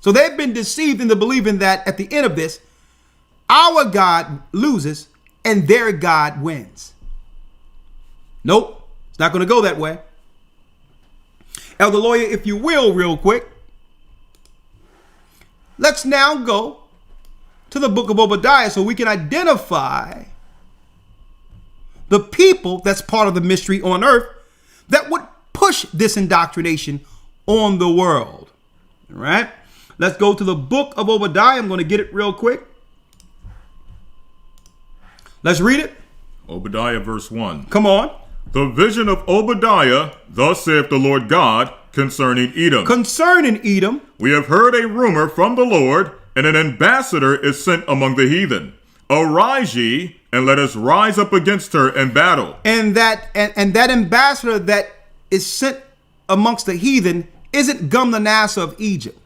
Speaker 1: So they've been deceived into believing that at the end of this, our God loses and their God wins. Nope, it's not going to go that way. Elder Lawyer, if you will, real quick, let's now go to the book of Obadiah so we can identify the people that's part of the mystery on earth that would push this indoctrination on the world. All right, let's go to the book of Obadiah. I'm going to get it real quick. Let's read it.
Speaker 3: Obadiah verse 1.
Speaker 1: Come on.
Speaker 3: The vision of Obadiah, thus saith the Lord God, concerning Edom.
Speaker 1: Concerning Edom.
Speaker 3: We have heard a rumor from the Lord, and an ambassador is sent among the heathen. Arise ye, and let us rise up against her in battle.
Speaker 1: And that ambassador that is sent amongst the heathen isn't Gumnanassar of Egypt.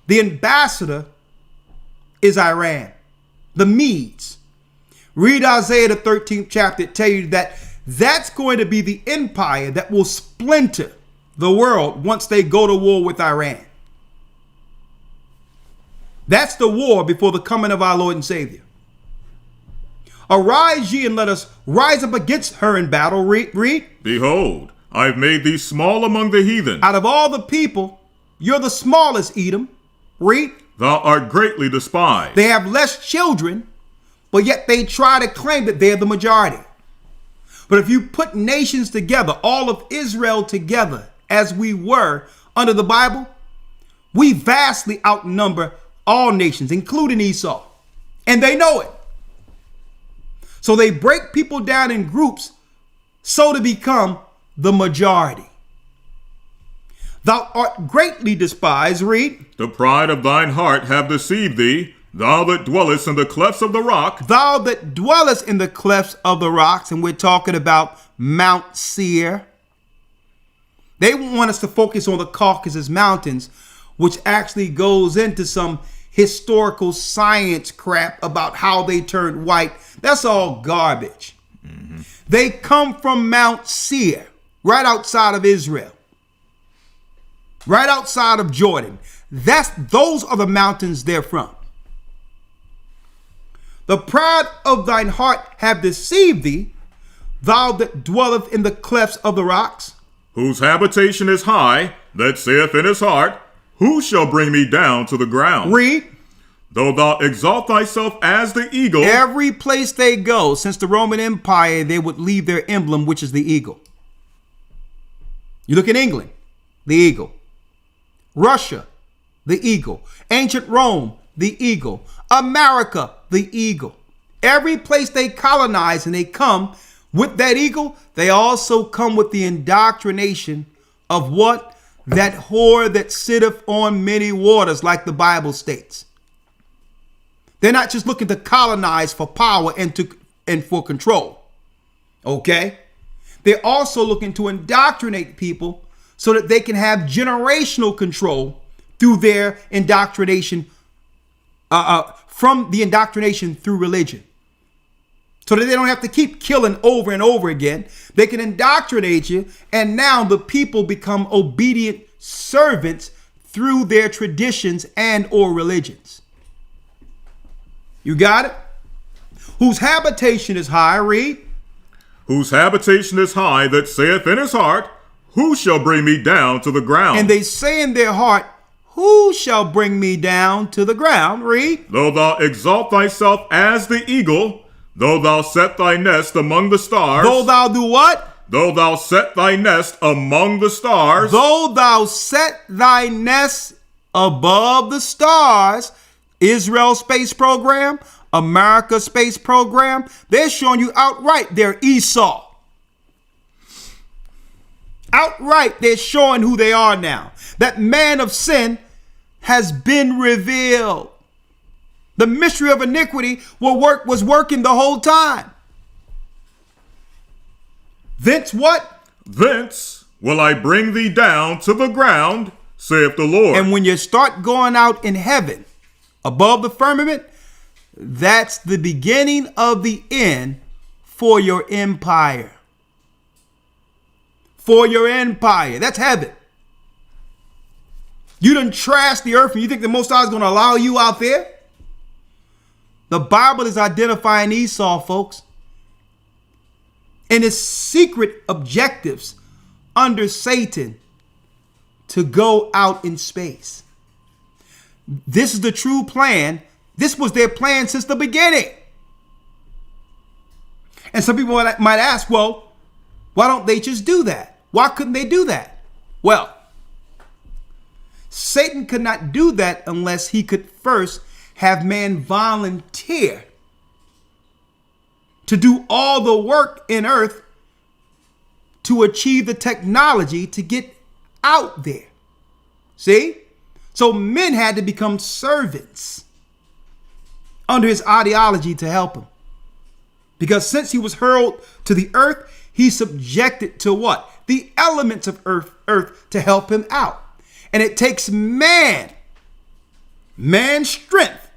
Speaker 1: The ambassador is Iran, the Medes. Read Isaiah the 13th chapter. It tells you that that's going to be the empire that will splinter the world once they go to war with Iran. That's the war before the coming of our Lord and Savior. Arise ye and let us rise up against her in battle. Read.
Speaker 3: Behold, I have made thee small among the heathen.
Speaker 1: Out of all the people, you're the smallest, Edom. Read.
Speaker 3: Thou art greatly despised.
Speaker 1: They have less children, but yet they try to claim that they're the majority. But if you put nations together, all of Israel together, as we were under the Bible, we vastly outnumber all nations, including Esau. And they know it. So they break people down in groups so to become the majority. Thou art greatly despised. Read.
Speaker 3: The pride of thine heart have deceived thee, thou that dwellest in the clefts of the rock.
Speaker 1: Thou that dwellest in the clefts of the rocks. And we're talking about Mount Seir. They want us to focus on the Caucasus Mountains, which actually goes into some historical science crap about how they turned white. That's all garbage. Mm-hmm. They come from Mount Seir, right outside of Israel, right outside of Jordan. Those are the mountains they're from. The pride of thine heart have deceived thee, thou that dwelleth in the clefts of the rocks.
Speaker 3: Whose habitation is high, that saith in his heart, who shall bring me down to the ground?
Speaker 1: Read.
Speaker 3: Though thou exalt thyself as the eagle.
Speaker 1: Every place they go, since the Roman Empire, they would leave their emblem, which is the eagle. You look at England, the eagle. Russia, the eagle. Ancient Rome, the eagle. America, the eagle. Every place they colonize and they come with that eagle, they also come with the indoctrination of what? That whore that sitteth on many waters, like the Bible states. They're not just looking to colonize for power and for control. Okay? They're also looking to indoctrinate people so that they can have generational control through their indoctrination, from the indoctrination through religion. so that they don't have to keep killing over and over again. They can indoctrinate you, and now the people become obedient servants through their traditions and or religions. You got it? Whose habitation is high, read.
Speaker 3: Whose habitation is high, that saith in his heart, who shall bring me down to the ground?
Speaker 1: And they say in their heart, who shall bring me down to the ground? Read.
Speaker 3: Though thou exalt thyself as the eagle, though thou set thy nest among the stars.
Speaker 1: Though thou do what?
Speaker 3: Though thou set thy nest among the stars.
Speaker 1: Though thou set thy nest above the stars. Israel space program, America space program, they're showing you outright they're Esau. Outright, they're showing who they are now. That man of sin has been revealed. The mystery of iniquity was working the whole time. Thence what?
Speaker 3: Thence will I bring thee down to the ground, saith the Lord.
Speaker 1: And when you start going out in heaven, above the firmament, that's the beginning of the end for your empire. For your empire. That's heaven. You done trashed the earth and you think the Most High is going to allow you out there? The Bible is identifying Esau, folks, and his secret objectives under Satan to go out in space. This is the true plan. This was their plan since the beginning. And some people might ask, well, why don't they just do that? Why couldn't they do that? Well, Satan could not do that unless he could first have man volunteer to do all the work in earth to achieve the technology to get out there. See? So men had to become servants under his ideology to help him. Because since he was hurled to the earth, he subjected to what? The elements of earth to help him out. And it takes man's strength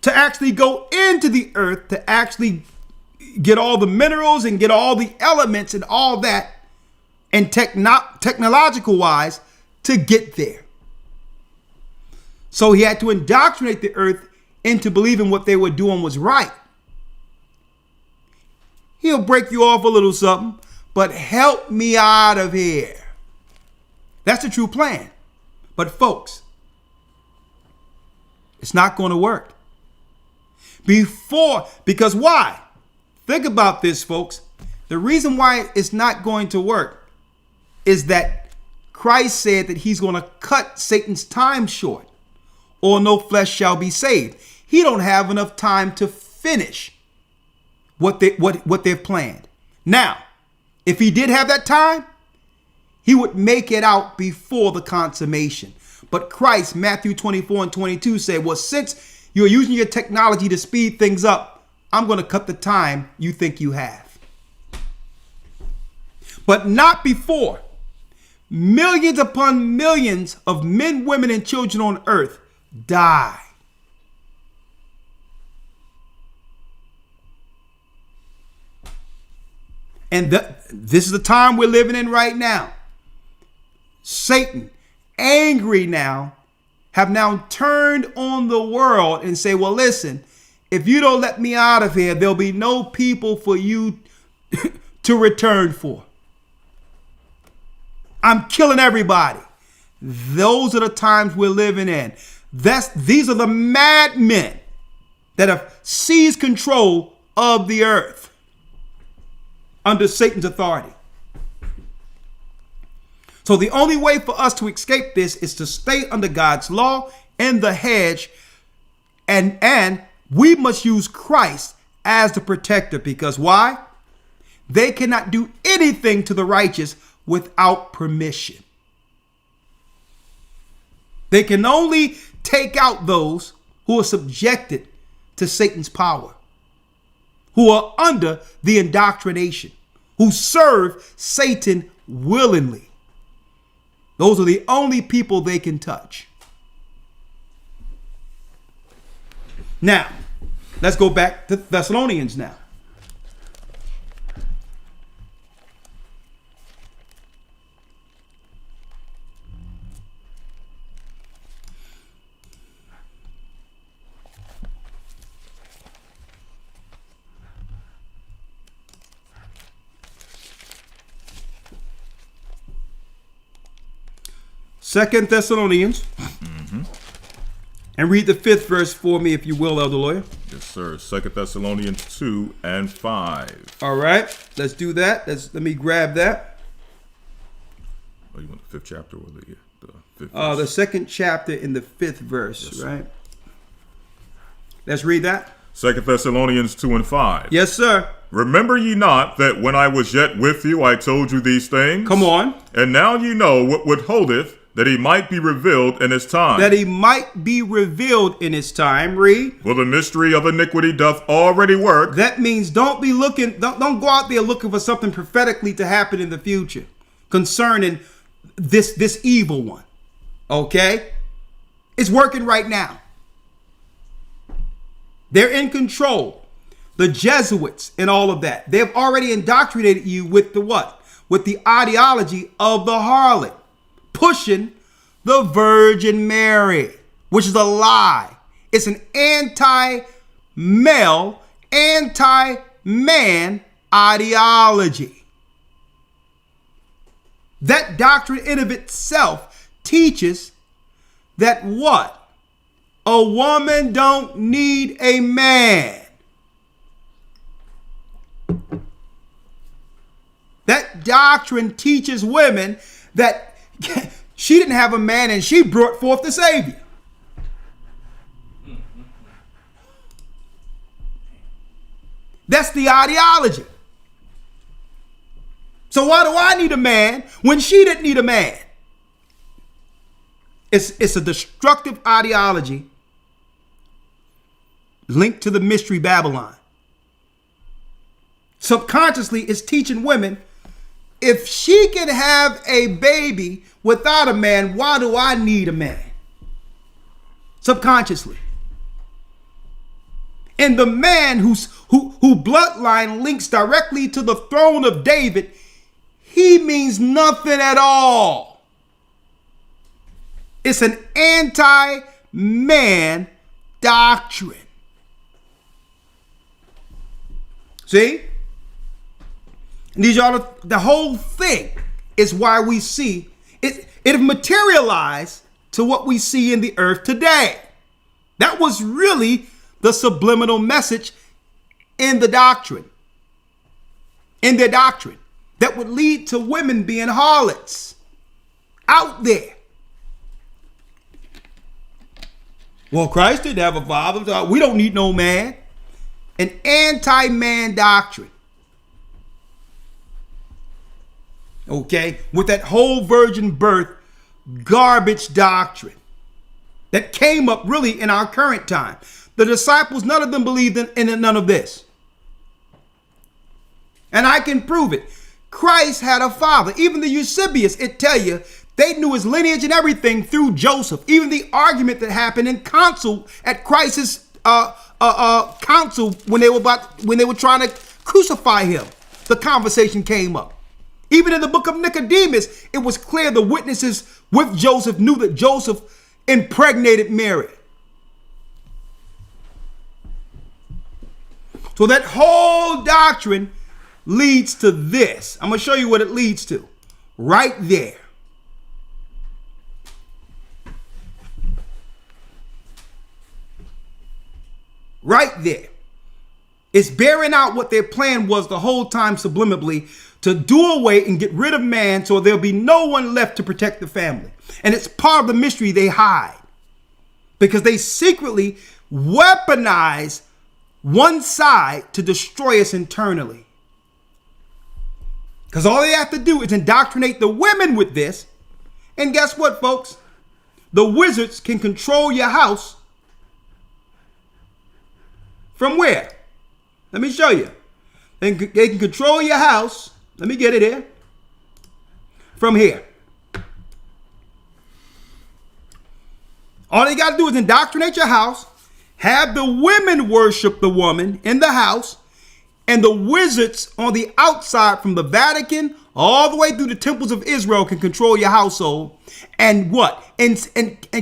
Speaker 1: to actually go into the earth, to actually get all the minerals and get all the elements and all that, and technological wise, to get there. So he had to indoctrinate the earth into believing what they were doing was right. He'll break you off a little something, but help me out of here. That's the true plan. But folks, it's not going to work. Because why? Think about this, folks. The reason why it's not going to work is that Christ said that he's going to cut Satan's time short, or no flesh shall be saved. He don't have enough time to finish what they've planned. Now, if he did have that time, he would make it out before the consummation. But Christ, Matthew 24:22 said, well, since you're using your technology to speed things up, I'm going to cut the time you think you have. But not before millions upon millions of men, women, and children on earth die. And this is the time we're living in right now. Satan, angry now, have now turned on the world and say, well, listen, if you don't let me out of here, there'll be no people for you to return for. I'm killing everybody. Those are the times we're living in. These are the madmen that have seized control of the earth under Satan's authority. So the only way for us to escape this is to stay under God's law and the hedge, and we must use Christ as the protector. Because why? They cannot do anything to the righteous without permission. They can only take out those who are subjected to Satan's power, who are under the indoctrination, who serve Satan willingly. Those are the only people they can touch. Now, Let's go back to Thessalonians now. Second Thessalonians. And read the 5th verse for me, if you will, Elder Lawyer.
Speaker 3: Yes, sir. 2 Thessalonians 2 and 5.
Speaker 1: All right. Let's do that. Let me grab that.
Speaker 3: Oh, you want the 5th chapter or the 5th verse?
Speaker 1: The 2nd chapter in the 5th verse,
Speaker 3: Yes,
Speaker 1: right? Let's read that.
Speaker 3: 2 Thessalonians 2 and 5.
Speaker 1: Yes, sir.
Speaker 3: Remember ye not that when I was yet with you, I told you these things?
Speaker 1: Come on.
Speaker 3: And now you know what withholdeth, that he might be revealed in his time.
Speaker 1: That he might be revealed in his time. Read.
Speaker 3: For the mystery of iniquity doth already work.
Speaker 1: That means don't go out there looking for something prophetically to happen in the future concerning this evil one. Okay? It's working right now. They're in control. The Jesuits and all of that. They've already indoctrinated you with the what? With the ideology of the harlot, pushing the Virgin Mary, which is a lie. It's an anti-male, anti-man ideology. That doctrine in of itself teaches that what? A woman don't need a man. That doctrine teaches women that she didn't have a man and she brought forth the Savior. That's the ideology. So why do I need a man when she didn't need a man? It's a destructive ideology linked to the mystery Babylon. Subconsciously, it's teaching women, if she can have a baby without a man, why do I need a man? Subconsciously. And the man who bloodline links directly to the throne of David, he means nothing at all. It's an anti-man doctrine. See? And these are the whole thing is why we see it. It materialized to what we see in the earth today. That was really the subliminal message in the doctrine. In their doctrine. That would lead to women being harlots out there. Well, Christ didn't have a father, so we don't need no man. An anti-man doctrine. Okay, with that whole virgin birth garbage doctrine that came up really in our current time. The disciples, none of them believed in none of this. And I can prove it. Christ had a father. Even the Eusebius, it tell you, they knew his lineage and everything through Joseph. Even the argument that happened in council at Christ's council when they were trying to crucify him, the conversation came up. Even in the book of Nicodemus, it was clear the witnesses with Joseph knew that Joseph impregnated Mary. So that whole doctrine leads to this. I'm going to show you what it leads to. Right there. Right there. It's bearing out what their plan was the whole time subliminally, to do away and get rid of man so there'll be no one left to protect the family. And it's part of the mystery they hide. Because they secretly weaponize one side to destroy us internally. Because all they have to do is indoctrinate the women with this. And guess what, folks? The wizards can control your house. From where? Let me show you. They can control your house. Let me get it here. From here. All they got to do is indoctrinate your house, have the women worship the woman in the house, and the wizards on the outside from the Vatican all the way through the temples of Israel can control your household. And what? And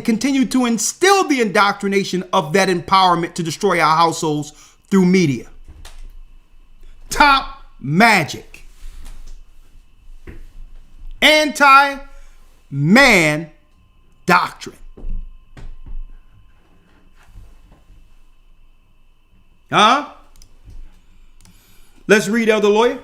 Speaker 1: continue to instill the indoctrination of that empowerment to destroy our households through media. Top magic. Anti-man doctrine. Let's read, Elder Lawyer.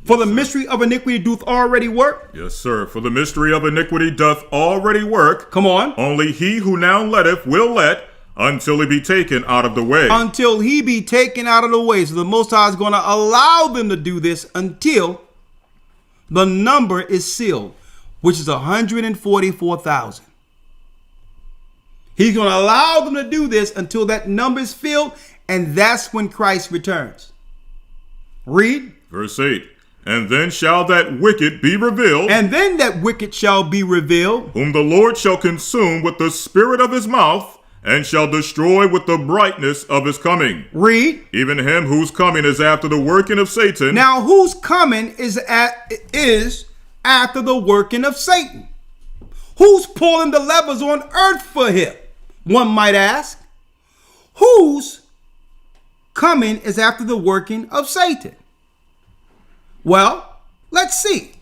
Speaker 1: For the mystery of iniquity doth already work.
Speaker 3: Yes, sir. For the mystery of iniquity doth already work.
Speaker 1: Come on.
Speaker 3: Only he who now letteth will let until he be taken out of the way.
Speaker 1: Until he be taken out of the way. So the Most High is going to allow them to do this until the number is sealed, which is 144,000. He's going to allow them to do this until that number is filled, and that's when Christ returns. Read.
Speaker 3: Verse 8. And then shall that wicked be revealed.
Speaker 1: And then that wicked shall be revealed.
Speaker 3: Whom the Lord shall consume with the spirit of his mouth, and shall destroy with the brightness of his coming.
Speaker 1: Read.
Speaker 3: Even him whose coming is after the working of Satan.
Speaker 1: Now, whose coming is after the working of Satan? Who's pulling the levers on earth for him? One might ask. Whose coming is after the working of Satan? Well, let's see.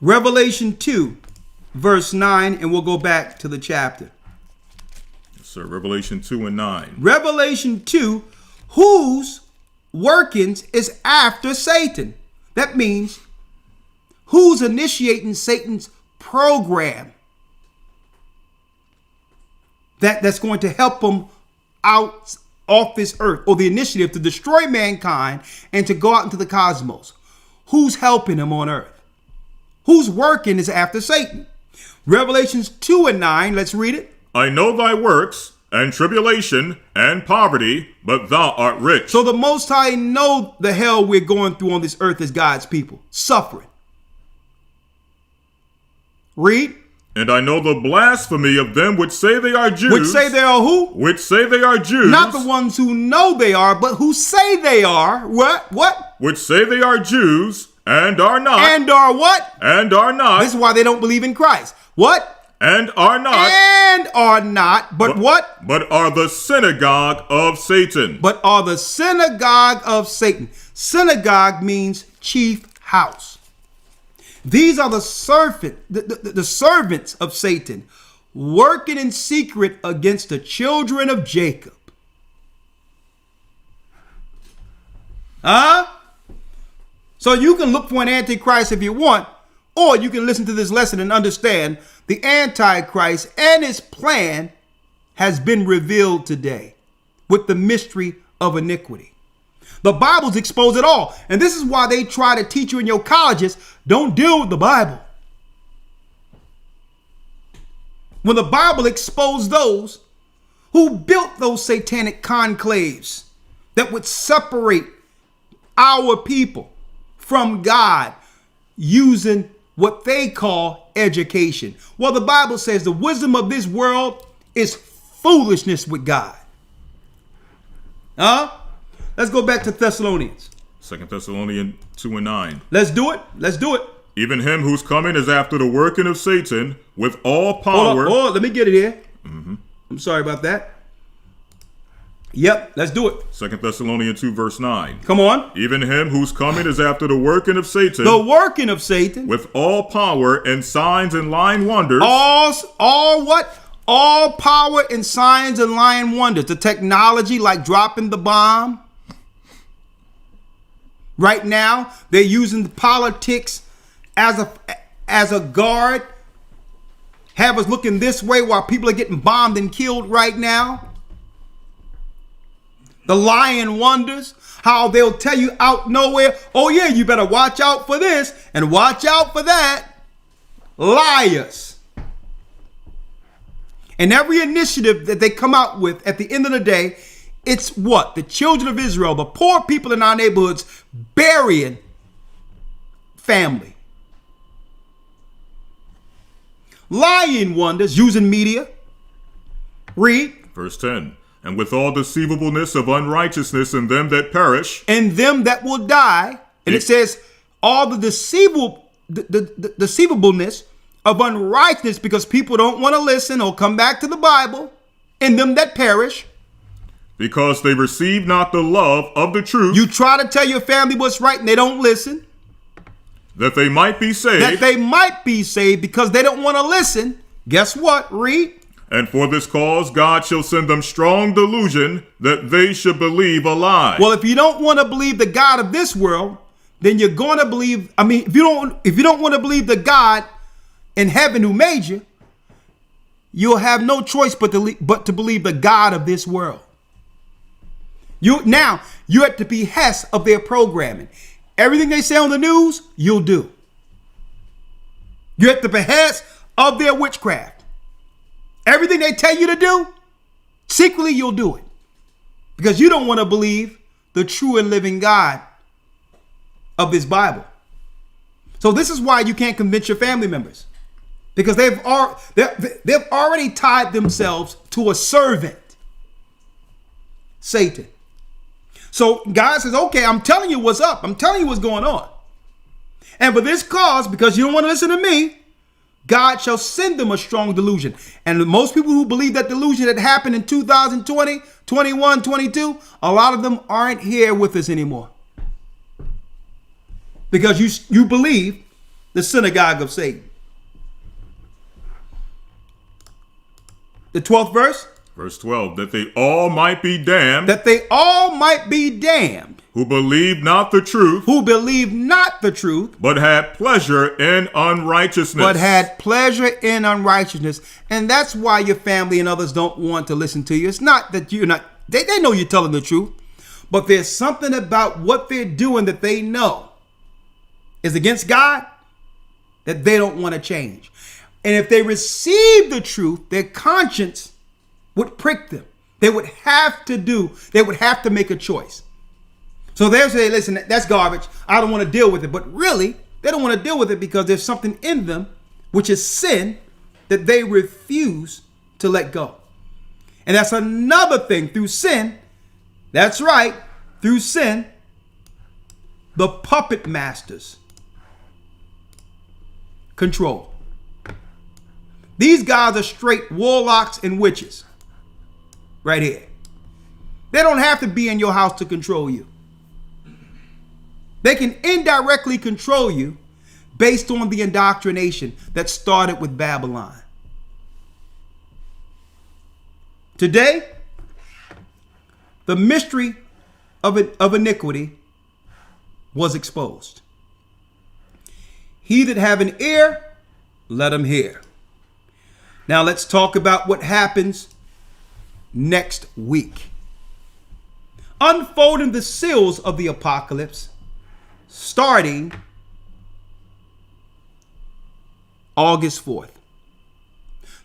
Speaker 1: Revelation 2, verse 9, and we'll go back to the chapter.
Speaker 3: Yes, sir. Revelation 2 and 9.
Speaker 1: Revelation 2, whose workings is after Satan. That means who's initiating Satan's program that's going to help him out off this earth, or the initiative to destroy mankind and to go out into the cosmos. Who's helping him on earth? Whose working is after Satan? Revelations 2 and 9, let's read it.
Speaker 3: I know thy works, and tribulation, and poverty, but thou art rich.
Speaker 1: So the Most High know the hell we're going through on this earth as God's people. Suffering. Read.
Speaker 3: And I know the blasphemy of them which say they are Jews.
Speaker 1: Which say they are who?
Speaker 3: Which say they are Jews.
Speaker 1: Not the ones who know they are, but who say they are. What?
Speaker 3: Which say they are Jews, and are not.
Speaker 1: And are what?
Speaker 3: And are not.
Speaker 1: This is why they don't believe in Christ. What?
Speaker 3: And are not.
Speaker 1: And are not. But what?
Speaker 3: But are the synagogue of Satan.
Speaker 1: But are the synagogue of Satan. Synagogue means chief house. These are the servants of Satan, working in secret against the children of Jacob. So you can look for an antichrist if you want, or you can listen to this lesson and understand the antichrist and his plan has been revealed today with the mystery of iniquity. The Bible's exposed it all. And this is why they try to teach you in your colleges, don't deal with the Bible. When the Bible exposed those who built those satanic conclaves that would separate our people from God using what they call education. Well, the Bible says the wisdom of this world is foolishness with God. Let's go back to Thessalonians.
Speaker 3: 2 Thessalonians 2 and 9.
Speaker 1: Let's do it.
Speaker 3: Even him whose coming is after the working of Satan with all power.
Speaker 1: Hold on, let me get it here. I'm sorry about that. Yep, let's do it.
Speaker 3: 2 Thessalonians 2 verse 9.
Speaker 1: Come on.
Speaker 3: Even him whose coming is after the working of Satan.
Speaker 1: The working of Satan.
Speaker 3: With all power and signs and lying wonders.
Speaker 1: All what? All power and signs and lying wonders. The technology like dropping the bomb. Right now, they're using the politics as a guard. Have us looking this way while people are getting bombed and killed right now. The lying wonders, how they'll tell you out nowhere, oh yeah, you better watch out for this and watch out for that. Liars. And every initiative that they come out with at the end of the day, it's what? The children of Israel, the poor people in our neighborhoods, burying family. Lying wonders using media. Read.
Speaker 3: Verse 10. And with all deceivableness of unrighteousness in them that perish.
Speaker 1: And them that will die. And it says all the deceivableness of unrighteousness, because people don't want to listen or come back to the Bible. In them that perish.
Speaker 3: Because they receive not the love of the truth.
Speaker 1: You try to tell your family what's right and they don't listen.
Speaker 3: That they might be saved.
Speaker 1: That they might be saved because they don't want to listen. Guess what? Read.
Speaker 3: And for this cause, God shall send them strong delusion that they should believe a lie.
Speaker 1: Well, if you don't want to believe the God of this world, then you're going to believe. I mean, if you don't want to believe the God in heaven who made you, you'll have no choice but to believe the God of this world. You're at the behest of their programming. Everything they say on the news, you'll do. You're at the behest of their witchcraft. Everything they tell you to do, secretly you'll do it. Because you don't want to believe the true and living God of this Bible. So this is why you can't convince your family members. Because they've already tied themselves to a servant, Satan. So God says, okay, I'm telling you what's up. I'm telling you what's going on. And for this cause, because you don't want to listen to me, God shall send them a strong delusion. And most people who believe that delusion that happened in 2020, 21, 22, a lot of them aren't here with us anymore. Because you believe the synagogue of Satan. The 12th verse.
Speaker 3: Verse 12, that they all might be damned.
Speaker 1: That they all might be damned.
Speaker 3: Who believe not the truth.
Speaker 1: Who believe not the truth.
Speaker 3: But had pleasure in unrighteousness.
Speaker 1: But had pleasure in unrighteousness. And that's why your family and others don't want to listen to you. It's not that you're not, they know you're telling the truth. But there's something about what they're doing that they know is against God that they don't want to change. And if they receive the truth, their conscience would prick them. They would have to make a choice. So they'll say, listen, that's garbage. I don't want to deal with it. But really, they don't want to deal with it because there's something in them, which is sin, that they refuse to let go. And that's another thing. Through sin, that's right, through sin, the puppet masters control. These guys are straight warlocks and witches. Right here. They don't have to be in your house to control you. They can indirectly control you based on the indoctrination that started with Babylon. Today, the mystery of iniquity was exposed. He that have an ear, let him hear. Now let's talk about what happens next week. Unfolding the seals of the apocalypse, starting August 4th.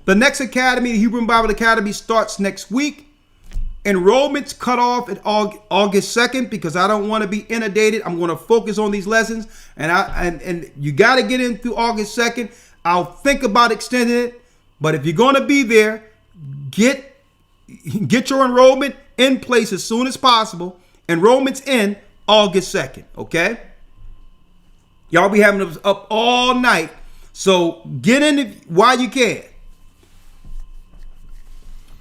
Speaker 1: The next academy, the Hebrew Bible Academy, starts next week. Enrollment's cut off at August 2nd because I don't want to be inundated. I'm going to focus on these lessons, and you got to get in through August 2nd. I'll think about extending it, but if you're going to be there, get your enrollment in place as soon as possible. Enrollment's in August 2nd, okay? Y'all be having us up all night, so get in while you can.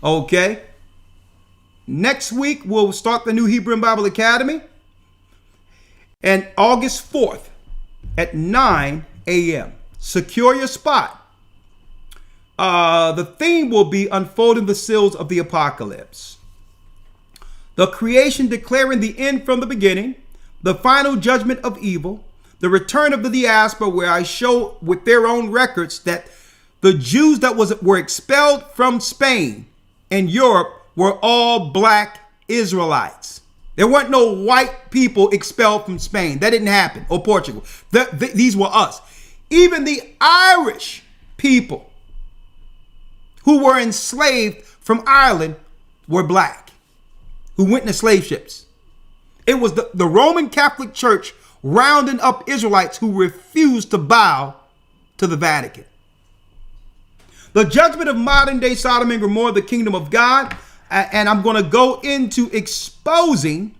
Speaker 1: Okay? Next week, we'll start the new Hebrew Bible Academy. And August 4th at 9 a.m. Secure your spot. The theme will be unfolding the seals of the apocalypse. The creation declaring the end from the beginning, the final judgment of evil, the return of the diaspora, where I show with their own records that the Jews that were expelled from Spain and Europe were all black Israelites. There weren't no white people expelled from Spain. That didn't happen. Or Portugal. These were us. Even the Irish people who were enslaved from Ireland were black, who went in the slave ships. It was the Roman Catholic Church rounding up Israelites who refused to bow to the Vatican. The judgment of modern day Sodom and Gomorrah, the kingdom of God. and I'm going to go into exposing.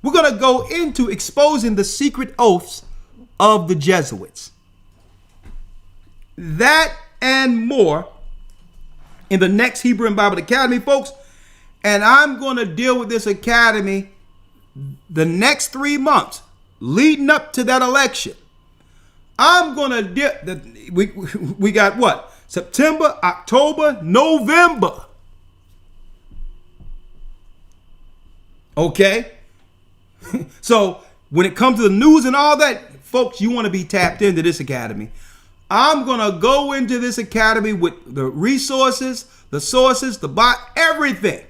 Speaker 1: We're going to go into exposing the secret oaths of the Jesuits. That and more in the next Hebrew and Bible Academy, folks. And I'm going to deal with this academy the next 3 months leading up to that election. I'm going to deal. We got what? September, October, November. Okay? So when it comes to the news and all that, folks, you want to be tapped into this academy. I'm going to go into this academy with the resources, the sources, everything.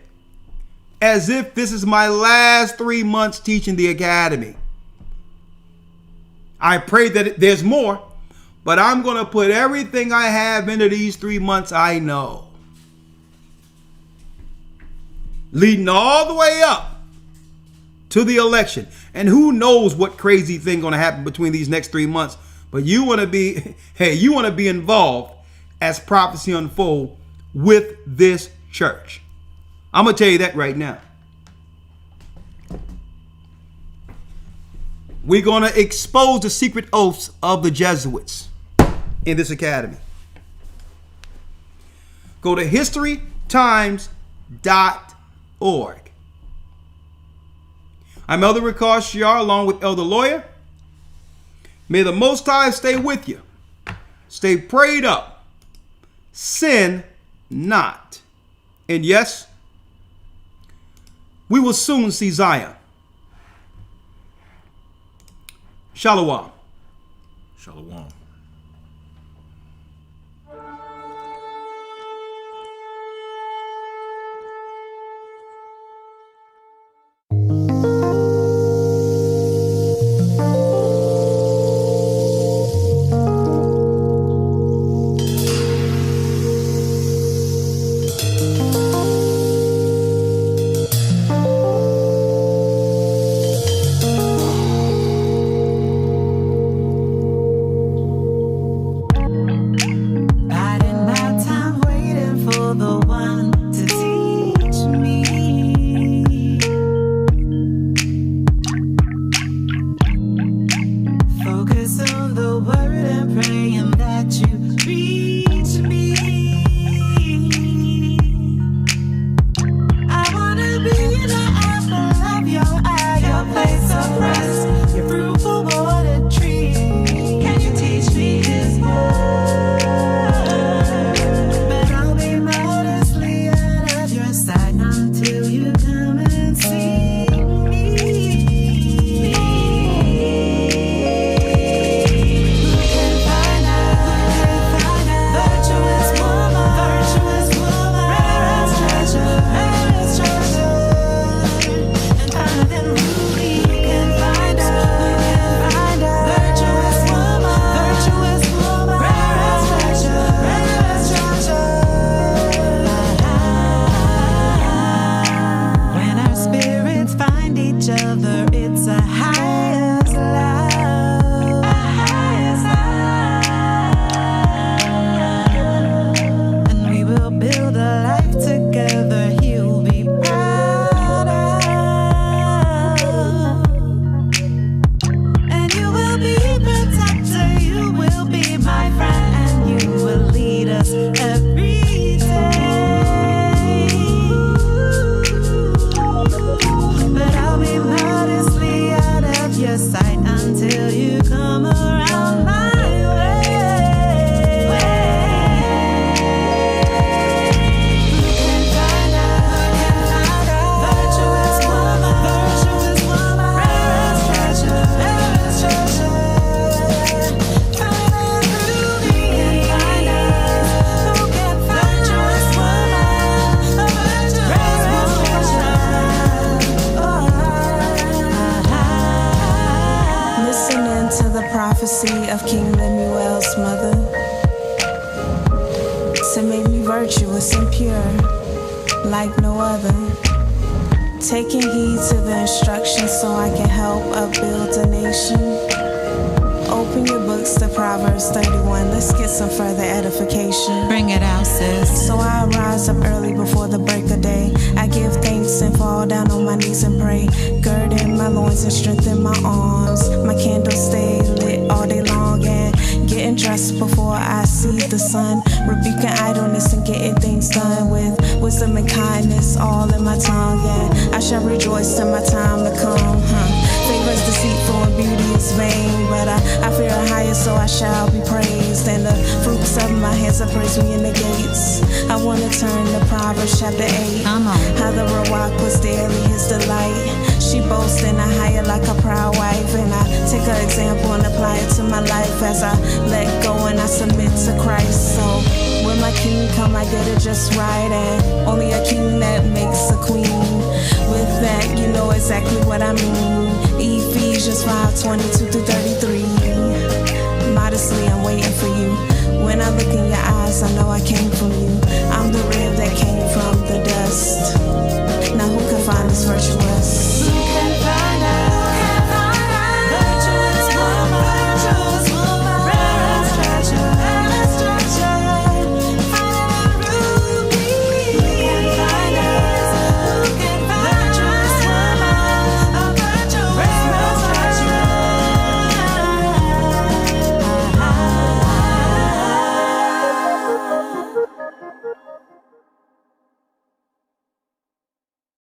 Speaker 1: As if this is my last 3 months teaching the academy. I pray that there's more, but I'm going to put everything I have into these 3 months I know. Leading all the way up to the election. And who knows what crazy thing going to happen between these next 3 months. But you want to be, you want to be involved as prophecy unfold with this church. I'm going to tell you that right now. We're going to expose the secret oaths of the Jesuits in this academy. Go to historytimes.org. I'm Elder Ricard Shiar along with Elder Lawyer. May the Most High stay with you. Stay prayed up. Sin not. And yes, we will soon see Zion. Shalom.
Speaker 3: Shalom.
Speaker 6: Prophecy of King Lemuel's mother. So make me virtuous and pure, like no other. Taking heed to the instructions so I can help upbuild a nation. Open your books to Proverbs 31. Let's get some further edification.
Speaker 7: Bring it out, sis.
Speaker 6: So I rise up early before the break of day. I give thanks and fall down on my knees and pray. Gird in my loins and strengthen my arms. My candle stay lit all day long and getting dressed before I see the sun. Rebuking idleness and getting things done with wisdom and kindness all in my tongue. And I shall rejoice till my time to come. Favor is deceitful and beauty is vain, but I fear a higher, so I shall be praised. And the fruits of my hands are praise me in the gates. I want to turn to Proverbs chapter 8.
Speaker 7: Come on.
Speaker 6: How the Ruach was daily his delight. She boasts and I hire like a proud wife. And I take her example and apply it to my life as I let go and I submit to Christ. So when my king come, I get it just right. And only a king that makes a queen. With that, you know exactly what I mean. Ephesians 5:22-33. Modestly, I'm waiting for you. When I look in your eyes, I know I came from you. I'm the rib that came from